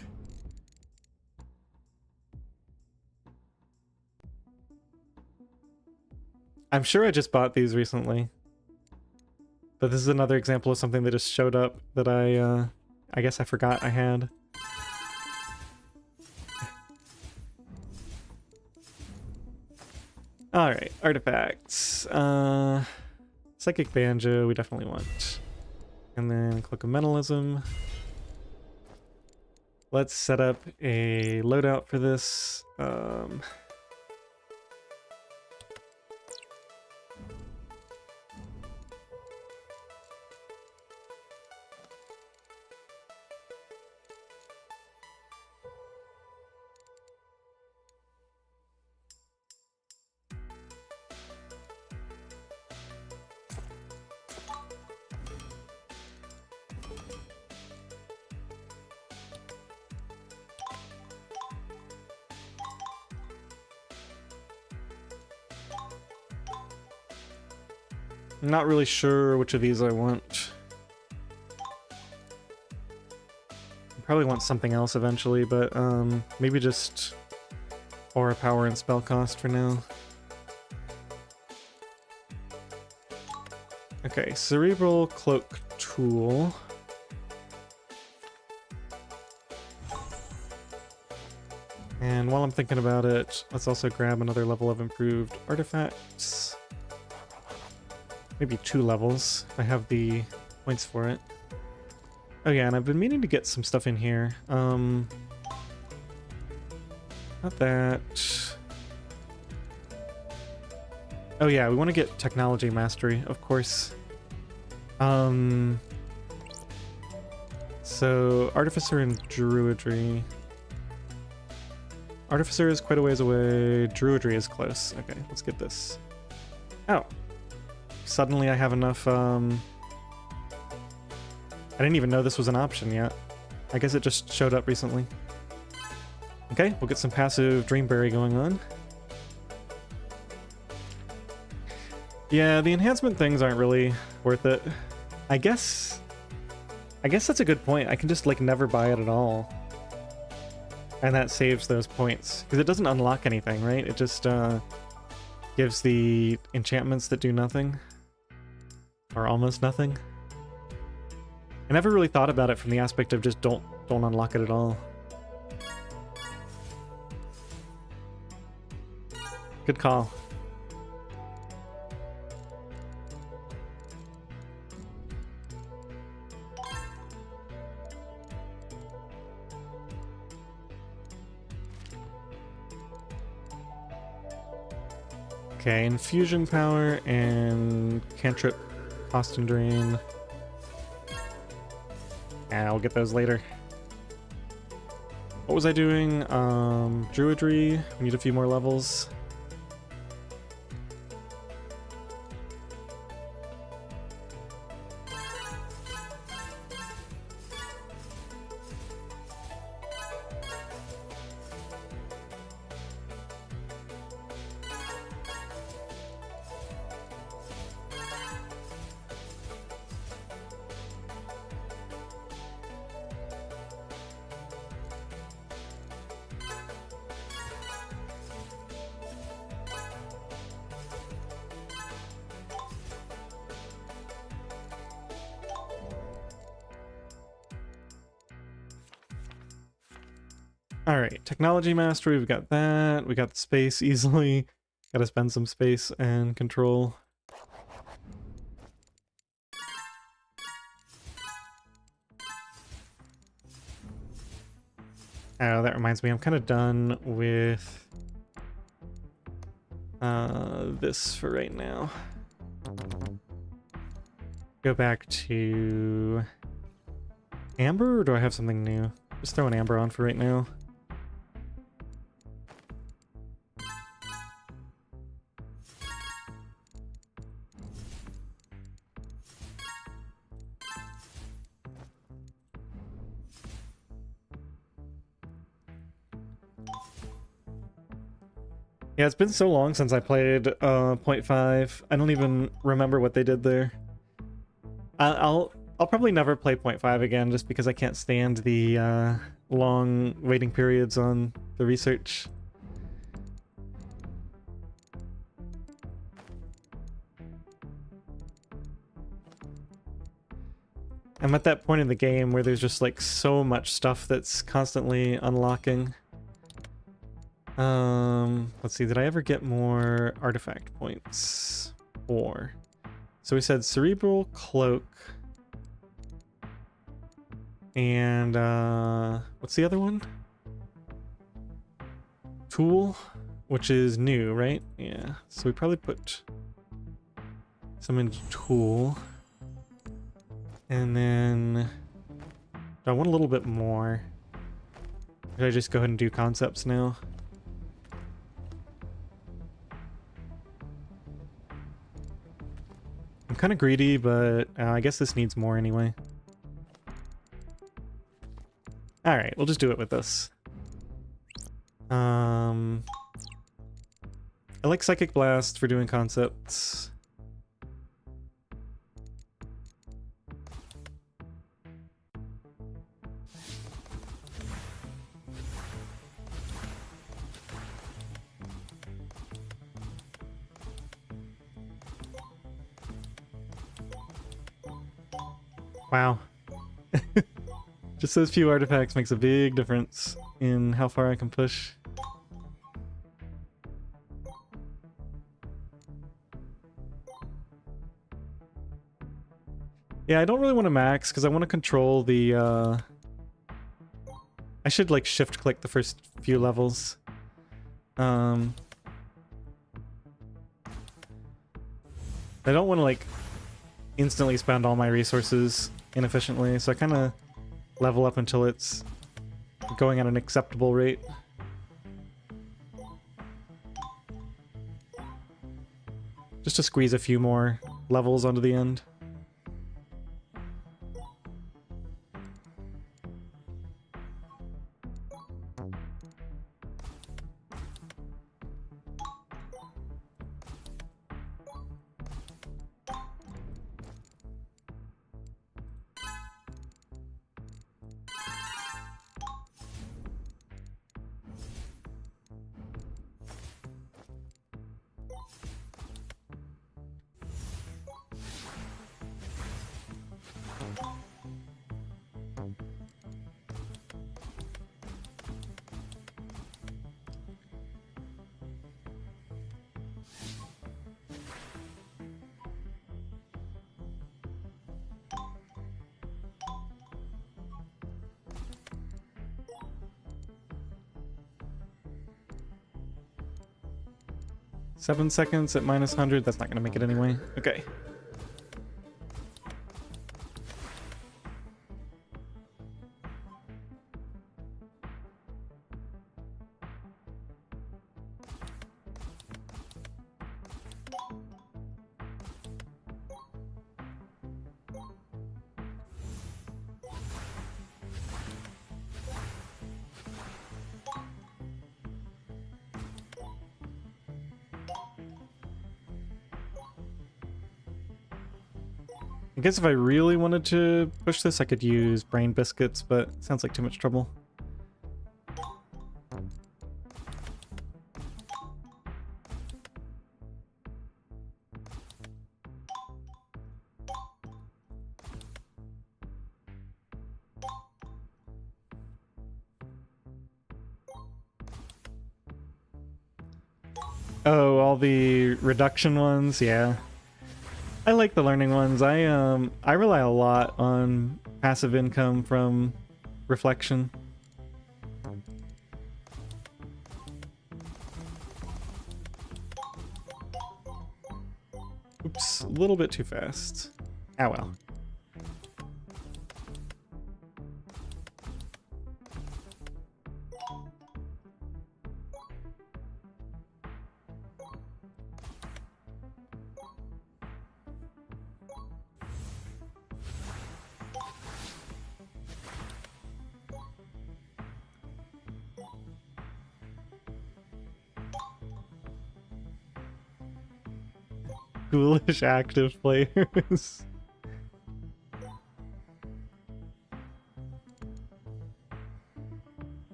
I'm sure I just bought these recently. But this is another example of something that just showed up that I guess I forgot I had. Alright, artifacts. Psychic Banjo, we definitely want. And then Cloak of Mentalism. Let's set up a loadout for this. I'm not really sure which of these I want. I probably want something else eventually, but maybe just aura power and spell cost for now. Okay, cerebral cloak tool. And while I'm thinking about it, let's also grab another level of improved artifacts. Maybe 2 levels, if I have the points for it. Oh yeah, and I've been meaning to get some stuff in here. Not that... Oh yeah, we want to get technology mastery, of course. So, artificer and druidry. Artificer is quite a ways away. Druidry is close. Okay, let's get this. Oh. Suddenly I have enough, I didn't even know this was an option yet. I guess it just showed up recently. Okay, we'll get some passive Dreamberry going on. Yeah, the enhancement things aren't really worth it. I guess that's a good point. I can just, like, never buy it at all. And that saves those points. Because it doesn't unlock anything, right? It just, gives the enchantments that do nothing. Or almost nothing. I never really thought about it from the aspect of just don't unlock it at all. Good call. Okay, infusion power and cantrip cost and drain. Yeah, I'll get those later. What was I doing? Druidry. We need a few more levels. Alright, technology mastery, we've got that. We got the space easily. Gotta spend some space and control. Oh, that reminds me, I'm kind of done with this for right now. Go back to Amber, or do I have something new? Just throw an Amber on for right now. Yeah, it's been so long since I played 0.5. I don't even remember what they did there. I'll probably never play 0.5 again just because I can't stand the long waiting periods on the research. I'm at that point in the game where there's just like so much stuff that's constantly unlocking. Let's see, did I ever get more artifact points? 4. So we said cerebral cloak. And what's the other one? Tool, which is new, right? Yeah. So we probably put some into tool. And then I want a little bit more. Should I just go ahead and do concepts now? I'm kind of greedy, but I guess this needs more anyway. Alright, we'll just do it with this. I like Psychic Blast for doing concepts. Wow. Just those few artifacts makes a big difference in how far I can push. Yeah, I don't really want to max because I want to control the I should like shift click the first few levels. I don't want to like instantly spend all my resources inefficiently, so I kind of level up until it's going at an acceptable rate. Just to squeeze a few more levels onto the end. Seven seconds at minus 100, that's not going to make it anyway. Okay. I guess if I really wanted to push this, I could use brain biscuits, but it sounds like too much trouble. Oh, all the reduction ones, yeah. I like the learning ones. I rely a lot on passive income from reflection. Oops, a little bit too fast. Ah well. Ghoulish active players.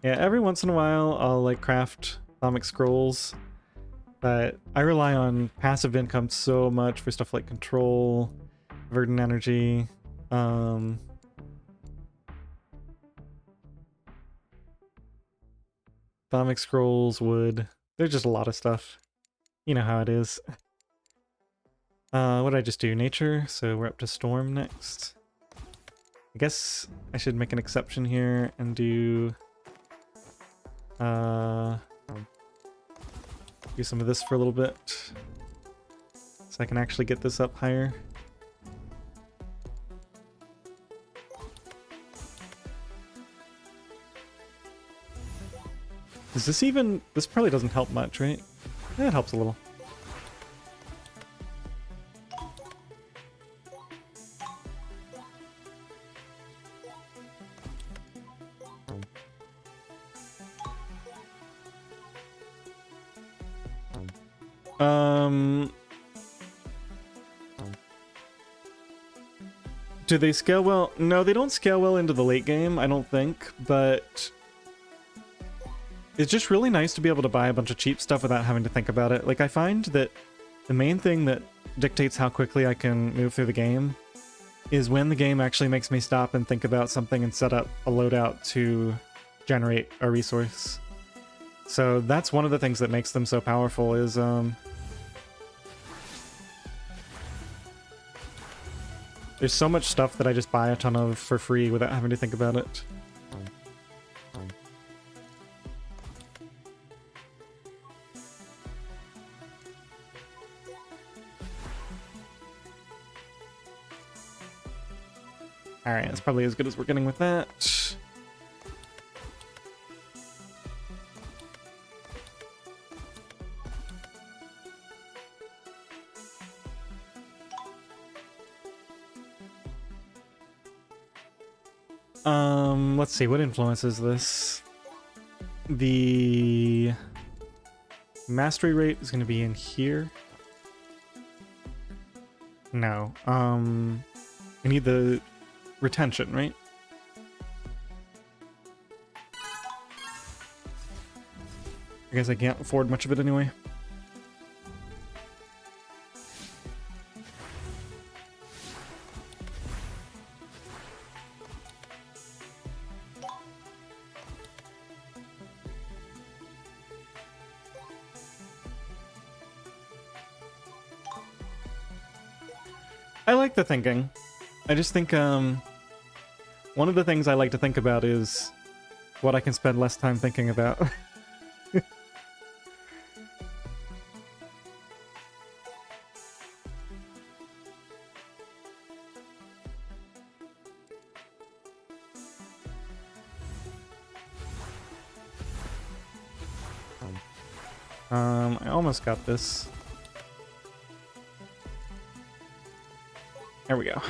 Yeah, every once in a while I'll like craft atomic scrolls, but I rely on passive income so much for stuff like control, verdant energy, atomic scrolls, wood. There's just a lot of stuff. You know how it is. What did I just do? Nature, so we're up to storm next. I guess I should make an exception here and do some of this for a little bit so I can actually get this up higher. Is this even... this probably doesn't help much, right? Yeah, it helps a little. Do they scale well? No, they don't scale well into the late game, I don't think, but it's just really nice to be able to buy a bunch of cheap stuff without having to think about it. Like, I find that the main thing that dictates how quickly I can move through the game is when the game actually makes me stop and think about something and set up a loadout to generate a resource. So that's one of the things that makes them so powerful is there's so much stuff that I just buy a ton of for free without having to think about it. Alright, that's probably as good as we're getting with that. Let's see, what influences this? The mastery rate is going to be in here. No. I need the retention, right? I guess I can't afford much of it anyway. I like the thinking. I just think one of the things I like to think about is what I can spend less time thinking about. I almost got this. There we go.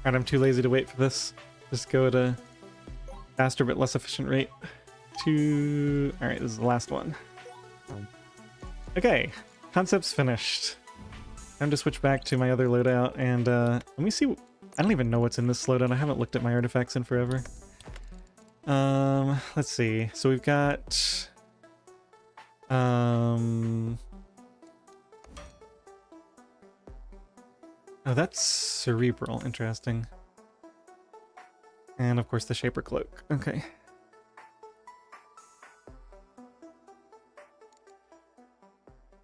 Alright, I'm too lazy to wait for this. Just go at a faster but less efficient rate. Alright, this is the last one. Okay, concept's finished. Time to switch back to my other loadout, and let me see. I don't even know what's in this loadout. I haven't looked at my artifacts in forever. Let's see. So we've got oh, that's cerebral. Interesting. And of course the Shaper Cloak. Okay.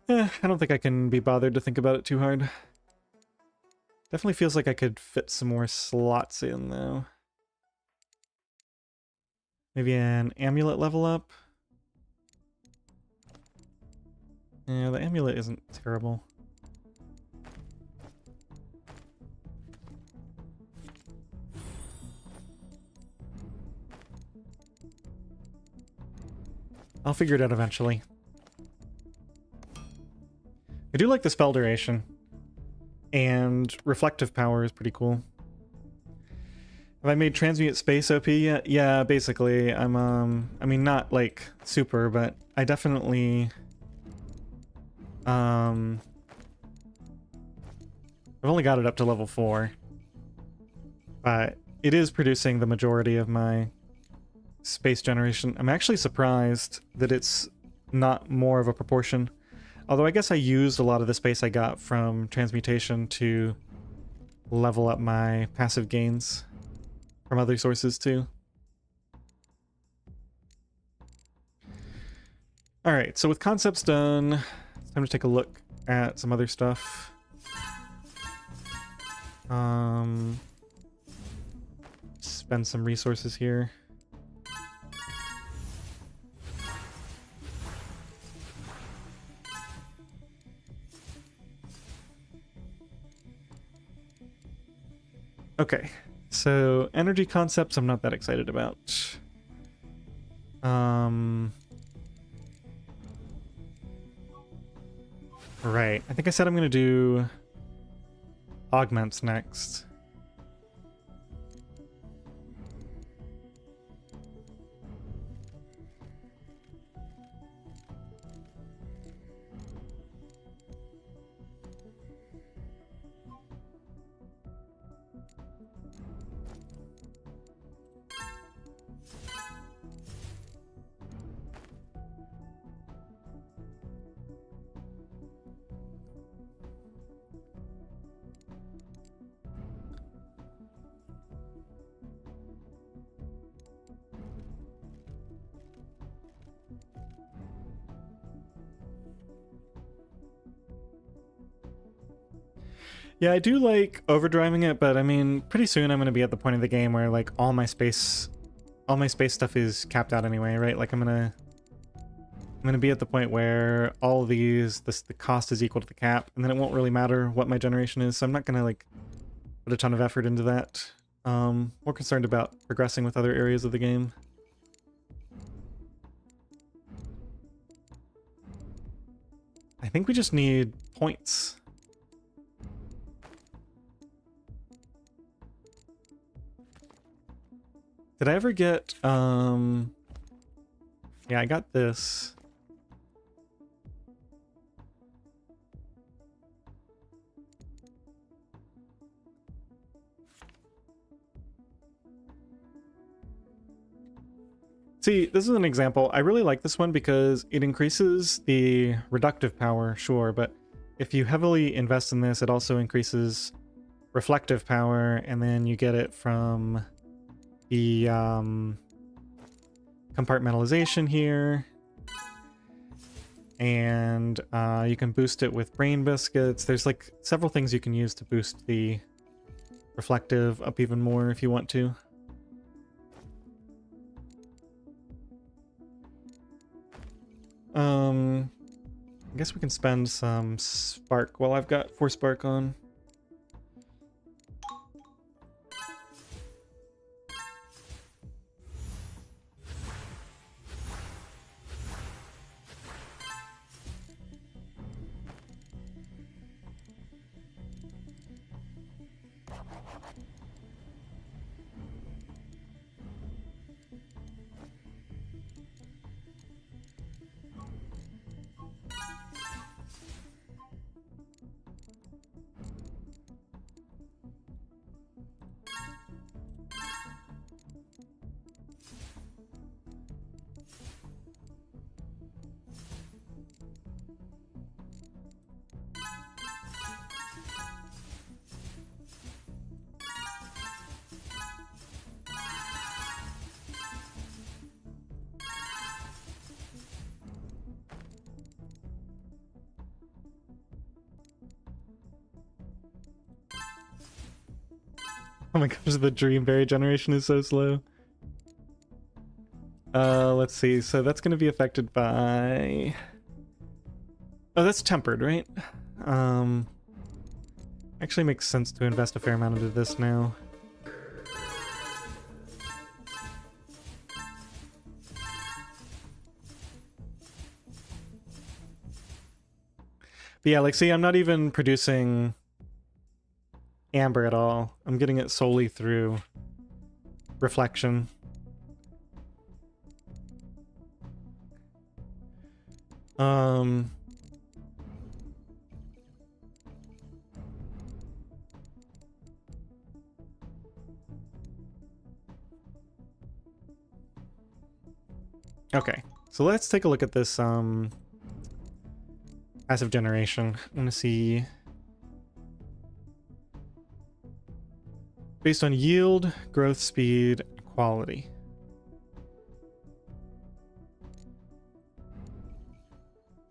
I don't think I can be bothered to think about it too hard. Definitely feels like I could fit some more slots in, though. Maybe an amulet level up? Yeah, the amulet isn't terrible. I'll figure it out eventually. I do like the spell duration. And reflective power is pretty cool. Have I made transmute space OP yet? Yeah, basically. I mean, not like super, but I definitely I've only got it up to level 4. But it is producing the majority of my space generation. I'm actually surprised that it's not more of a proportion. Although I guess I used a lot of the space I got from transmutation to level up my passive gains from other sources too. Alright, so with concepts done, it's time to take a look at some other stuff. Spend some resources here. Okay, So energy concepts I'm not that excited about. Right. I think I said I'm going to do augments next. Yeah, I do like overdriving it, but I mean, pretty soon I'm going to be at the point of the game where like all my space stuff is capped out anyway, right? Like I'm going to be at the point where all of these the cost is equal to the cap, and then it won't really matter what my generation is. So I'm not going to like put a ton of effort into that. More concerned about progressing with other areas of the game. I think we just need points. Did I ever get, yeah, I got this. See, this is an example. I really like this one because it increases the reductive power, sure, but if you heavily invest in this, it also increases reflective power, and then you get it from the compartmentalization here, and you can boost it with brain biscuits. There's like several things you can use to boost the reflective up even more if you want to. I guess we can spend some spark while I've got 4 spark on. Oh my gosh, the Dreamberry generation is so slow. Let's see. So that's going to be affected by... Oh, that's tempered, right? Actually makes sense to invest a fair amount into this now. But yeah, like, see, I'm not even producing amber at all. I'm getting it solely through reflection. Okay, so let's take a look at this passive generation. I want to see, based on yield, growth speed, quality.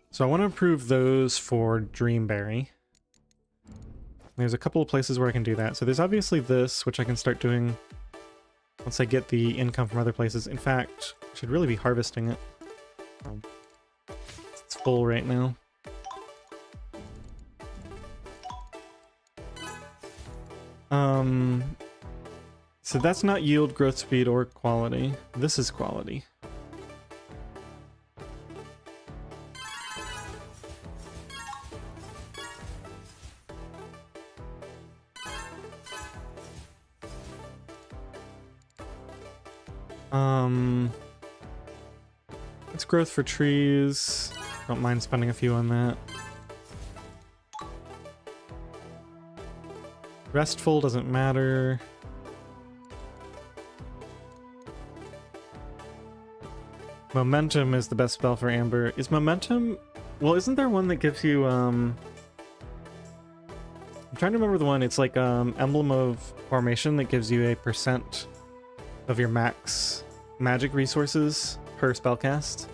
So I want to improve those for Dreamberry. There's a couple of places where I can do that. So there's obviously this, which I can start doing once I get the income from other places. In fact, I should really be harvesting it. It's full right now. So that's not yield, growth speed, or quality. This is quality. It's growth for trees. Don't mind spending a few on that. Restful doesn't matter. Momentum is the best spell for Amber. Is Momentum... Well, isn't there one that gives you, I'm trying to remember the one. It's like, Emblem of Formation that gives you a % of your max magic resources per spellcast.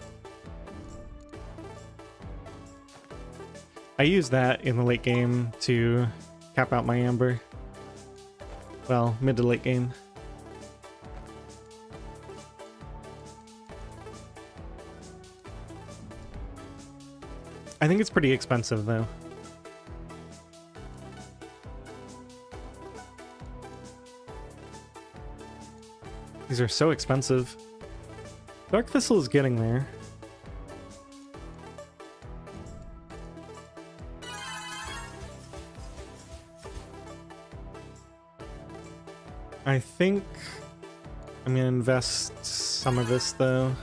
I use that in the late game to cap out my Amber. Well, mid to late game. I think it's pretty expensive, though. These are so expensive. Dark Thistle is getting there. I think I'm gonna invest some of this, though.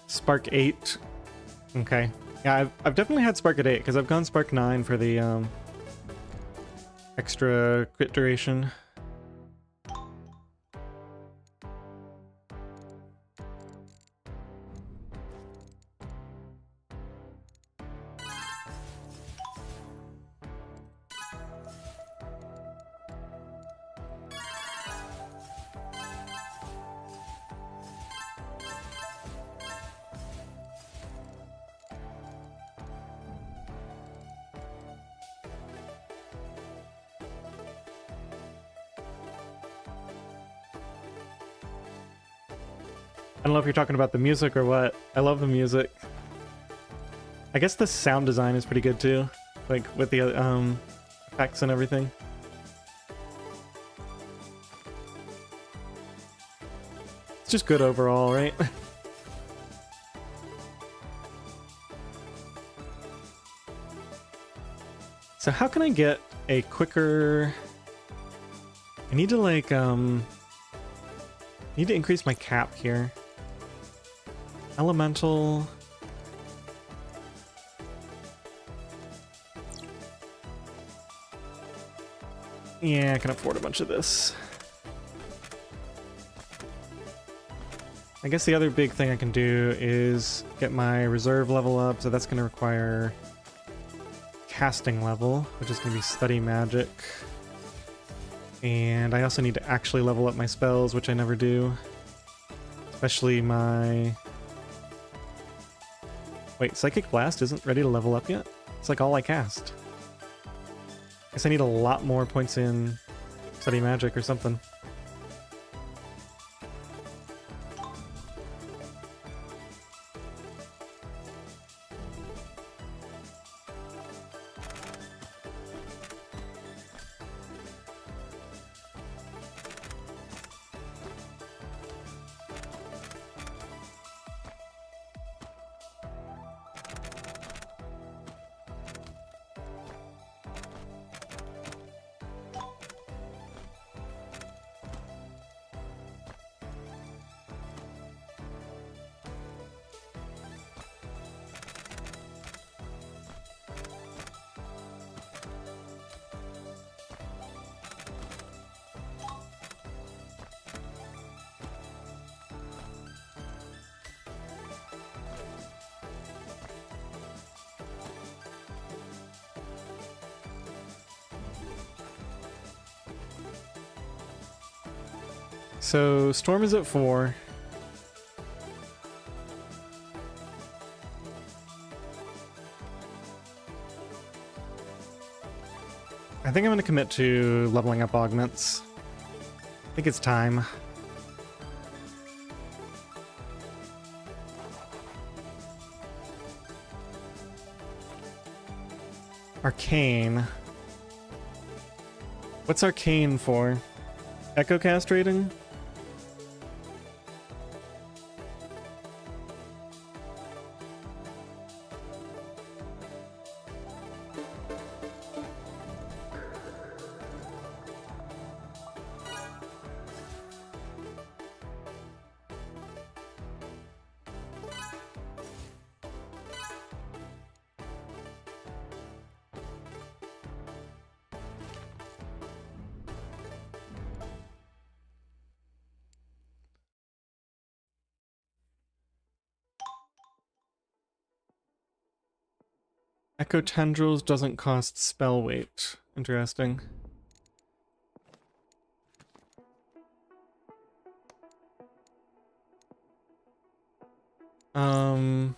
Spark 8. Okay. Yeah, I've definitely had Spark at 8, because I've gone Spark 9 for the extra crit duration. I don't know if you're talking about the music or what. I love the music. I guess the sound design is pretty good too, like with the effects and everything. It's just good overall, right? So how can I get a quicker... I need to like, need to increase my cap here. Elemental. Yeah, I can afford a bunch of this. I guess the other big thing I can do is get my reserve level up, so that's going to require casting level, which is going to be study magic. And I also need to actually level up my spells, which I never do. Especially my... Wait, Psychic Blast isn't ready to level up yet? It's like all I cast. Guess I need a lot more points in study magic or something. So Storm is at 4. I think I'm going to commit to leveling up augments. I think it's time. Arcane. What's Arcane for? Echo castrating? Echo Tendrils doesn't cost spell weight. Interesting. Um...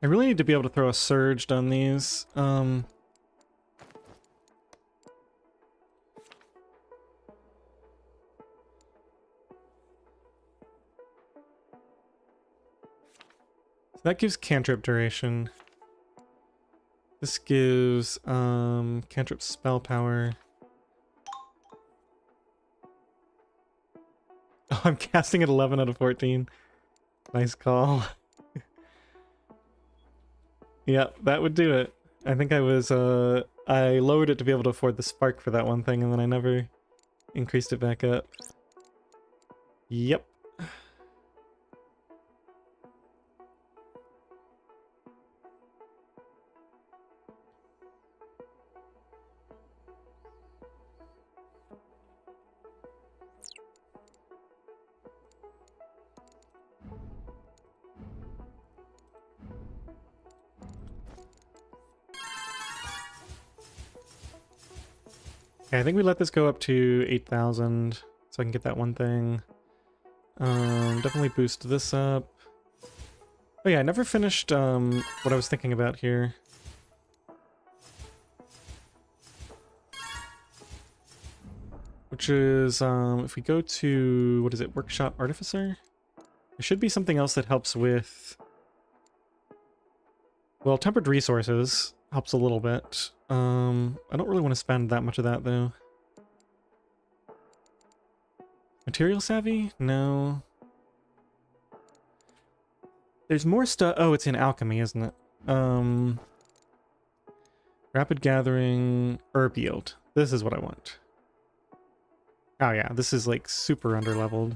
I really need to be able to throw a surge on these. So that gives cantrip duration. This gives cantrip spell power. Oh, I'm casting at 11 out of 14. Nice call. Yeah, that would do it. I think I was, I lowered it to be able to afford the spark for that one thing, and then I never increased it back up. Yep. Okay, I think we let this go up to 8,000, so I can get that one thing. Definitely boost this up. Oh yeah, I never finished what I was thinking about here. Which is, if we go to, what is it, Workshop Artificer? There should be something else that helps with... Well, Tempered Resources helps a little bit. I don't really want to spend that much of that, though. Material Savvy? No. There's more stuff. Oh, it's in Alchemy, isn't it? Rapid Gathering, Herb Yield. This is what I want. Oh yeah, this is like super underleveled.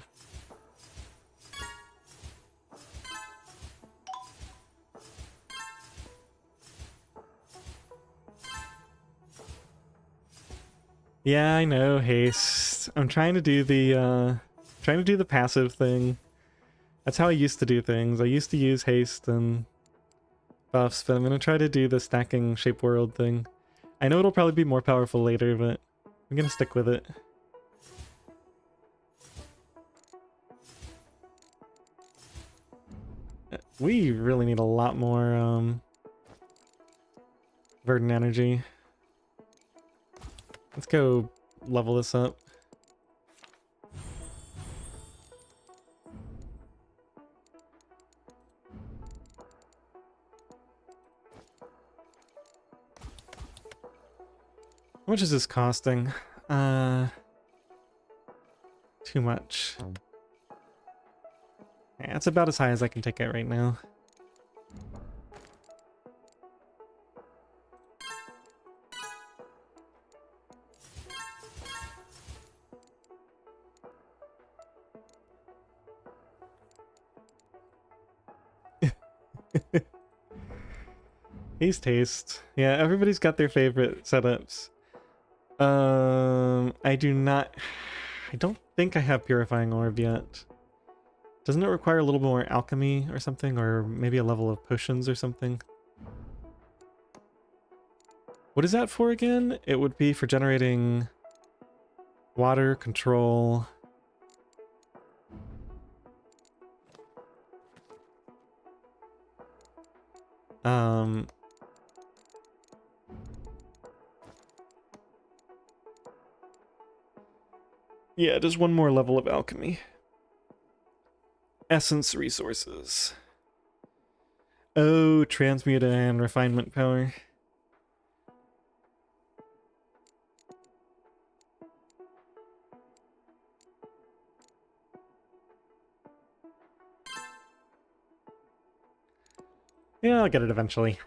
Yeah, I know, haste. I'm trying to do the passive thing. That's how I used to do things. I used to use haste and buffs, but I'm gonna try to do the stacking shape world thing. I know it'll probably be more powerful later, but I'm gonna stick with it. We really need a lot more verdant energy. Let's go level this up. How much is this costing? Too much. Yeah, it's about as high as I can take it right now. Taste. Yeah, everybody's got their favorite setups. I do not... I don't think I have Purifying Orb yet. Doesn't it require a little more alchemy or something? Or maybe a level of potions or something? What is that for again? It would be for generating water control. Yeah, just one more level of alchemy. Essence resources. Oh, transmute and refinement power. Yeah, I'll get it eventually.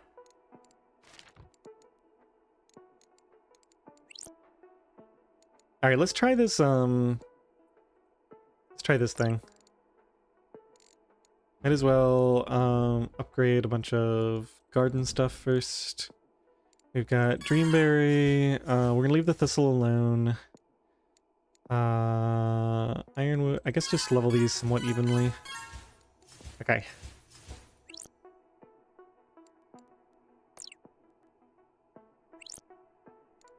Alright, let's try this, let's try this thing. Might as well, upgrade a bunch of garden stuff first. We've got Dreamberry, we're gonna leave the Thistle alone. Ironwood, I guess just level these somewhat evenly. Okay.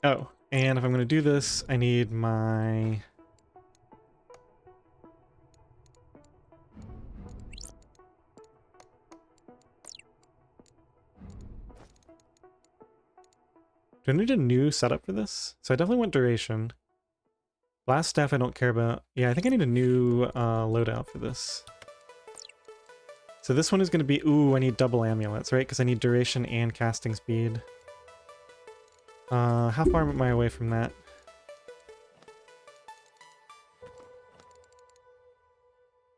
Oh, and if I'm gonna do this, I need my... Do I need a new setup for this? So I definitely want duration. Last staff I don't care about. Yeah, I think I need a new loadout for this. So this one is going to be... Ooh, I need double amulets, right? Because I need duration and casting speed. How far am I away from that?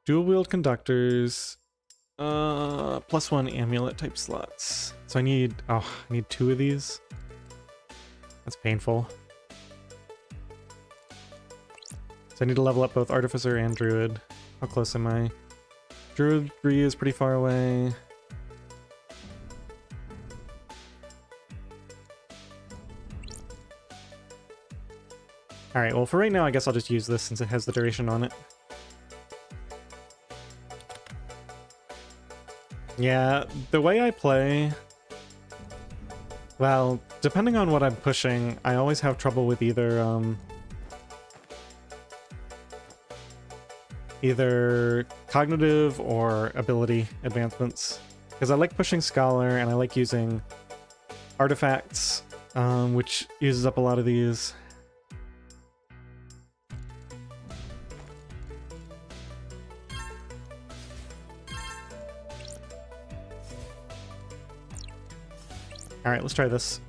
Dual wield conductors. +1 amulet type slots. So I need... Oh, I need 2 of these. That's painful. So I need to level up both Artificer and Druid. How close am I? Druid 3 is pretty far away. Alright, well for right now I guess I'll just use this since it has the duration on it. Yeah, the way I play... Well, depending on what I'm pushing, I always have trouble with either cognitive or ability advancements. Because I like pushing Scholar and I like using artifacts, which uses up a lot of these. Alright, let's try this.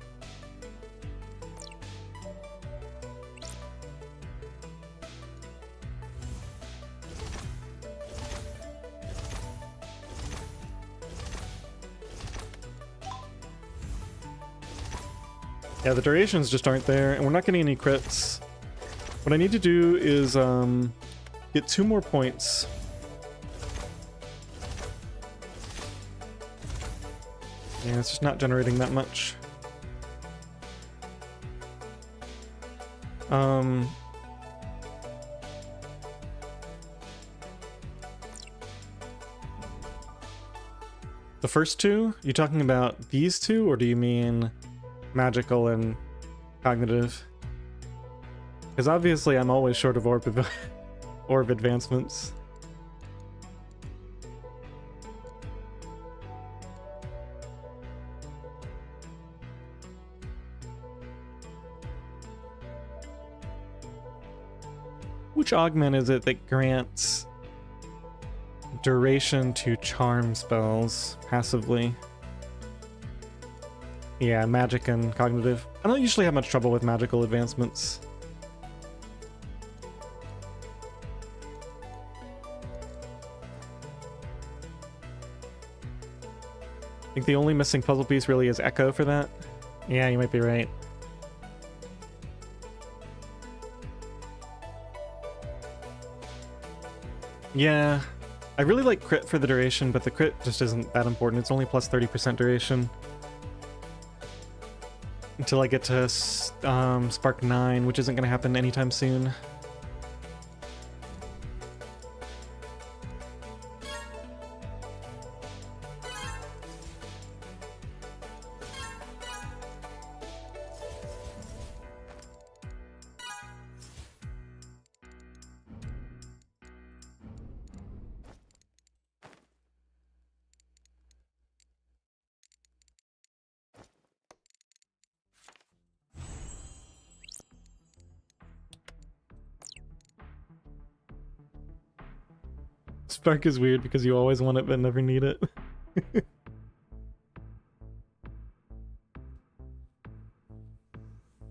Yeah, the durations just aren't there, and we're not getting any crits. What I need to do is get 2 more points. Yeah, it's just not generating that much. The first 2? You talking about these 2, or do you mean magical and cognitive? Because obviously I'm always short of orb advancements. Which augment is it that grants duration to charm spells passively? Yeah, magic and cognitive. I don't usually have much trouble with magical advancements. I think the only missing puzzle piece really is Echo for that. Yeah, you might be right. Yeah, I really like crit for the duration, but the crit just isn't that important. It's only plus 30% duration. until I get to Spark 9, which isn't going to happen anytime soon. Spark is weird because you always want it but never need it.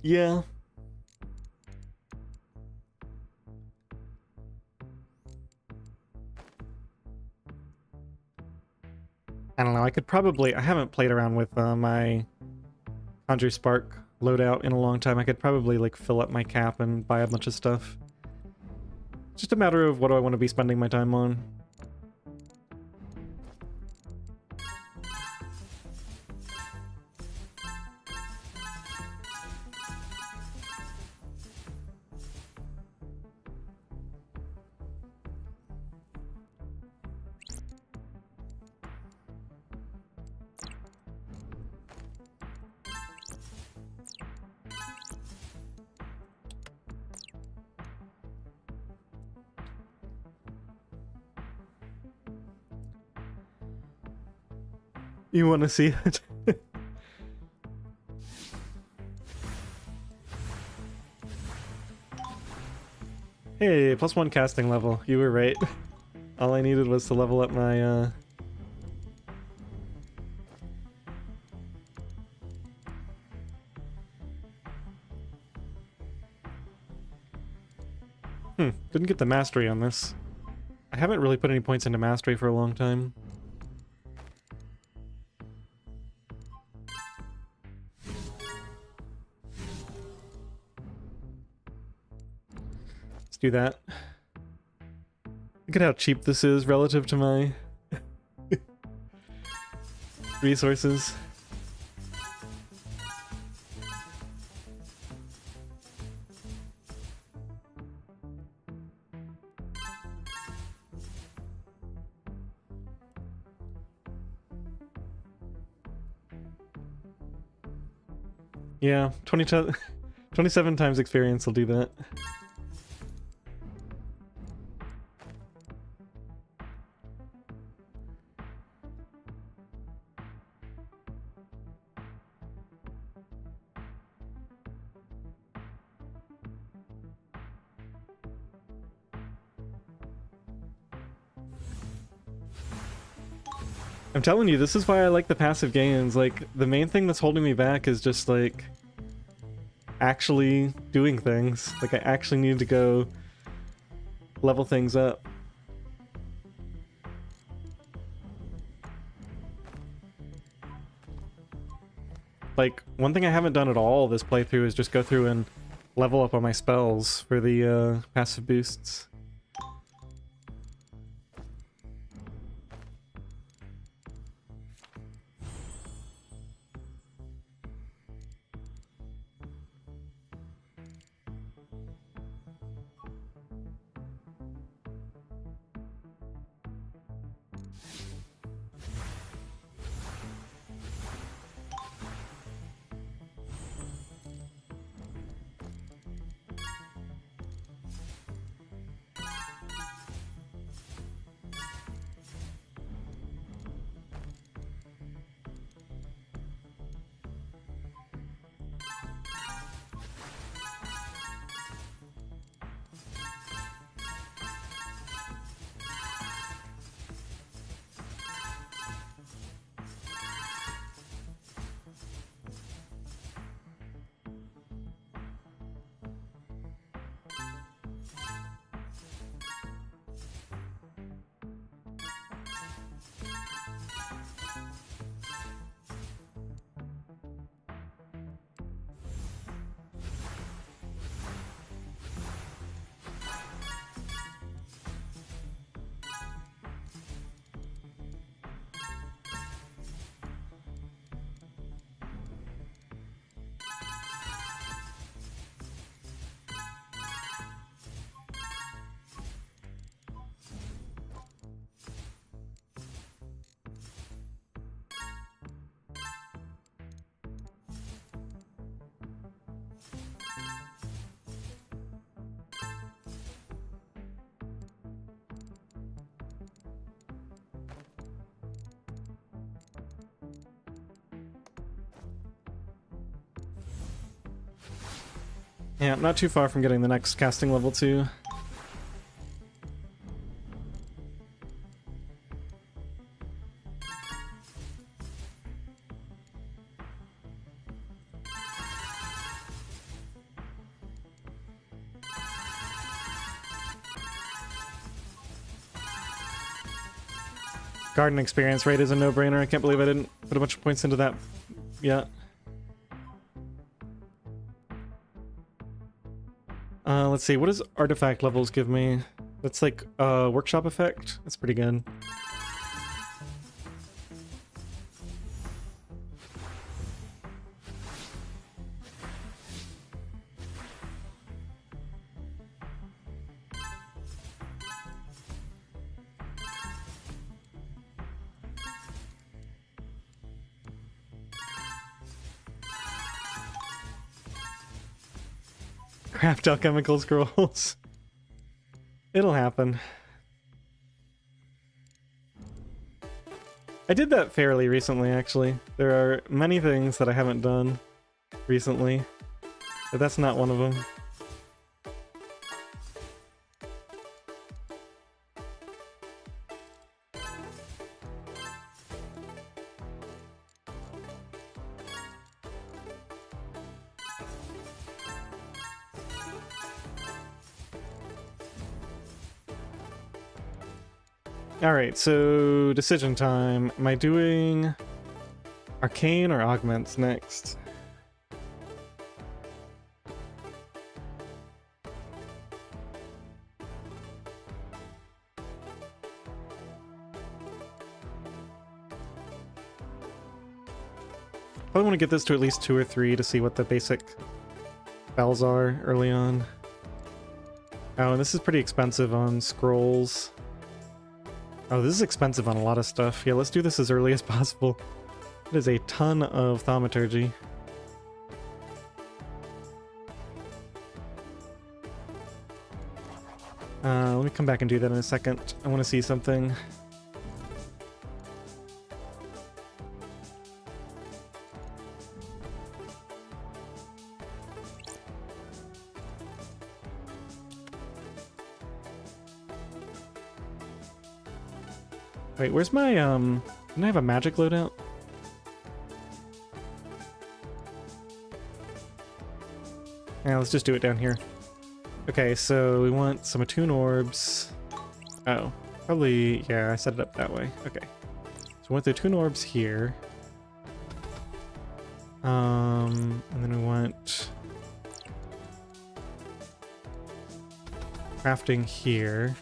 Yeah. I don't know, I could probably... I haven't played around with my Conjure Spark loadout in a long time. I could probably like fill up my cap and buy a bunch of stuff. Just a matter of what do I want to be spending my time on. You want to see it? Hey, +1 casting level. You were right. All I needed was to level up my, didn't get the mastery on this. I haven't really put any points into mastery for a long time. Let's do that. Look at how cheap this is relative to my resources. Yeah, 27 times experience will do that. I'm telling you, this is why I like the passive gains. Like, the main thing that's holding me back is just, like, actually doing things. Like, I actually need to go level things up. Like, one thing I haven't done at all this playthrough is just go through and level up on my spells for the passive boosts. Yeah, I'm not too far from getting the next casting level too. Garden experience rate is a no-brainer. I can't believe I didn't put a bunch of points into that yet. Let's see, what does artifact levels give me? That's like a workshop effect. That's pretty good. Craft alchemical scrolls. It'll happen. I did that fairly recently, actually. There are many things that I haven't done recently, but that's not one of them. Alright, so decision time. Am I doing Arcane or Augments next? Probably want to get this to at least 2 or 3 to see what the basic spells are early on. Oh, and this is pretty expensive on scrolls. Oh, this is expensive on a lot of stuff. Yeah, let's do this as early as possible. It is a ton of thaumaturgy. Let me come back and do that in a second. I want to see something. Wait, where's my, didn't I have a magic loadout? Yeah, let's just do it down here. Okay, so we want some attune orbs. Oh, probably, yeah, I set it up that way. Okay. So we want the attune orbs here. And then we want crafting here.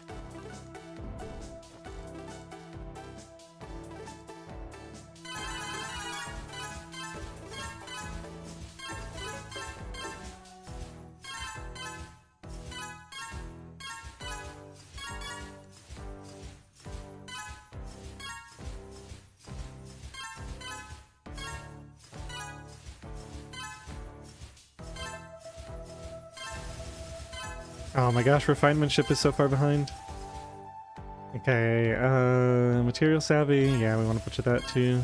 Oh my gosh, refinementship is so far behind. Okay, material savvy, yeah, we want to put to that too.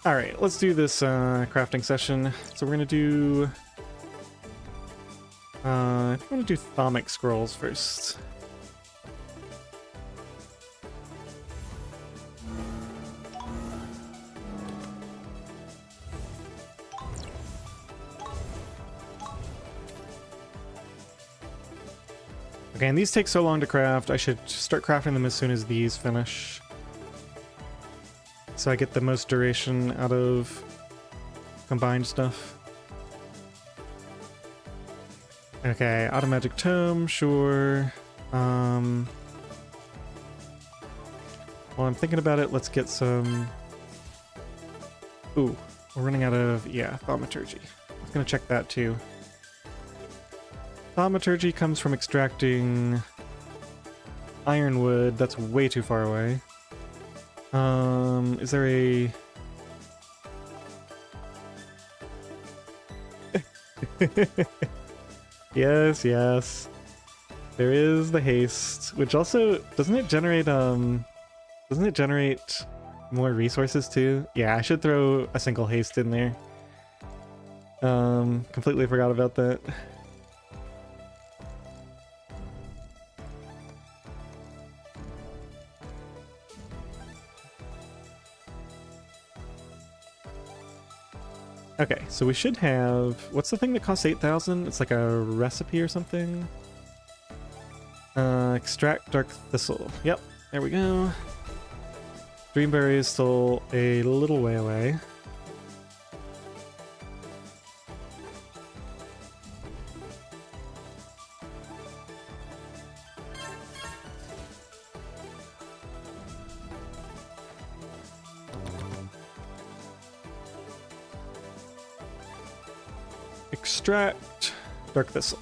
Alright, let's do this crafting session. So we're going to do... I think I'm going to do Thaumic Scrolls first. Okay, and these take so long to craft, I should start crafting them as soon as these finish. So I get the most duration out of combined stuff. Okay, Automagic Tome, sure. While I'm thinking about it, let's get some... Ooh, we're running out of, yeah, Thaumaturgy. I was gonna check that too. Thaumaturgy comes from extracting ironwood. That's way too far away. Is there a... Yes, yes. There is the haste, which also doesn't it generate more resources too? Yeah, I should throw a single haste in there. Completely forgot about that. Okay, so we should have... What's the thing that costs 8,000? It's like a recipe or something? Extract Dark Thistle. Yep, there we go. Dreamberry is still a little way away. Extract Dark Thistle.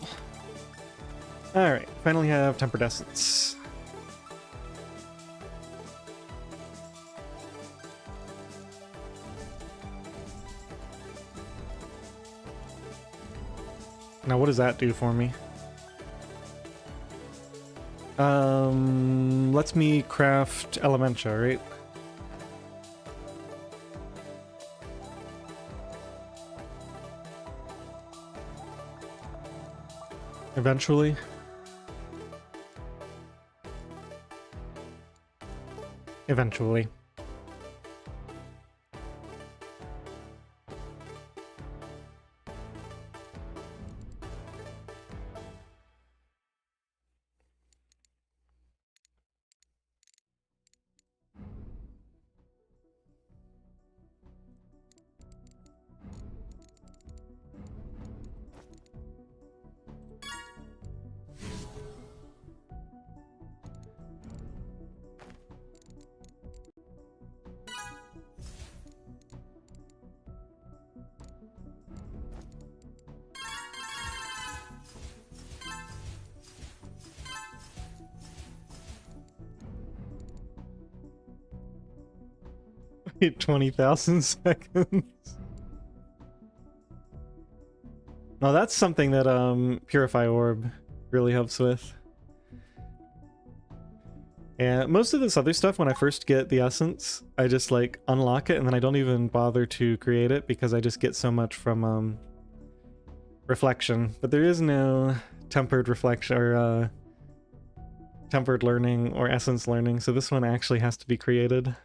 Alright, finally have Tempered Essence. Now what does that do for me? Lets me craft Elementia, right? Eventually. Eventually. Wait 20,000 seconds. No, that's something that Purify Orb really helps with. Yeah, most of this other stuff, when I first get the essence, I just like unlock it and then I don't even bother to create it because I just get so much from reflection. But there is no tempered reflection or tempered learning or essence learning, so this one actually has to be created.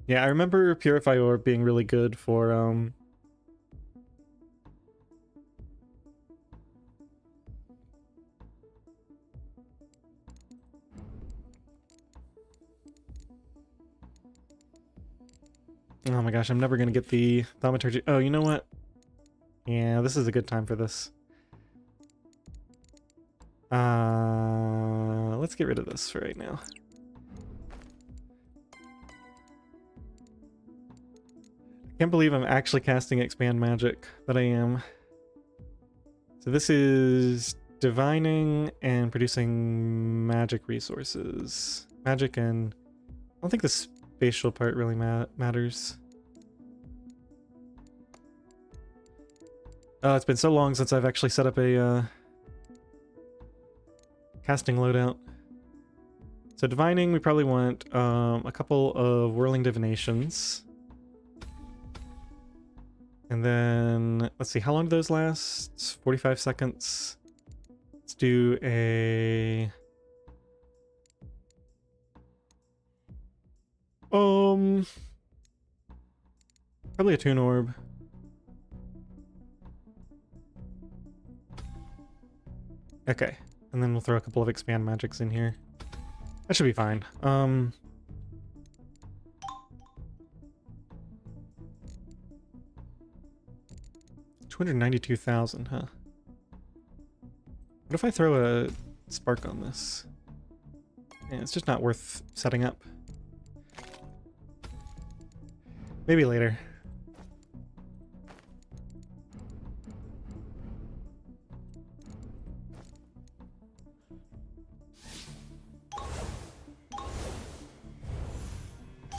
Yeah, I remember Purify Orb being really good for oh my gosh, I'm never gonna get the Thaumaturgy. Oh, you know what? Yeah, this is a good time for this. Let's get rid of this for right now. Can't believe I'm actually casting Expand Magic, but I am. So this is divining and producing magic resources. Magic and... I don't think the spatial part really matters. It's been so long since I've actually set up a casting loadout. So divining, we probably want a couple of whirling divinations. And then, let's see, how long do those last? 45 seconds. Let's do a... probably a Toon Orb. Okay, and then we'll throw a couple of Expand Magics in here. That should be fine. 292,000, huh? What if I throw a spark on this? Yeah, it's just not worth setting up. Maybe later.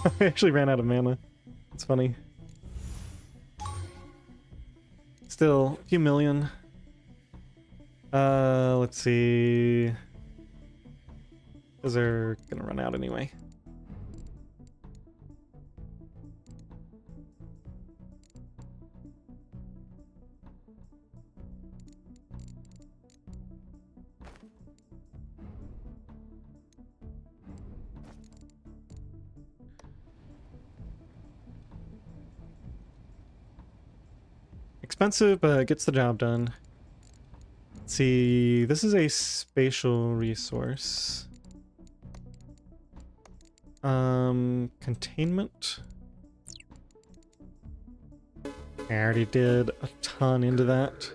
I actually ran out of mana. It's funny. Still, a few million. Let's see. Those are gonna run out anyway. Expensive, but gets the job done. Let's see, this is a spatial resource. Containment. I already did a ton into that.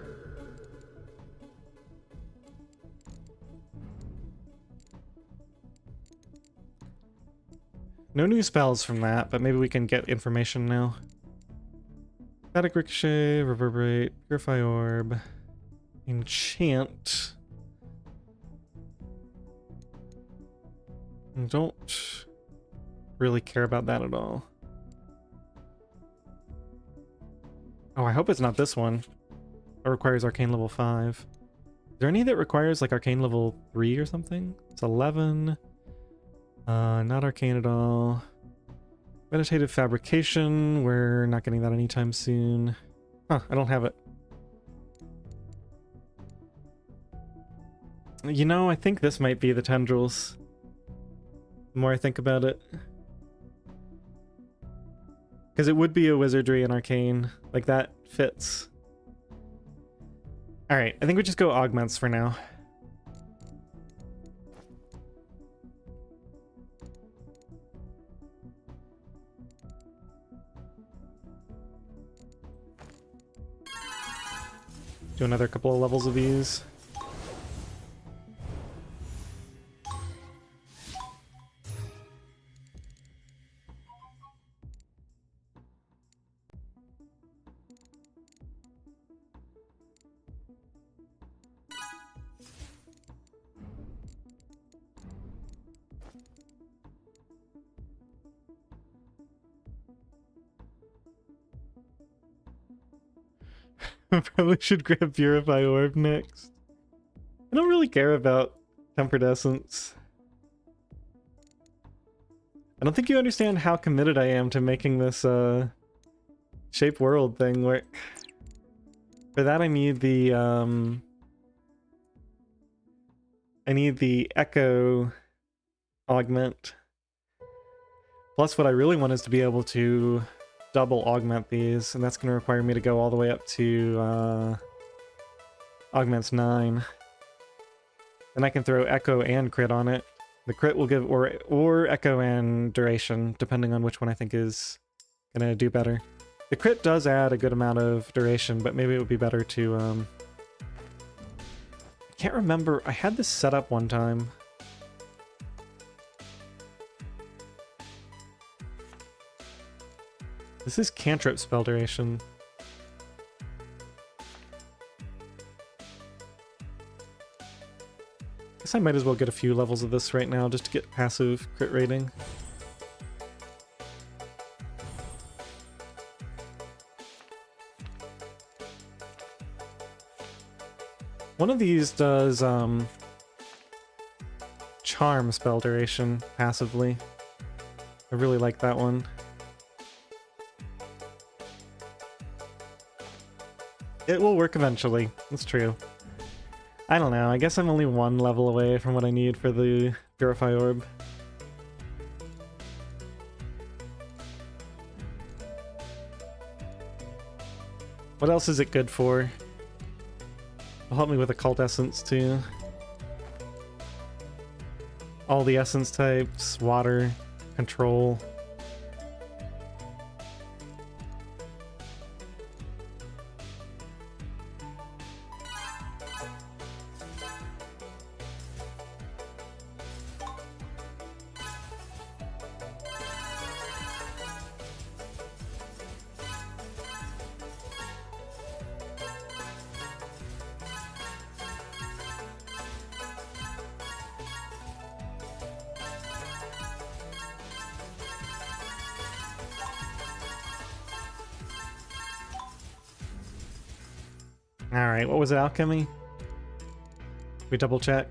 No new spells from that, but maybe we can get information now. Static Ricochet, Reverberate, Purify Orb, Enchant. I don't really care about that at all. Oh, I hope it's not this one. It requires Arcane level 5. Is there any that requires like Arcane level 3 or something? It's 11. Not Arcane at all. Meditative Fabrication, we're not getting that anytime soon. Huh, I don't have it. You know, I think this might be the Tendrils. The more I think about it. Because it would be a Wizardry and Arcane. Like, that fits. Alright, I think we just go Augments for now. Do another couple of levels of these. Probably should grab Purify Orb next. I don't really care about Tempered Essence. I don't think you understand how committed I am to making this Shape World thing work. For that I need the Echo Augment. Plus what I really want is to be able to double augment these, and that's going to require me to go all the way up to Augments 9. Then I can throw Echo and Crit on it. The Crit will give, or Echo and Duration, depending on which one I think is going to do better. The Crit does add a good amount of Duration, but maybe it would be better to... I can't remember, I had this set up one time. This is Cantrip spell duration. Guess I might as well get a few levels of this right now just to get passive crit rating. One of these does charm spell duration passively. I really like that one. It will work eventually, that's true. I don't know, I guess I'm only one level away from what I need for the Purify Orb. What else is it good for? It'll help me with Occult Essence too. All the essence types, water, control. Alright, what was it, alchemy? We double check.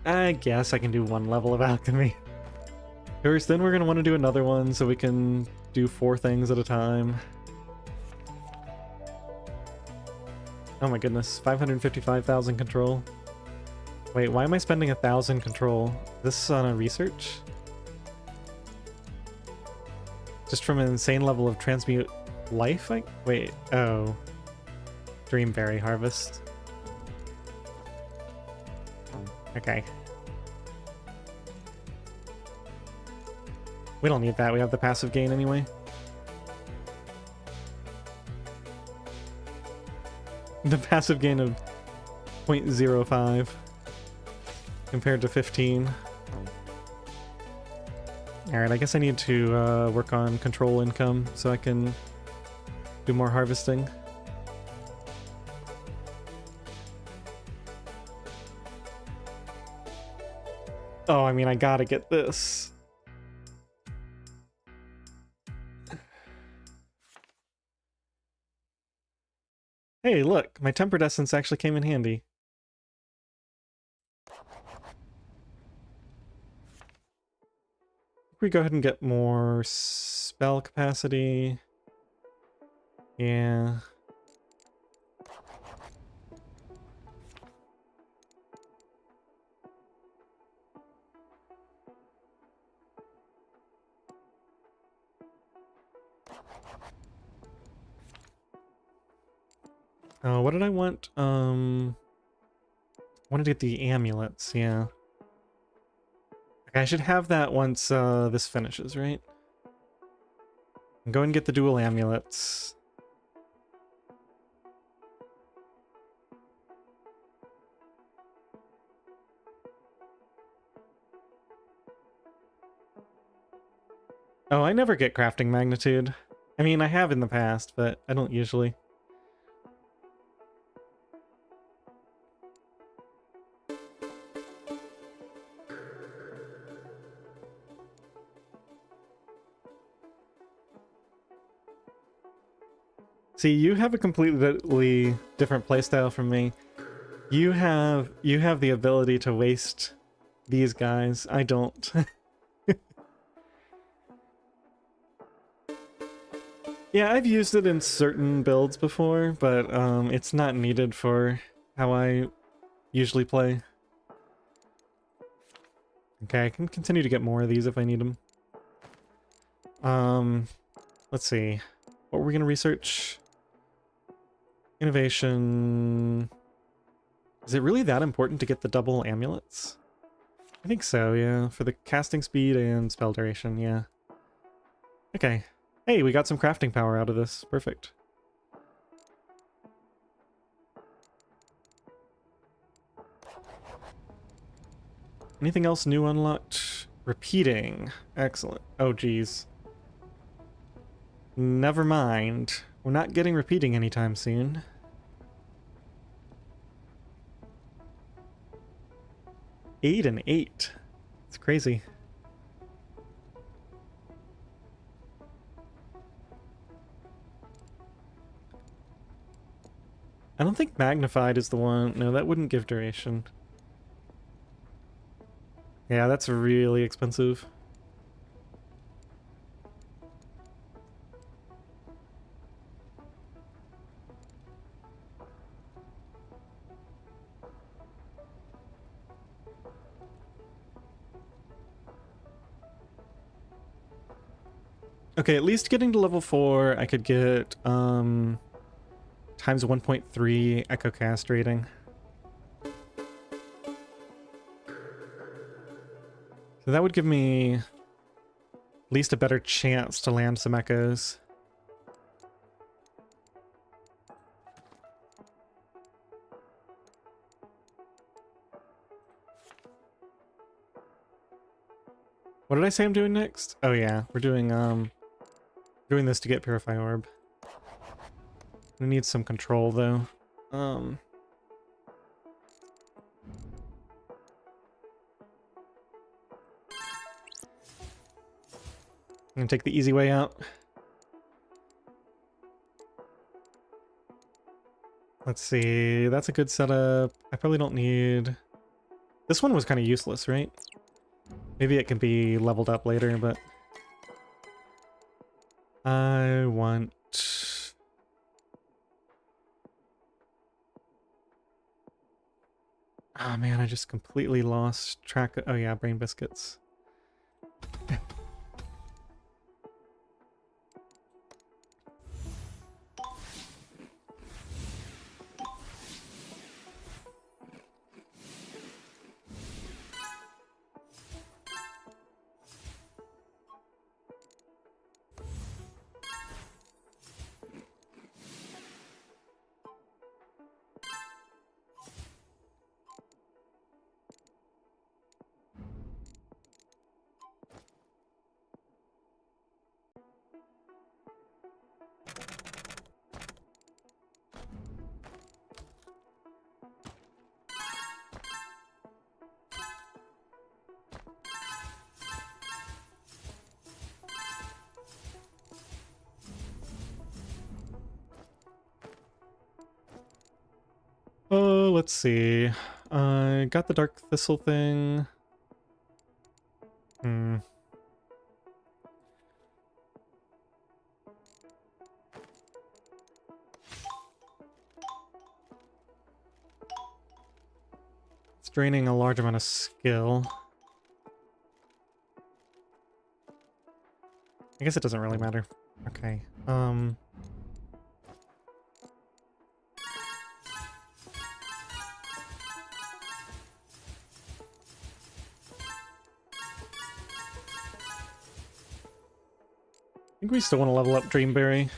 I guess I can do one level of alchemy. First, then we're going to want to do another one so we can do 4 things at a time. Oh my goodness, 555,000 control. Wait, why am I spending 1,000 control? This is on a research? Just from an insane level of transmute life? Wait, oh. Dreamberry harvest. Okay. We don't need that, we have the passive gain anyway. The passive gain of 0.05 compared to 15. Alright, I guess I need to work on control income so I can do more harvesting. Oh, I mean, I gotta get this. Hey, look, my tempered essence actually came in handy. We go ahead and get more spell capacity. Yeah. Oh, what did I want? Wanted to get the amulets, yeah. Okay, I should have that once this finishes, right? Go and get the dual amulets. Oh, I never get crafting magnitude. I mean, I have in the past, but I don't usually. See, you have a completely different playstyle from me. You have the ability to waste these guys. I don't. Yeah, I've used it in certain builds before, but it's not needed for how I usually play. Okay, I can continue to get more of these if I need them. Let's see. What were we gonna research? Innovation. Is it really that important to get the double amulets? I think so, yeah. For the casting speed and spell duration, yeah. Okay. Hey, we got some crafting power out of this. Perfect. Anything else new unlocked? Repeating. Excellent. Oh, geez. Never mind. We're not getting repeating anytime soon. Eight and 8. It's crazy. I don't think magnified is the one. No, that wouldn't give duration. Yeah, that's really expensive. Okay, at least getting to level 4, I could get times 1.3 Echo Cast rating. So that would give me at least a better chance to land some echoes. What did I say I'm doing next? Oh yeah, we're doing this to get Purify Orb. We need some control though. I'm gonna take the easy way out. Let's see, that's a good setup. I probably don't need... This one was kind of useless, right? Maybe it can be leveled up later, but... I want... Oh man, I just completely lost track of... Oh yeah, brain biscuits. Oh, let's see. I got the Dark Thistle thing. It's draining a large amount of skill. I guess it doesn't really matter. Okay. I think we still want to level up Dreamberry.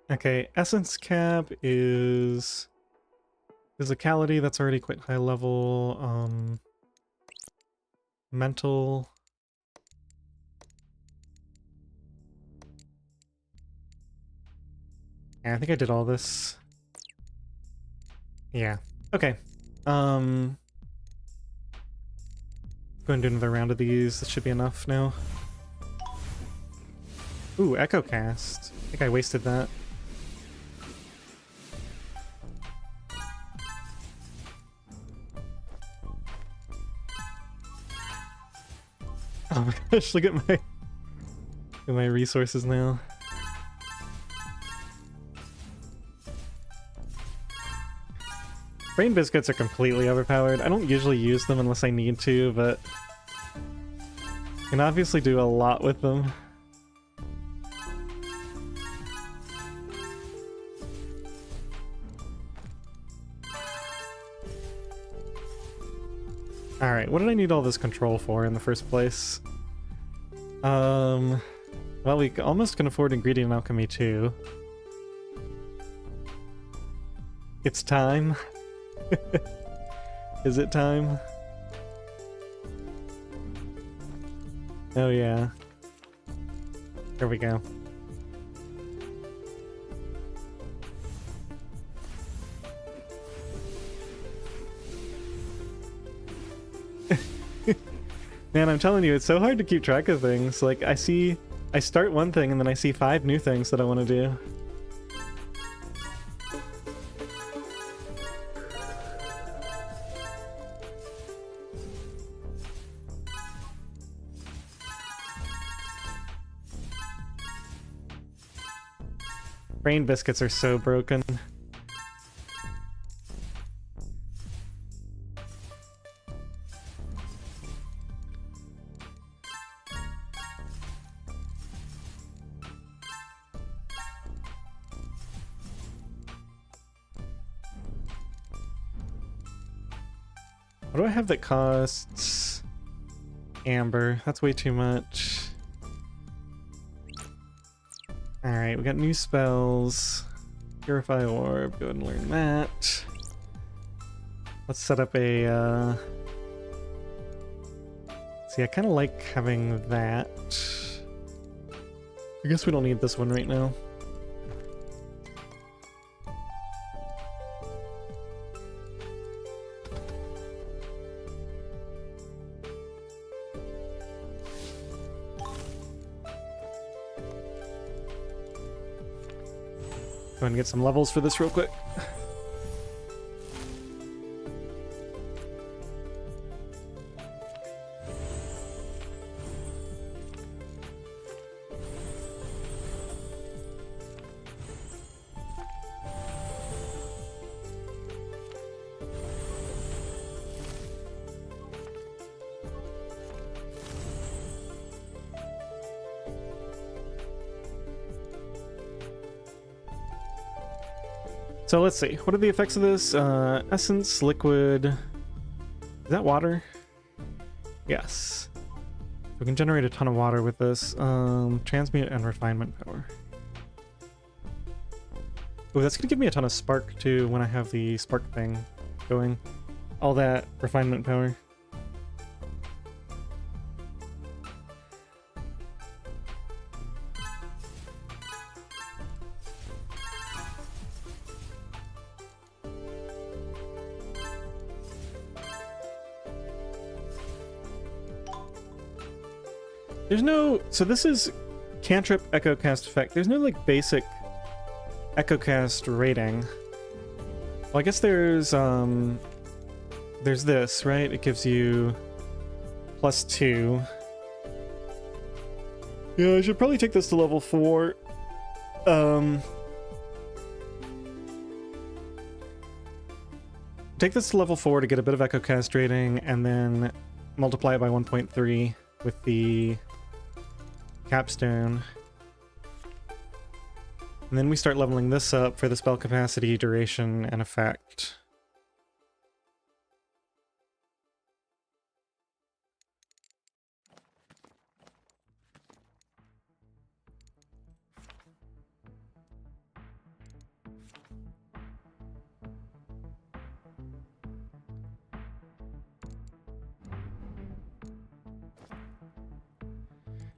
Okay, Essence Cap is physicality, that's already quite high level. Mental. Yeah, I think I did all this. Yeah. Okay. Go and do another round of these. This should be enough now. Ooh, Echo Cast. I think I wasted that. Oh my gosh, look at my resources now. Brain biscuits are completely overpowered. I don't usually use them unless I need to, but I can obviously do a lot with them. Alright, what did I need all this control for in the first place? Well, we almost can afford Ingredient Alchemy too. It's time. Is it time? Oh yeah. There we go. Man, I'm telling you, it's so hard to keep track of things. Like, I start one thing and then I see 5 new things that I want to do. Brain biscuits are so broken. What do I have that costs amber? That's way too much. Alright, we got new spells. Purify Orb, go ahead and learn that. let's set up a, see, I kind of like having that. I guess we don't need this one right now. Go ahead and get some levels for this real quick. So let's see, what are the effects of this? Essence, liquid, is that water? Yes. We can generate a ton of water with this. Transmute and refinement power. Oh, that's gonna give me a ton of spark too when I have the spark thing going. All that refinement power. There's no, so this is cantrip echo cast effect. There's no like basic echo cast rating. Well, I guess there's this, right? It gives you +2. Yeah, I should probably take this to level 4. Take this to level 4 to get a bit of echo cast rating, and then multiply it by 1.3 with the capstone. And then we start leveling this up for the spell capacity, duration, and effect.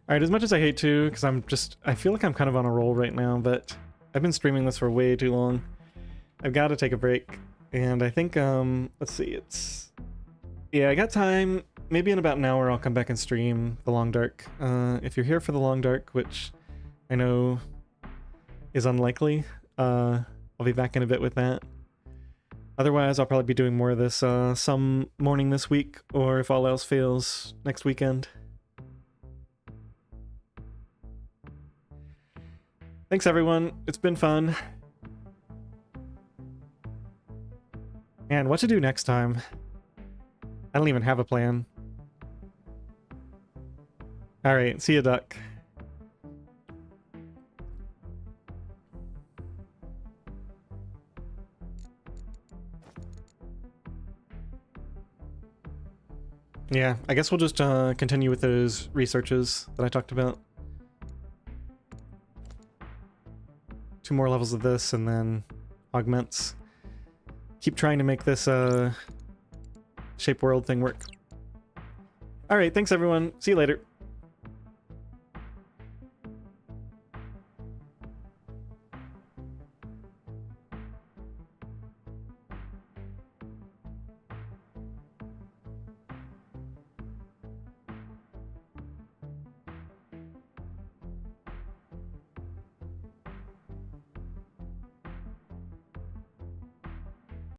Alright, as much as I hate to, because I feel like I'm kind of on a roll right now, but I've been streaming this for way too long. I've got to take a break, and I think, let's see, yeah, I got time. Maybe in about an hour I'll come back and stream The Long Dark. If you're here for The Long Dark, which I know is unlikely, I'll be back in a bit with that. Otherwise, I'll probably be doing more of this some morning this week, or if all else fails, next weekend. Thanks everyone, it's been fun. And what to do next time? I don't even have a plan. Alright, see ya, Duck. Yeah, I guess we'll just continue with those researches that I talked about. 2 more levels of this, and then augments. Keep trying to make this shape world thing work. Alright, thanks everyone. See you later.